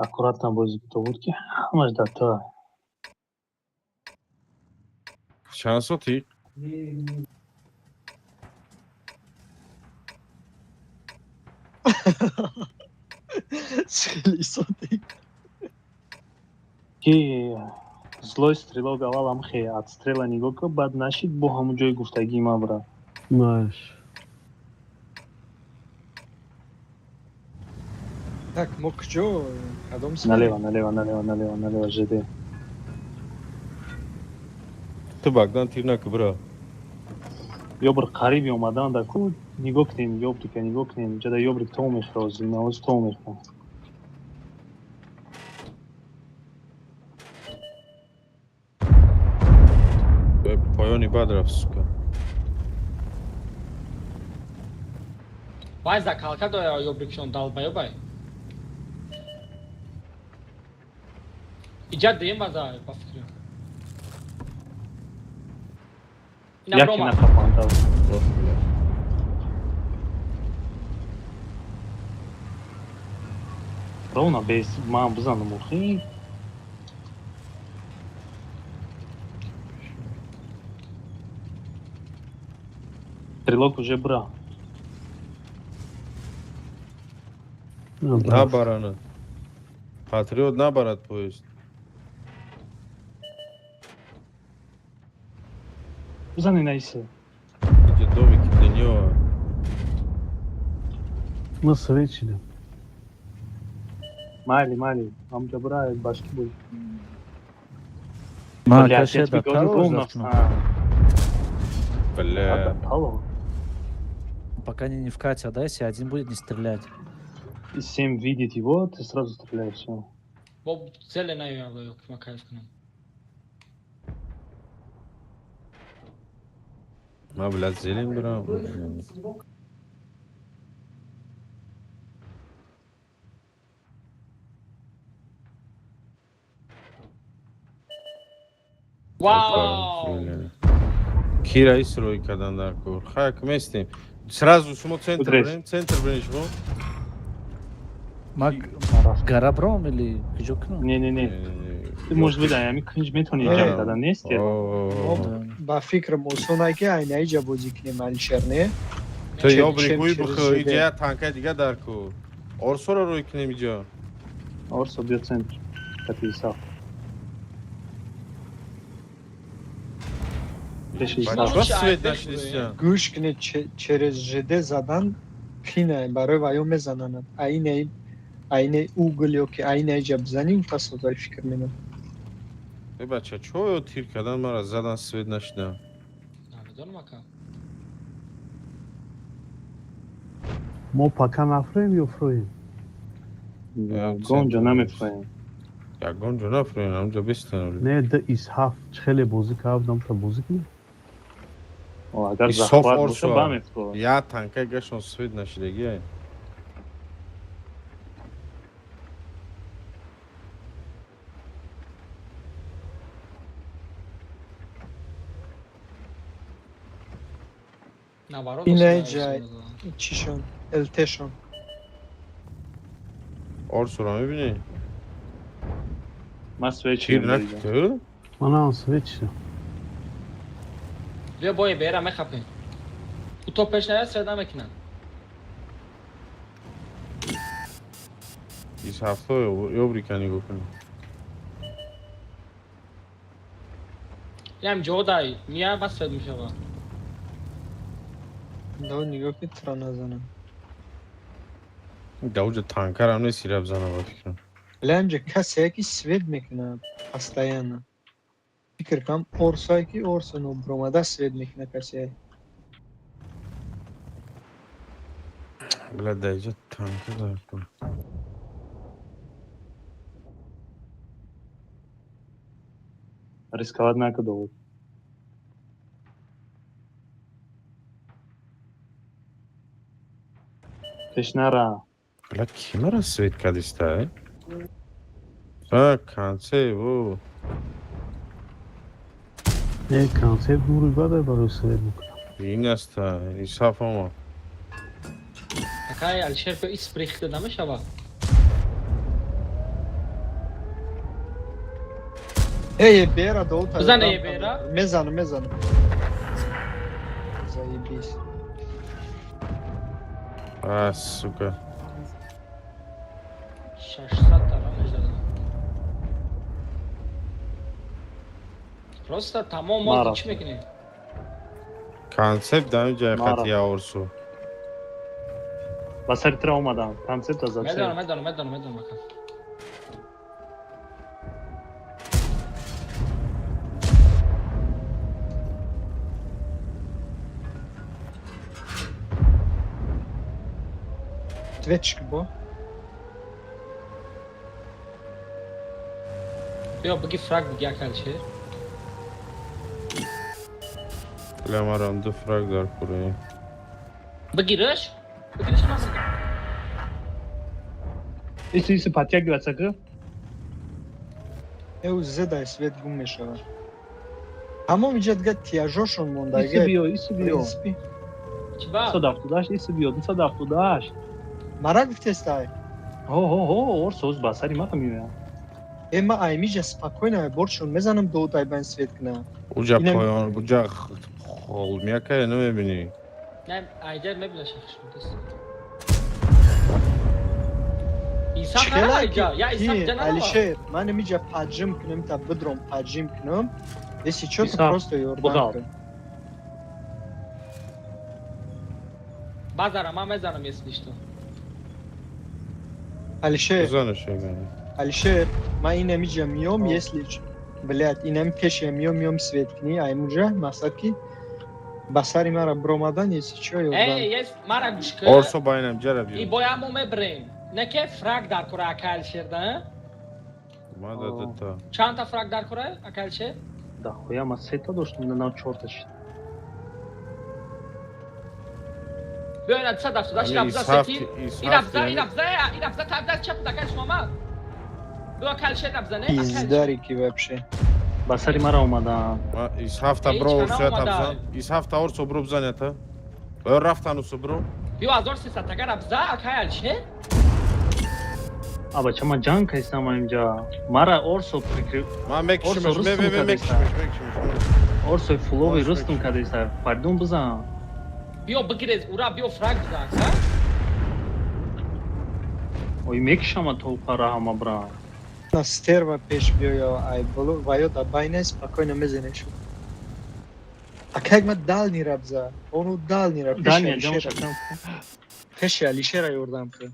Аккуратно бозӣ буд ки ҳамаш дар то. Чанд соти? Хеле соти. Ки злой стрелок аввал ҳам хе отстрела нигоҳ кун, баъд нашид бо ҳамон ҷои гуфтагӣ ма бира. Маш. Так, мо куҷо? Кадом Налево ЖД. Ту багдан тир накӣ бира. Ё бир қариби омадан да ку нигоҳ кунем, ёбрика нигоҳ кунем. Ҷада ёбрик то мехроз, навоз то мехроз. бад рафт, сука. Вай закалка доя ёбрикшон далбаёбай. Иҷад дем база ба фикр. Ина Яки брома. нахапанда. Ровно без мам бзанам ухи. Стрелок уже брал. Набарана. Патриот набарад поезд. Бзани наисе. Иди домики для него. Мы свечили. Мали. Амджа бра башки будет. Ма Блядь, я каше тебе да говорю, тало ровно. заткну. Бля. Алло. Пока они не вкатят, да, если один будет не стрелять. И 7 видит его, ты сразу стреляешь. Все. Бо зелена ёбаё макаев кунам. Ма, блядь, зелень брал. Вау! Кира исрой кадан дар кор. Хак местим. Сразу шумо центр брем, шумо. Ма гарабром или кжокну? Не. Ты можешь быть, я микринж метон не делать, тогда не есть. ба фикрам осонае ки айнаиҷа бозӣ кунем алишер не То ёбрикуи бихо иҷа танка дига дар ку. Орсоро рӯй кунем иҷа. Орсо бьет центр. Кати саф. Бача свет нашли. гӯш кунед через жд задан пинай барои ваё мезананад айне угл ё ки айнаиҷа бизанӣ тасоддаи фикр менам Бача чо ё тир кардан мара задан свет нашидам. намедонам ака. ما пока нафроем ё фроем? Гонжа намефроем. Я гонжа нафроем, амҷа бестанам. Не, да из ҳафт хеле бозӣ кардам та бозӣ кунем. Агар Соф захват орсо. боша бамефроем. Я танка гашон свет нашидагия. наворот инаиҷа чишон элтешон Орсоро мебинӣ? Ман свечи Тир накӣ ту? Манам свечи. бия бое бера мехапем то пеш наяд сред намекунад Из ҳафто ёбрика нигоҳ кунем. ям ҷодай мия бас сред мешава до нигоҳ ки тра назанам Дауҷа танкарам нест ира бзанам ба фикрам. ланҷа касее ки свет мекунад постоянно фикр кунам орсое ки орсо нобромада свет мекунад касее Бля, да иҷа танка дар кун. Рисковать накуда. Пешнара. Бля, ки мара свет кадиста, а? Кансе, во. Не, концерт дури бадай барои свет мекунам. Ин аста, исаф ома. акай алишер ко исприхта намешава бера дод Бзане бера. мезанам заебись А, сука. 600 тара мезада просто тамом мол чӣ мекунем Концепт дар ин ҷай хати я орсу. Ба сари тира омадам. Концепт аз медонам ака ответчик бо биё биги фраг биги акал чӣ لمران دو فرق در کوره بگیرش بگیرش من ایسی پاتیک گوچکه او زده سویت گم میشود همه اینجا دیگه تیاجاشون مونده ایسی بیو ایسی بیو پرینسپی چی با 178 ایسی بیو 278 مرا گفته استای هو اورسوز باسری ما میمیه اما ایمیجا سپاکوینه برشون میزنم دو دای بین سویت کنم اوجا اینم- پایان اوجا خولمیا که نمیبینی نه اینجا میبینه شخص ایسا نه چخلا اینجا یا ایسا که جنا علیشیر من میجا پاجم کنم تا بدرم پاجم کنم یسی چوت ایسا، پروستو یوردان بغال. کن بازارم من میزنم یه سلیشتو علیشیر بزنش ببینی علیشیر من این میجا میام یسلیچ بلیت اینم پیش میام سویت کنی ایموجا مقصد کی بسری مرا برومادن یسی چو یوردان ای یس مرا گوش که اورسو باینم جرا ای بیو boyamı mebrem. Ne ke frag dar kura akalşirde? ما داده تا Çanta frag dar kura akalşir? да хуя ма сета доштум на чорташ Böyle sadaf sudaş Hani rabza ishaf- seti. ishaf yani- İrabza tabda çap da kaç mama. Bu akalşir rabza ne? پیزداری کی وبشه басари мара омадам из хафта Ей, бро чкана урсо омада. табзан из хафта урсо бро бзанята рафтан урсо бро Biyo azor si sataga rabza akalşir? аба чама ҷанг кайсам инҷа мара орсо ман мекишимш Орсо рустум мекишимш орсо фулови Орсо рустум кадеса пардон бизан Biyo bigirez ura biyo frag bzaksa. ой мекишама то параҳама бра на стерва пеш биоя ай боло ваё да байне спокойно мезенешу а как ма дал ни рабза ону дал ни раб дания ҷамшакам пеш алишера ёрдам ки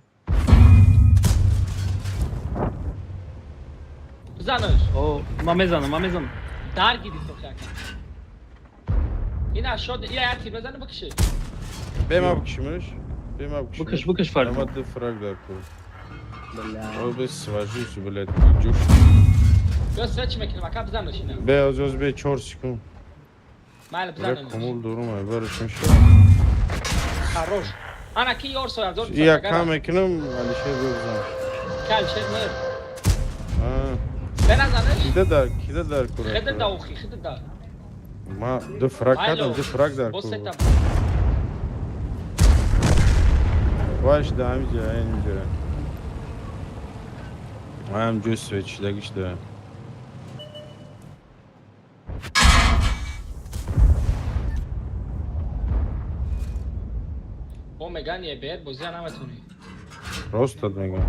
Bzanoş. о ма мезанам Dar gidi sokak. Yine aşağı ya ya tir bezanı bakışı. бема бикишимш бема бикиш бикиш фард ама ду фраг дар кур о бес сважиш блядь ҷуш Göster çimekini bak bzanoş yine. бе азоз бе 4 секунд Mal бе bzanoş. комул дурум ай барашмш Хорош. Ana ki yor soyar zor. я кам мекунам алишер бзан Kalşir mer. а Ben azanış. кида дар кур Xede da uxi xede da. ма ду фраг Alo. кардам ду фраг дар O кур setup. ваш да амиҷа инҷа маам ҷӯс свечидагишда O megan ye ber boziya nametuni. ростад мегам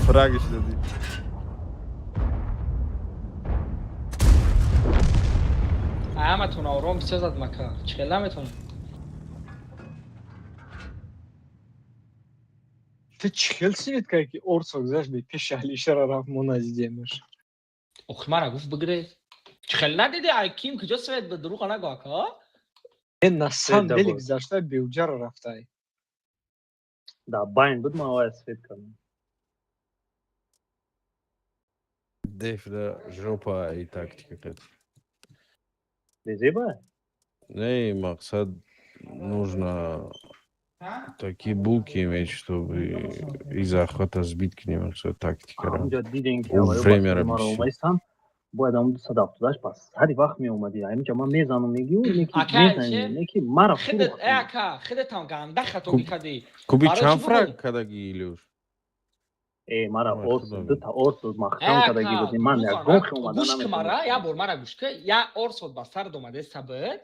фрагиш дадӣ Ayamatun avrom bisiyor maka. Çıkılametun. ты чихел сивит как орсо гзаш бе пеш алишера раф моназидемеш Oxmara guf bigre. Çıkıla dedi ay kim kıca svet be duru kana gaka. эн на самом Да, деле вот. гзашта беуҷара рафтай да байн буд ма оя свет кардам дефда жопа и тактика қад безеба не мақсад нужно такие булки иметь чтобы из захвата сбить к ним все тактика инҷа дидем ки время мара рабиши омайсан бояд ам 270 бас ҳари вақт меомадӣ инҷа ман мезанам мегию неки Aka, мезани şey- неки мара Xede фурӯхт aka xede tam ganda xato Kub- bikadi. куби Барои чанд чӣ фраг бубун? кадаги илюш мара Ой, орсо худо дута орсо махшам кадаги будӣ ман ягон хи Гуш омада кмара я бор мара гуш ки я орсо ба сар домаде сабит.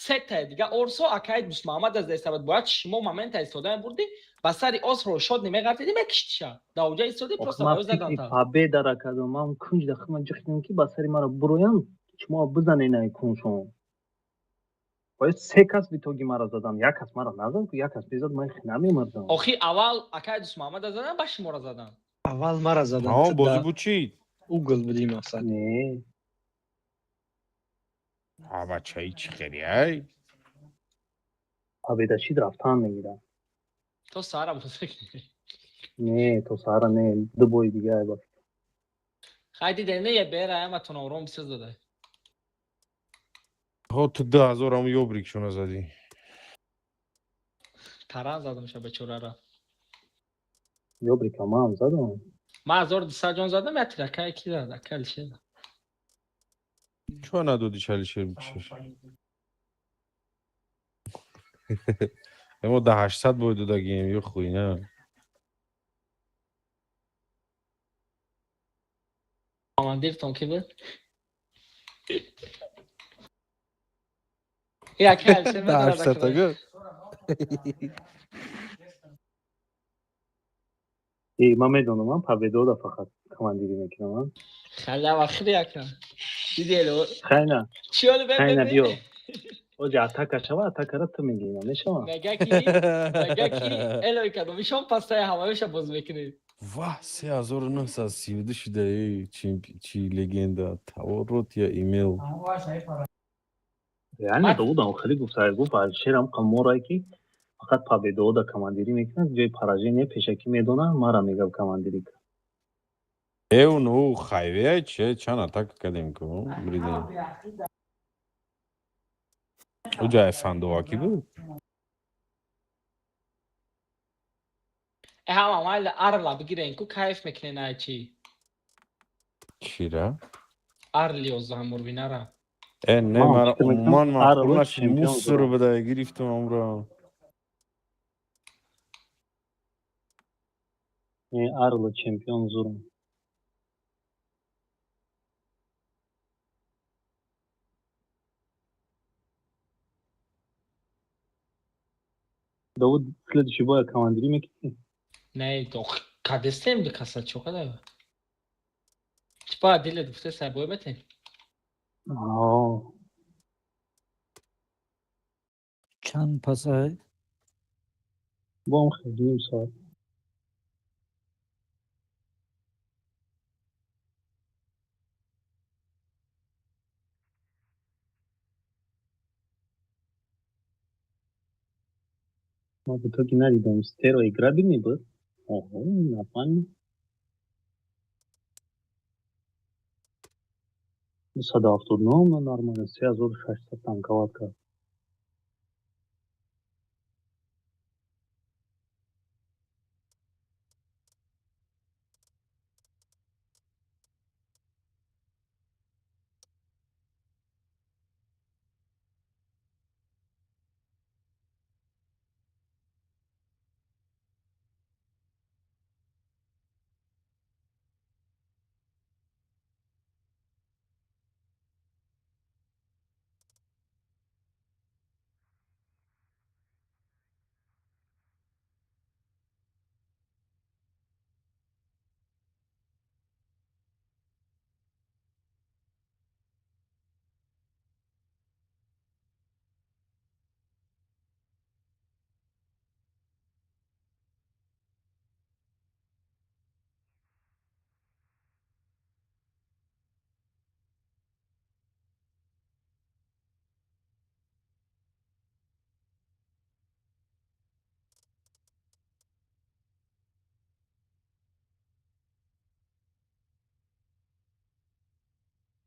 Сета дига орсо акай душ Муҳаммад аз десабит бояд шумо момента истода бурди ба сари осро шод немегардиди мекиштиша. Да уҷа истоди просто ман баё фикри задан та. победара кардам ман кунҷ дахи ман ҷихтам ки ба сари мара буроям шумо бизаненай куншон бояд се кас битоги мара задан як кас мара назад як кас безад ман хи намемардам Охи аввал акай душ Муҳаммад аз задан ба шумора задан. аввал мара задам ҳо бозӣ буд чӣ угл буди мақсад не бачаи чӣ хери ай победашид рафтан мегирам То сара бузак. не то сара не ду бои дига айба Хайди дене я бера ама тонором бисизаде. Хо ту 2000 ам ёбрик шуна зади. Таран задам ша бечорара. Ёбрика мам задам. Ма 1200 ҷон задам, я тиракай ки зада, калше. Чо надоди чалишер бикшеш? Эмо да 800 боиду дагием ё хуйна. Командиртон ки буд? Я калше медара дакра. Ман медонам, ман Победода фақат командирӣ мекунам. Халя вахри якам. Дидело. Хайна. Чиёл Хайна биё. бебе. Оҷа атака шава, атакара ту мегирӣ, мешава? Мега ки элой кадо мишон пастая ҳамаёша боз мекунед. Ва 3932 шуда чи легенда. Таворот я имел. Реально Давудам хеле гуфт Алишерам қаморае ки фақат Победода командирӣ мекунад, ҷои поражение пешакӣ медонад, мара мегав командирӣ кунад. Ну хайвея чан атака кардем ку бридем. Оҷа фандоваки буд. Ҳама майла арла бигирен ку кайф мекунен ай чи. Чира? Арли ё замурвинара. Не мара умман мақулаш мусор буда гирифтам амра. Арла чемпион зурм. Давуд следующий бой командирӣ мекунӣ? Не, то кадестем ди каса чо када. Типа диле гуфте сай бой бетем. چند پسه؟ با هم خیلی نیم ساعت. ما به تو که ندیدم ستیرو ایگرا بینی بود؟ نفهمی؟ 279 нормально, 3600 танковать как.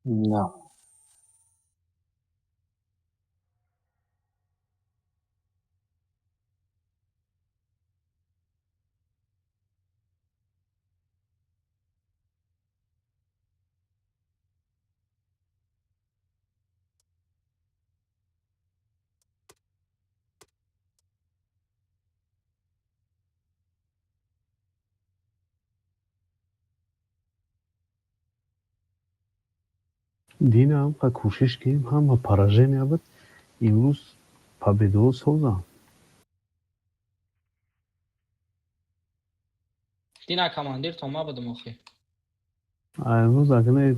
نه. دینا هم که کوشش کردیم هم پراژه نیابد امروز победу سازم. Dina komandir Toma budum oxi. امروز اگه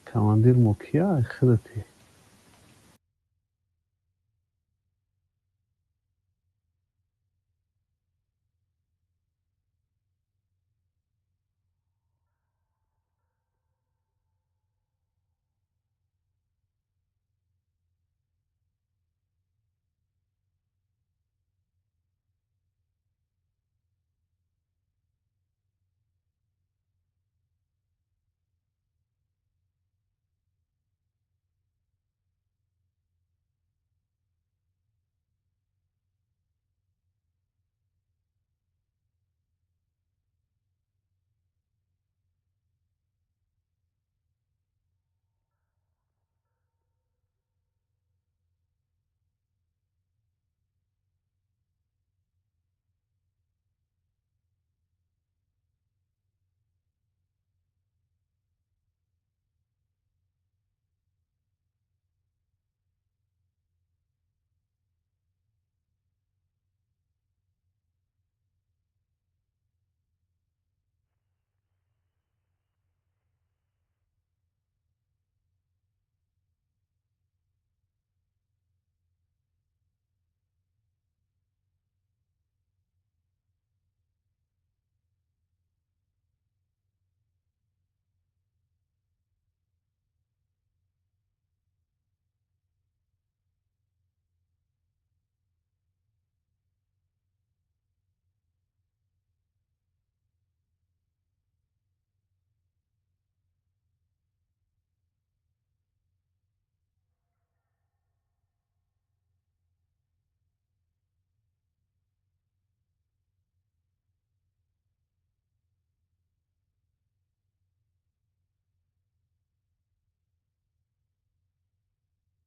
کماندیر مکیا خودتی.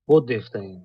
بود دیفتین.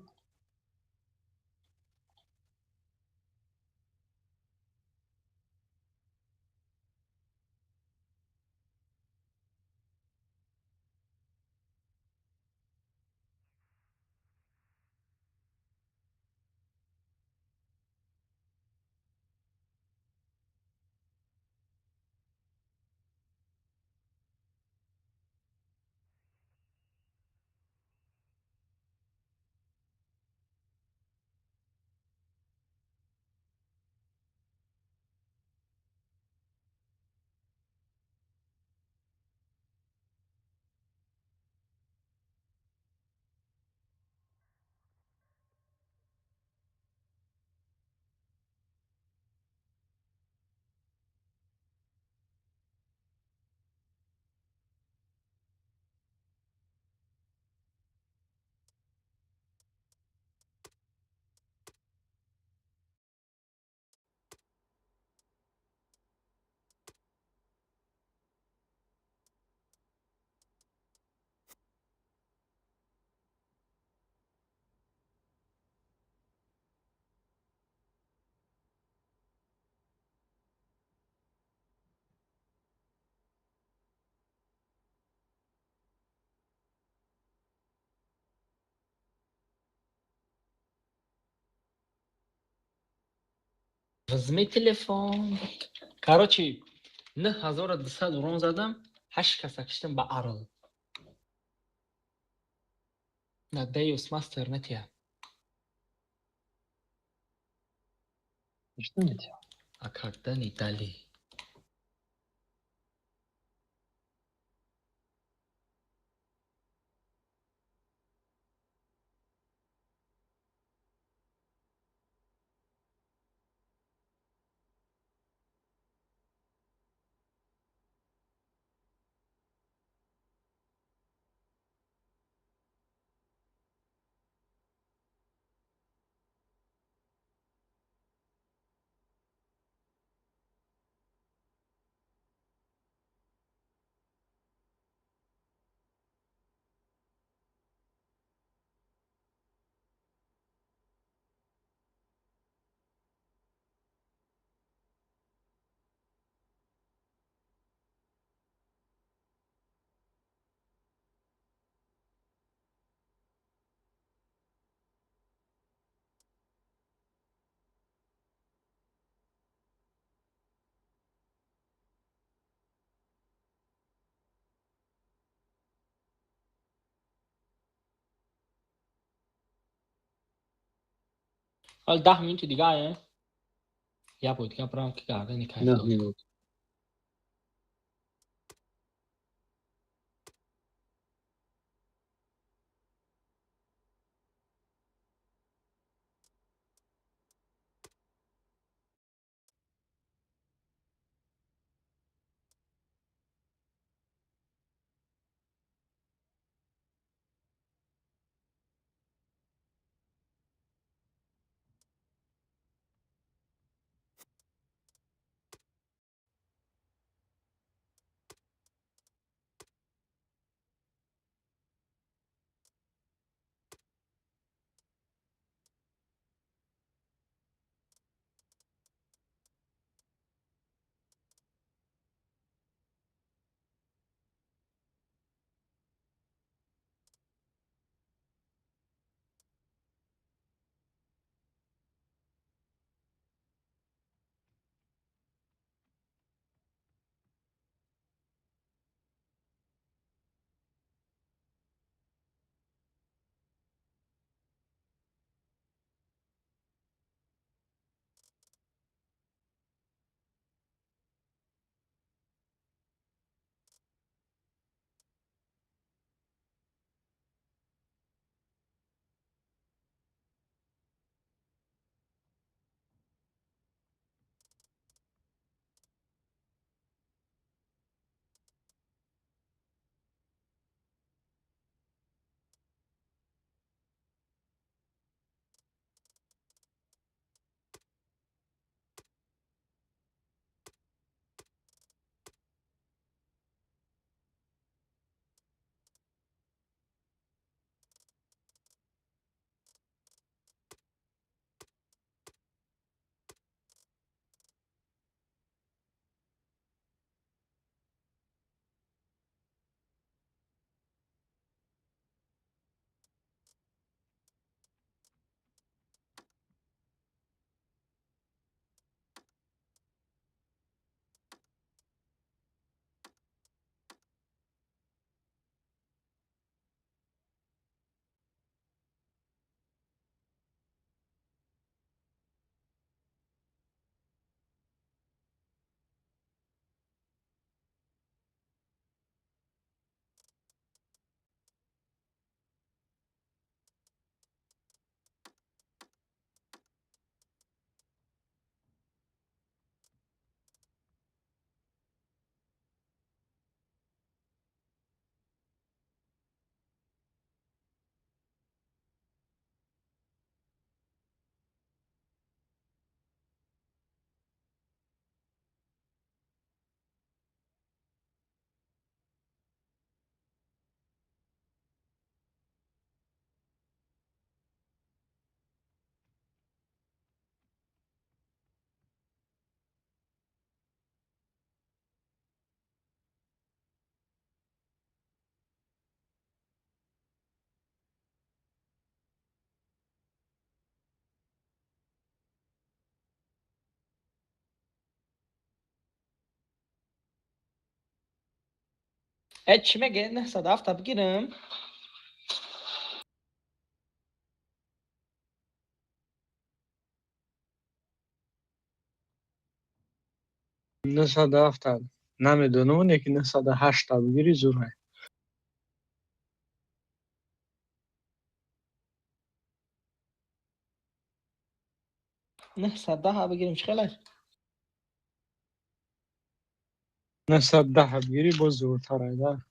Возьми телефон. Короче, 9200 урон задам, 8 каса киштим ба арл. На Deus Master нетия. Что нет? А когда не дали? حالا 10 minut دیگه آیه. یا بود که برام که گرده نکرد. 9 minut. چی میگه؟ نه صدف تا بگیرم. نه 170 نمیدونم اونه که 908 تا بگیری زوره. نه 110 بگیریم چه خیلی؟ 910 بگیری باز زورتر ایده.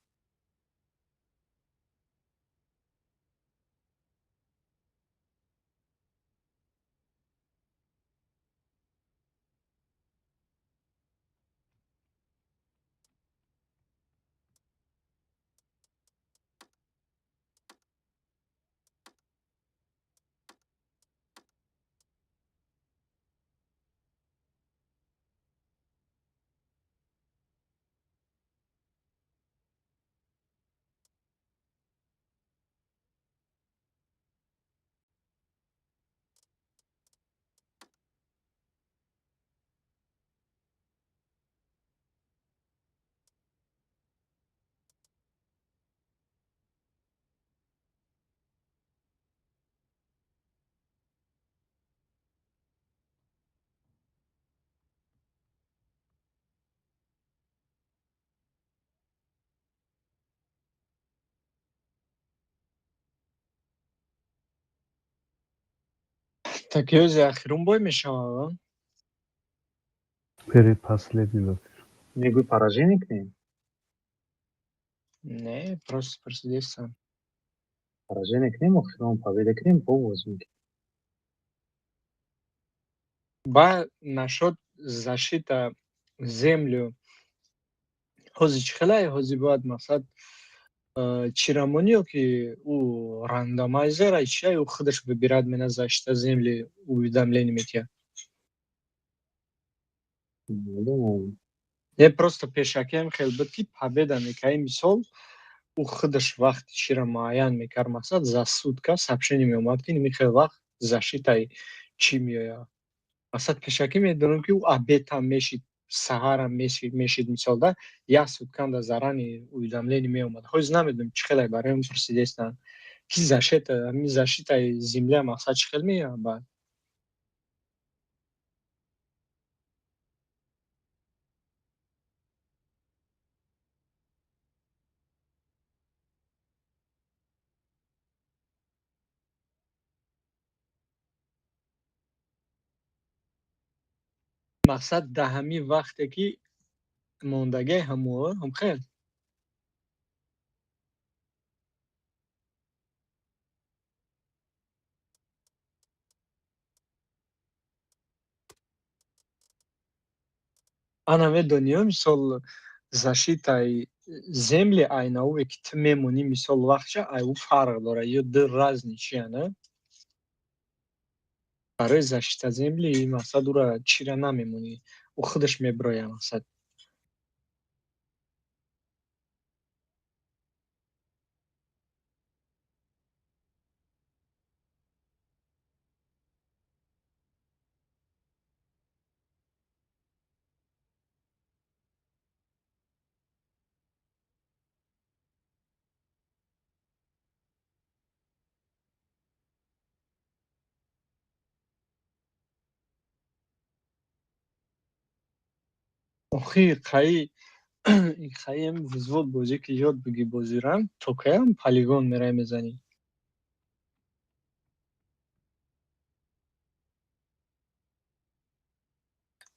Такие اخیرون бой میشم. Перед последний. میگوی поражение کنیم. Не, просто просидеться. Поражение کنیم و خیلی победа کنیم повозим. Ба нашот защита землю. Хози чихелай, хози бояд мақсад чирамониё ки у рандомайзер айчай у худаш выбирает мена защита земли уведомление метия. Я просто пешакем хелбати победа мекай мисол у худаш вақт чира муайян мекар мақсад за сутка сообщение меомад ки михел вақт защитай чӣ меояд. Мақсад пешакӣ медонам ки ӯ обедам мешид, саҳарам мешид мисолда як сутканда зарани уведомление меомад. Ҳоз намедонам чӣ хеле бароям пурсидестан ки защитаи земля мақсад чӣ хел меояд баъд. Мақсад даҳами вақте ки мондагии ҳамуо ҳамхел. Ана медониё мисол защитаи земли айнаове ки ту мемонӣ мисол вақтша ай ӯ фарқ дорад ё ду разни чия на? Барои защита земли мақсад ӯра чира намемонӣ. Ӯ худаш мебирояд мақсад. Охи қаи қаем взвод бозӣ ки ёд биги бозирам, то каям полигон мерай мезанӣ?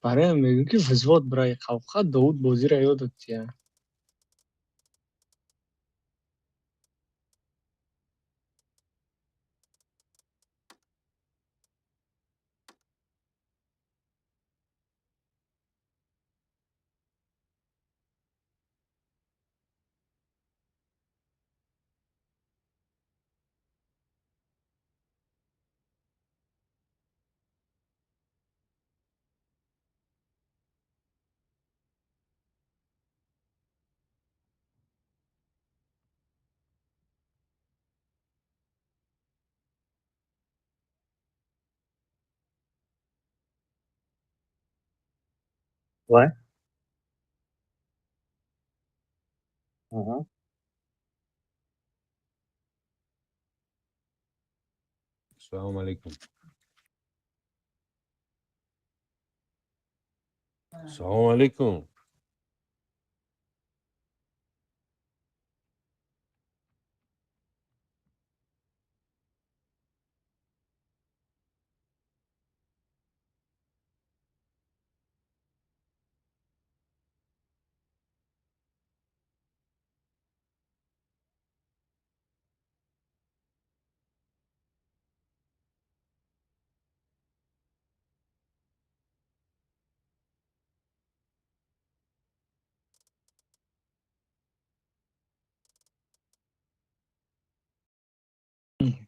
Бароям мегӯм ки взвод бираи қавқа Довуд бозиро ёдат я? Вай? Aha. Assalomu alaykum. Assalomu alaykum.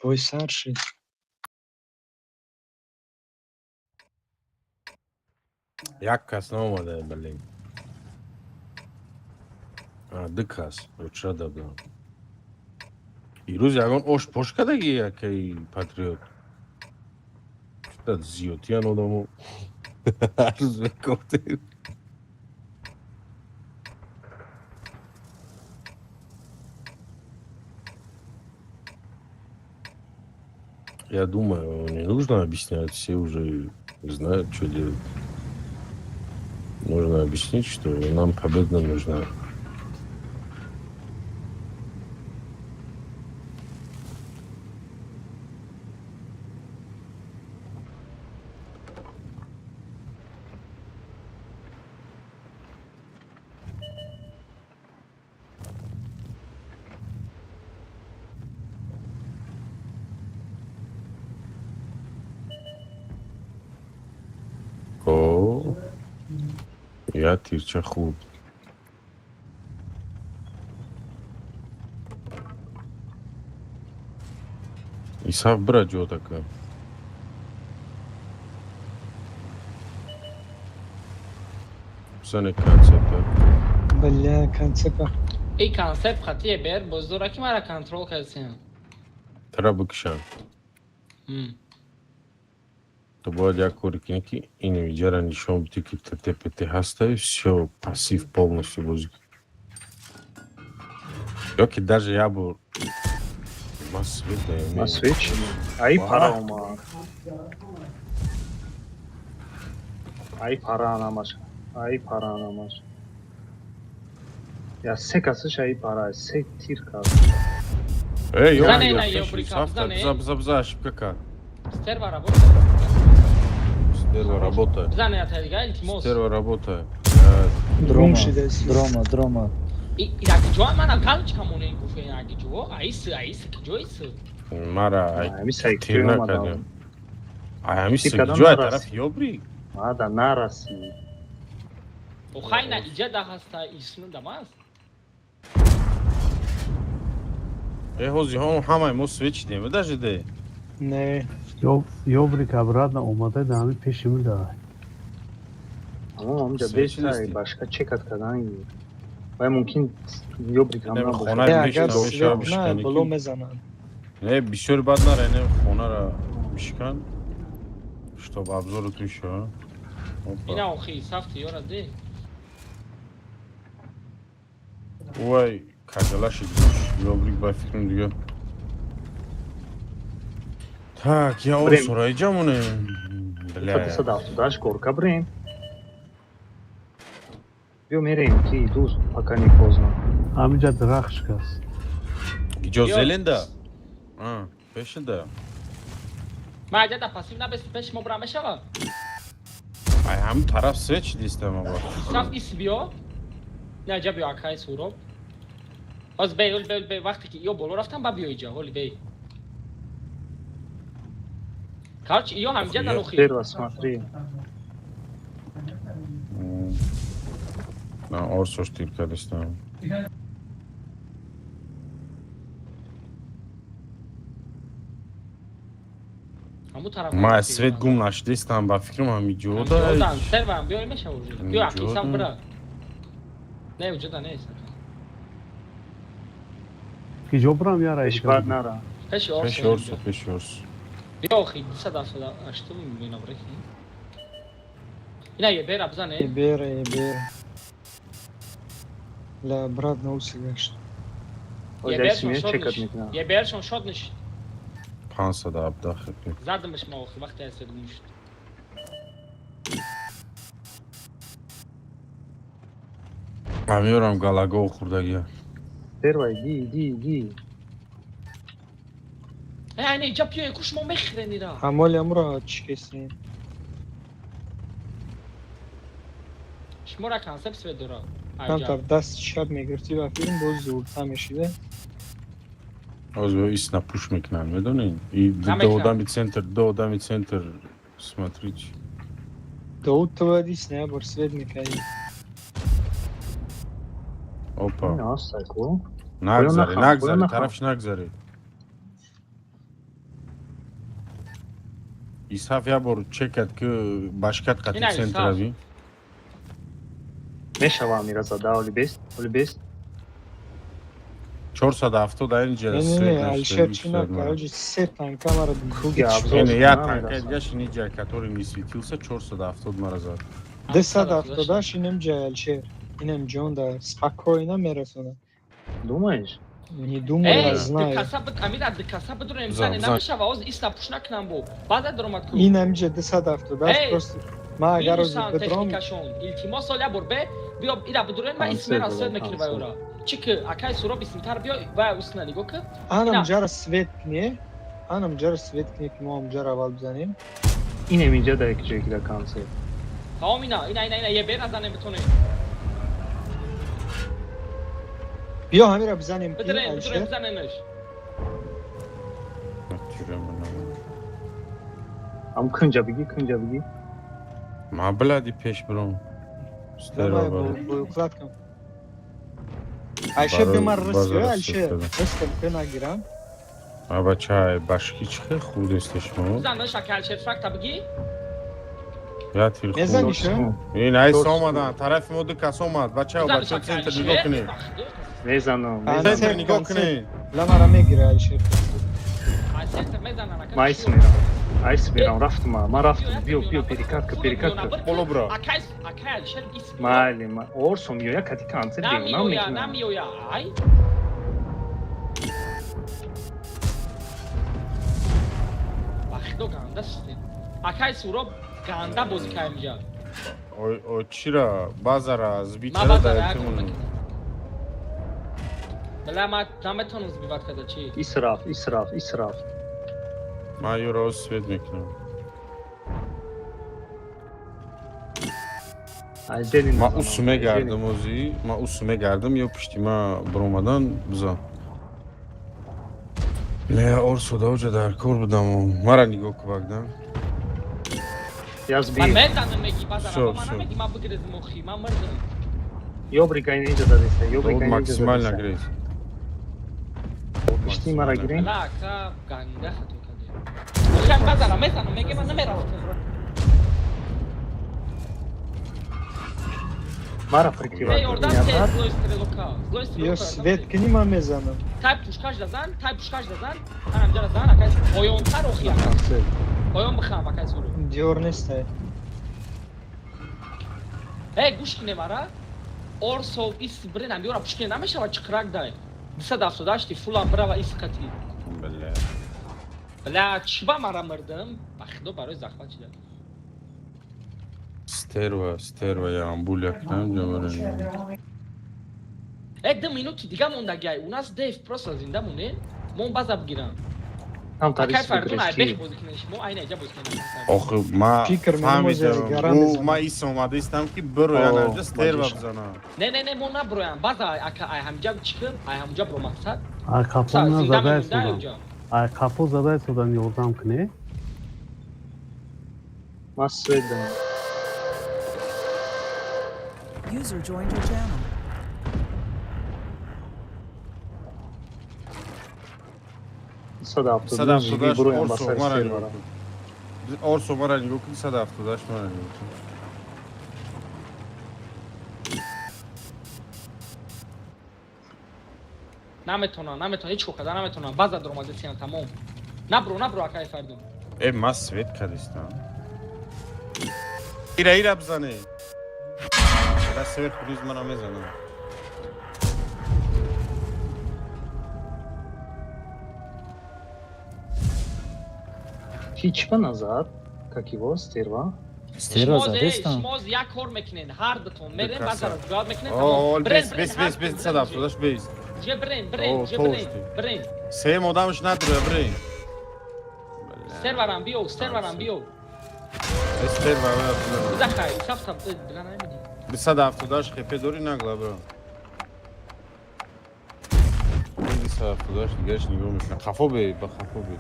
Voy sar shid. Як кас наомаде балин. Дикас, чра дабда. Ирӯз ягон ош пош кадаги якай патриот. Чута зиётиян одамо. Арз мекофте. Я думаю, не нужно объяснять, все уже знают, что делать. Нужно объяснить, что нам победа нужна. О, я тирча хуб. Исаф брат ҷо така. Бисане концепта. Бля, концепта. این کانسپت خطیه بر بزرگی که مرا کنترل کردیم. Тра бикшан. То бояд як кори кине ки ине видеора нишон бити ки ТТП ҳаста и всё пассив полностью бози. Ё ки даже я бо масвет да имею. Масвет? Ай пара омад. Ай пара намаш. Ай пара намаш. Я се касаш ай пара, се тир кас. Эй, Зане ё, на ё, ё брикам, сафта, зане. бза, ошибка. Стерва работа. Стерва работает. Зане аталига илтимос. Стерва работает. Дром шидес. Дрома. И так джо мана галч камоне гуфе аги джо. Айс ки джо айс. Мара, Ами сай тир киёма накардем. да. Ами Ти се кадам ҷо ай нарас? тараф ёбри. Ада нараси. Охайна иҷада ҳаста исну дамас. ҳозир ҳамаи мо свечидем, даже де. Не. ёбрик обратно омада дами пеши ми давай. Ама амҷа Свечи бестай нести. башка чекат кадан. Вай мумкин ёбрик ам Нема набошад. хона Я бишкан, агар бешар свет на бишкани боло ки. мезананд. Не, бисёр бад наре, не хонара бишкан. Чтоб обзору туи шо. Ина охи сафти ёра де. Вай, каҷалаши ёбрик ба фикрам дига. Так, я Брем. осораиҷамоне. Фатиса дафтудаш горка брем. Биё мерем ки дӯст пока не поздно. ҳамиҷа дарахт шикаст. Ҷо Биё. зеленда? Пешида. ма аҷада пасив набес пеш мо бра мешава. Ай, ҳам тараф свеч дистам аба. Саф ис биё. Не аҷа биё акай суроб. Ҳоз бей вақте ки ё боло рафтам ба биё иҷа ҳоли бей. Короче, ё ҳамҷада нохи. Перва смотри. На орсош тирка дистам. ҳамун тараф. Ма свет гум нашдистам ба фикрам ҳами ҷода. ҷодан сервам биё мешава уже. Биё аки саф Ҷодан. бра. Не уҷода нест. ки ҷобрам яра Пешбар нара. Пеши Пеш орс. биё охи 278 минаврехи. Ина е бера бзане. Бер. لا брат наусигашт. Oydaysın ya çekat mikna. Ебершон шод ниш. 500 абдах. Задымыш мавхи вақти асадымыш. Амиорам галаго хурдагия. Первай ди. Yani yapıyor kuş mu mehreni ra. Ҳамоли амро чикесин. Шмора концепция дора. Там даст шаб мегирти ва филм боз зурта мешиде. Озво исна пуш мекнан, медонин? И до одами центр смотрите. Дауд тавадис не бар свет мекаи. Опа. Насайку. Нагзари, тарафш нагзари. Исаф ябор чекат ки башкат қати центрави. Мешава миразада оли бест. 470 да инҷа Не, Алишер чина кароҷи се танка мара Круги не я танка дигаш инҷа который не светился 470 мара зад. 270 инем ҷа Алишер. Инем ҷон да спокойно мерасона. Думаешь? Не думаю, знаю. Амира дикаса бадур имсани намешава оз исна пушна кнам бо. Бада дромат ку. Инем ҷа 270 просто ма агар оз бедром илтимос оля бурбе биё ира бадурен ма исмера сед мекирва ора. Чики акай суроб исмтар биё ва усна нигоҳ ки. анам ҷара свет кне. Анам ҷара свет кне ки мо ам ҷара аввал бизанем. Inem ince de ekecekler kanser. Tamam ina ye назанем битоне. биё ҳамира бизанем ки Битре Алишер. бизанемш. Am kınca bigi. Ма блади пеш бром. Давай бо укладкам. Алишер бемар рысё Алишер. Рыскам ки нагирам. Аба чай башки чихе худ эстеш мо. Занаш акал шефрак табги. Я тир худ. Мезаниш ин ай сомадан тарафи моди кас омад. Бача центр нигоҳ кунед. Vezano. Центр нигоҳ кунед. ламара мегира Алишер. Ай центр мезанана. Айсмирам рафтум. Ма рафтум. Био перекатка. Боло бро. Акай Алишер исм. Мали. Орсом я кати канцер диё. Намиоя. Ай. Бахдо гандас. Акай суроб ганда бози каймҷа. Ой чира базара збитара да тумун. Бала ма наметонам збиват када чи. İsraf. Ма юро свет мекунам. Ма усуме гардим ози. Ма усуме гардим ё пиштима бромадан биза. Не орсо даоҷа дар кор будам. Мара нигоҳ ку багдам. Yaz Ман bir. метанам меги базара. Ман намеги ма бигирез мохи. Ман мардам. Yobrika ince de dese. Максимально грез. İşte mara gireyim. Ла ка ганда хато каде. Ушам базара метанам меги ман намерафтам. Mara prikriva. Ей ордан се злой стрелока. биё свет кни ма мезанам. Тай пушкаш дазан. Анам ҷара зан акай оёнтар охия. Оён бихам акай суру. диёр нестай. Эй гӯш кине мара. Орсов ис бренам биёра пушкине намешава чиқрак дай. 278 фулан брава ис қати. Бля чиба мара мардам. Бахдо барои захмат шуда. Стерва я амбуля кунам ҷавара. 2 минути дига мондагиай. У нас дев просто зинда мунем. Мон база бигирам. Tam Акай tarih фардун ай бех süreçti. бози кинеш. Мо айна ҷа бози кинеш. Охи ма Фикр мемозия гарам фаҳмидам. мезанам. Ма ис омада истам ки биро янаҷа стерва бизанам. Не мо наброям. База ай ҳамҷа чиқим, ай ҳамҷа бро мақсад. ай капона Зинда задай мемонда судан. ёҷа. Ай капо задай судан ёрдам кне. Mas Sweden. User joined your channel. Sadafto. Sadaf Sadafto. Sudaş Buraya Orso basar mara ister var. Orso mara нигоҳ кун Sadaf Sudaş mara нигоҳ кун. наметонам ҳеҷ коҳ наметонам база дромадесиям тамом. Набро акай фардун. Ма свет кадистам. Ира бизане. Ира свет хуниз мана мезанам. Ки чипа назад? Как его? Стерва? Стерва شما задестам. شما یک کار میکنین هر دوتون میرین کسا. بازار زیاد میکنین Оо, برین бес, برین бес, هر бес, бес, دوتون садав, برین. судаш бес. جه برین О, برین جه тошти. برین برین Сем одамш надруя, брин. سرورم بیو سرورم بیو Эстер ва. بزخای صف بلا نمیدی Садав, судаш хепе дори нагла, бро. Садав, судаш дигаш нигоҳ мекунам. Хафо бе, ба хафо бе.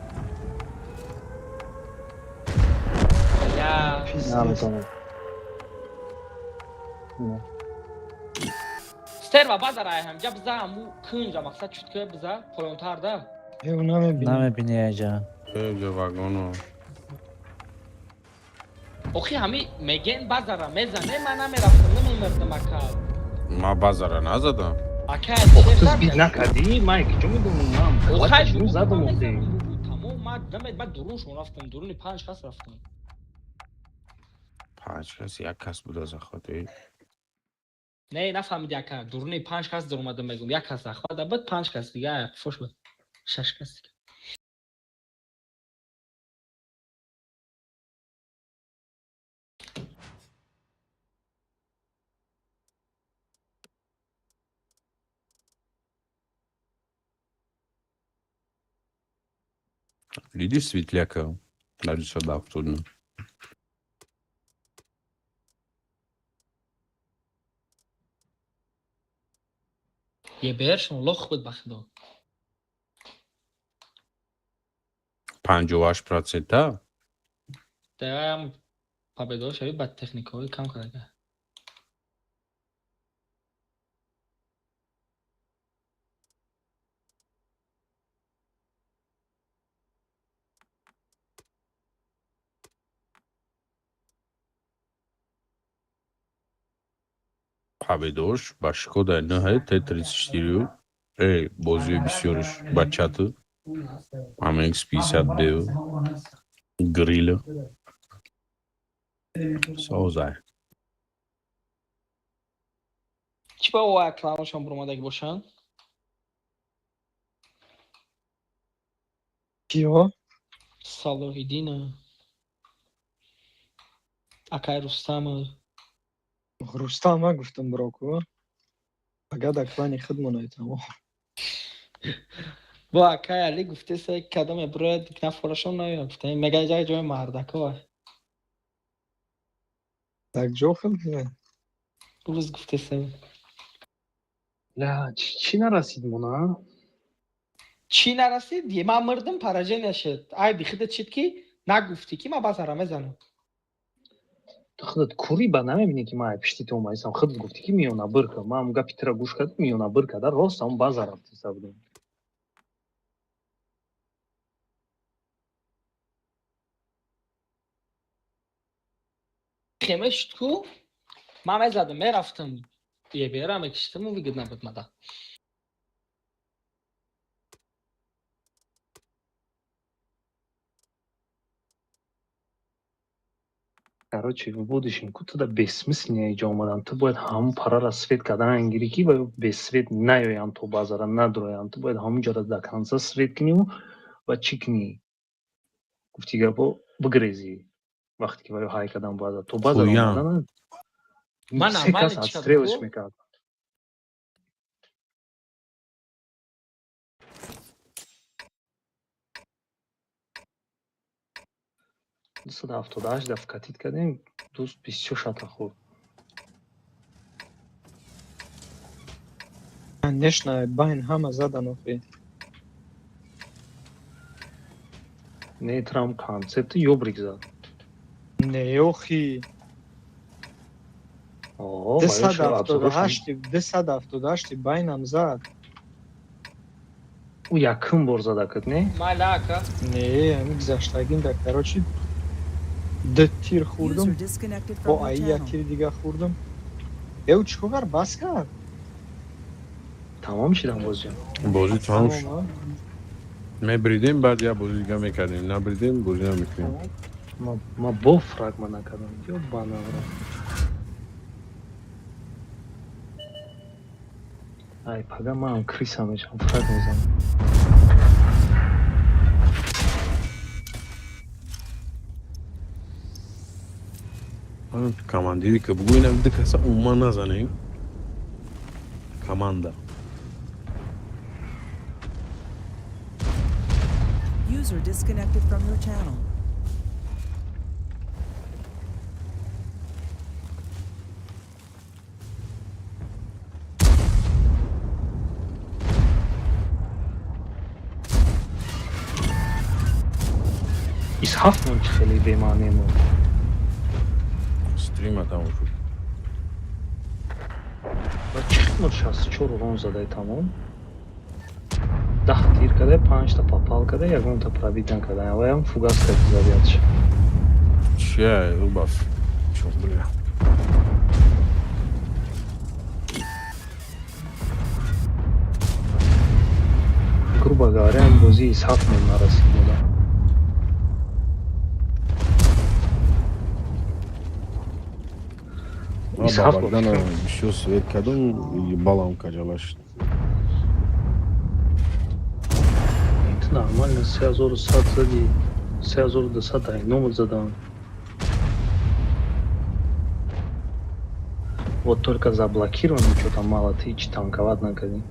یا نمیتونم. سرور بازار هم جب زامو کنجا مقصد شد که بزا پایانتر ده او نمیبینم. نمیبینی ایجا. Эҷа вагоно. اوخی همی میگن بازار میزنه من نمیرفتم نمیمردم اکا Ма базара назадам. اکا Туз бит накади? Майк, чё медонам? اوخی Чому задум بود охти? تمام ما دمت بعد درون شون رفتم درون 5 کس رفتم Панҷ кас, як кас буд аз ахвати. نه نفهمید اکا درون 5 کس در اومدم میگم یک کس اخواده بعد 5 کس دیگه فوش بود 6 کس دیگه Видиш светляка? Дали сюда оттуда. یه برشون لخ بود بخدا 58%-а? دقیقا پابدار شوید بعد تکنیکایی کم کرده Победош ба Шкода ниҳоят Т34 бозии бисёрш ба чату MX-50 беу грилу созай چی با او اکرامشان برومدگی باشن؟ کیا؟ صلاح الدین اکای رستم رستم ها گفتم براکو اگر اکلانی خودمون تمام با اکای علی گفته سه کدام برای دیگه نفرشون نیافته مگه جای مردکه وای یک جا خیلی روز گفته سه لا چی نرسید مونا؟ چی نرسید دیگه من مردم پراجه نشد ای بیخیده چید که نگفتی که من باز هرمه زنم خودت کوری با نمیبینی که من پشتی تو مایسم خودت گفتی که میونا برکه من هم گپی ترا گوش کردم میونا برکه در راست هم باز رفتی سبودم خیمه شد کو من میزدم میرفتم یه بیرم اکشتم و بگید نبود مده короче в будущем куда-то бессмысленнее иджа омадан ту бояд ҳамун парара свет кардан ангири ки без свет наёян то базара надроян ту бояд ҳамунҷоро да канса свет киниву ва чӣ кинӣ гуфти гапо бигрезӣ вақте ки ваё ҳай кадан базар то базар Пуям. омаданан Ман се нормально кас чикар отстрелиш буду. мекард дусад ҳафтода ҳашт дафъ катид кардем дуст 24 шата хӯрд نشنه بین همه زدن آخی нетрам концепти ёбрик зад نه آخی Оо, баяр шуд, абзораш 278 байн هم زد ӯ якум бор зада кард не مالکه نه همین گذشتگین در کراچی ده تیر User خوردم disconnected from با your ای یک channel. تیر دیگه خوردم او چیکار بس کرد тамом шидам бозҷон бозӣ тамом шуд تمام мебридем баъд як бозӣ дига мекардем набридем бозӣ намекунем ма бо фрагма накардам ё банавра ай пага манам криса мешам фраг мезанам Командири ка бугӯ инак дикаса умуман назанем. Команда. User disconnected from your channel. Из Хафман хеле бемаъне мод. Стрима тамом шуд. Ва чӣ химат 64 рон задай тамом. 10 тир кадай, 5 та попал кадай, ягонта пробитан кадай. Аваям фугаска зарядша. Чия, Рубав. Чё, бля. Грубо говоря, бози из Хафман нарасид бода. Бабагдана ишо свет кадум и балам каҷалашд. Это нормально, 3100 зади, 3200 дай номер задам. Вот только заблокировано, что-то мало тысяч танковать на коне.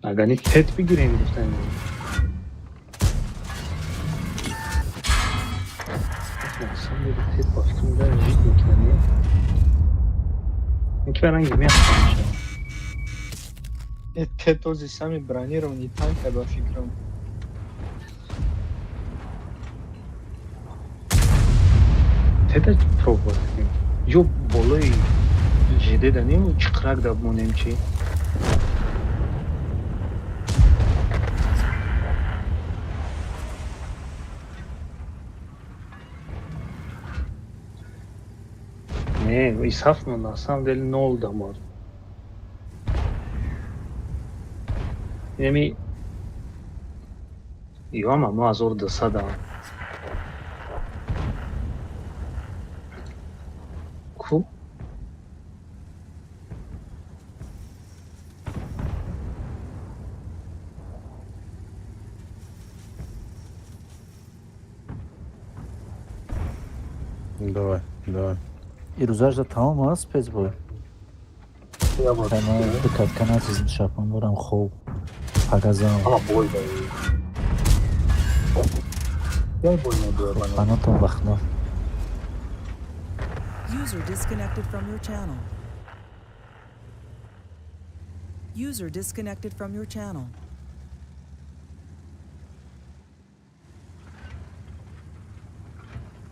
Агани пет бигирем гуфтан. Сам деле пет бафтун да жить мекунем. Мекунем гимяхтам. Те този сами бронированный танк ба фикрам. Теда пробовать. Ё болой жиде да нему чиқрак да монем чи. Не, из Хафман на самом деле 0 дамаг. Ями Ама ну азор да сада. Ку? Давай, давай. İruzajda tamam ha spezboy. Tamam dikkat kanat izin şapan buram xov. Pagazan. Ama boy da iyi. Gel boyuna diyor bana. Kanatın baxtına. User disconnected from your channel. User disconnected from your channel.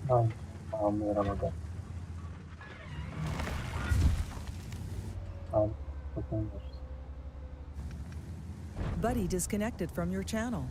Tamam, yaramadı. Tamam, bakın. Buddy disconnected from your channel.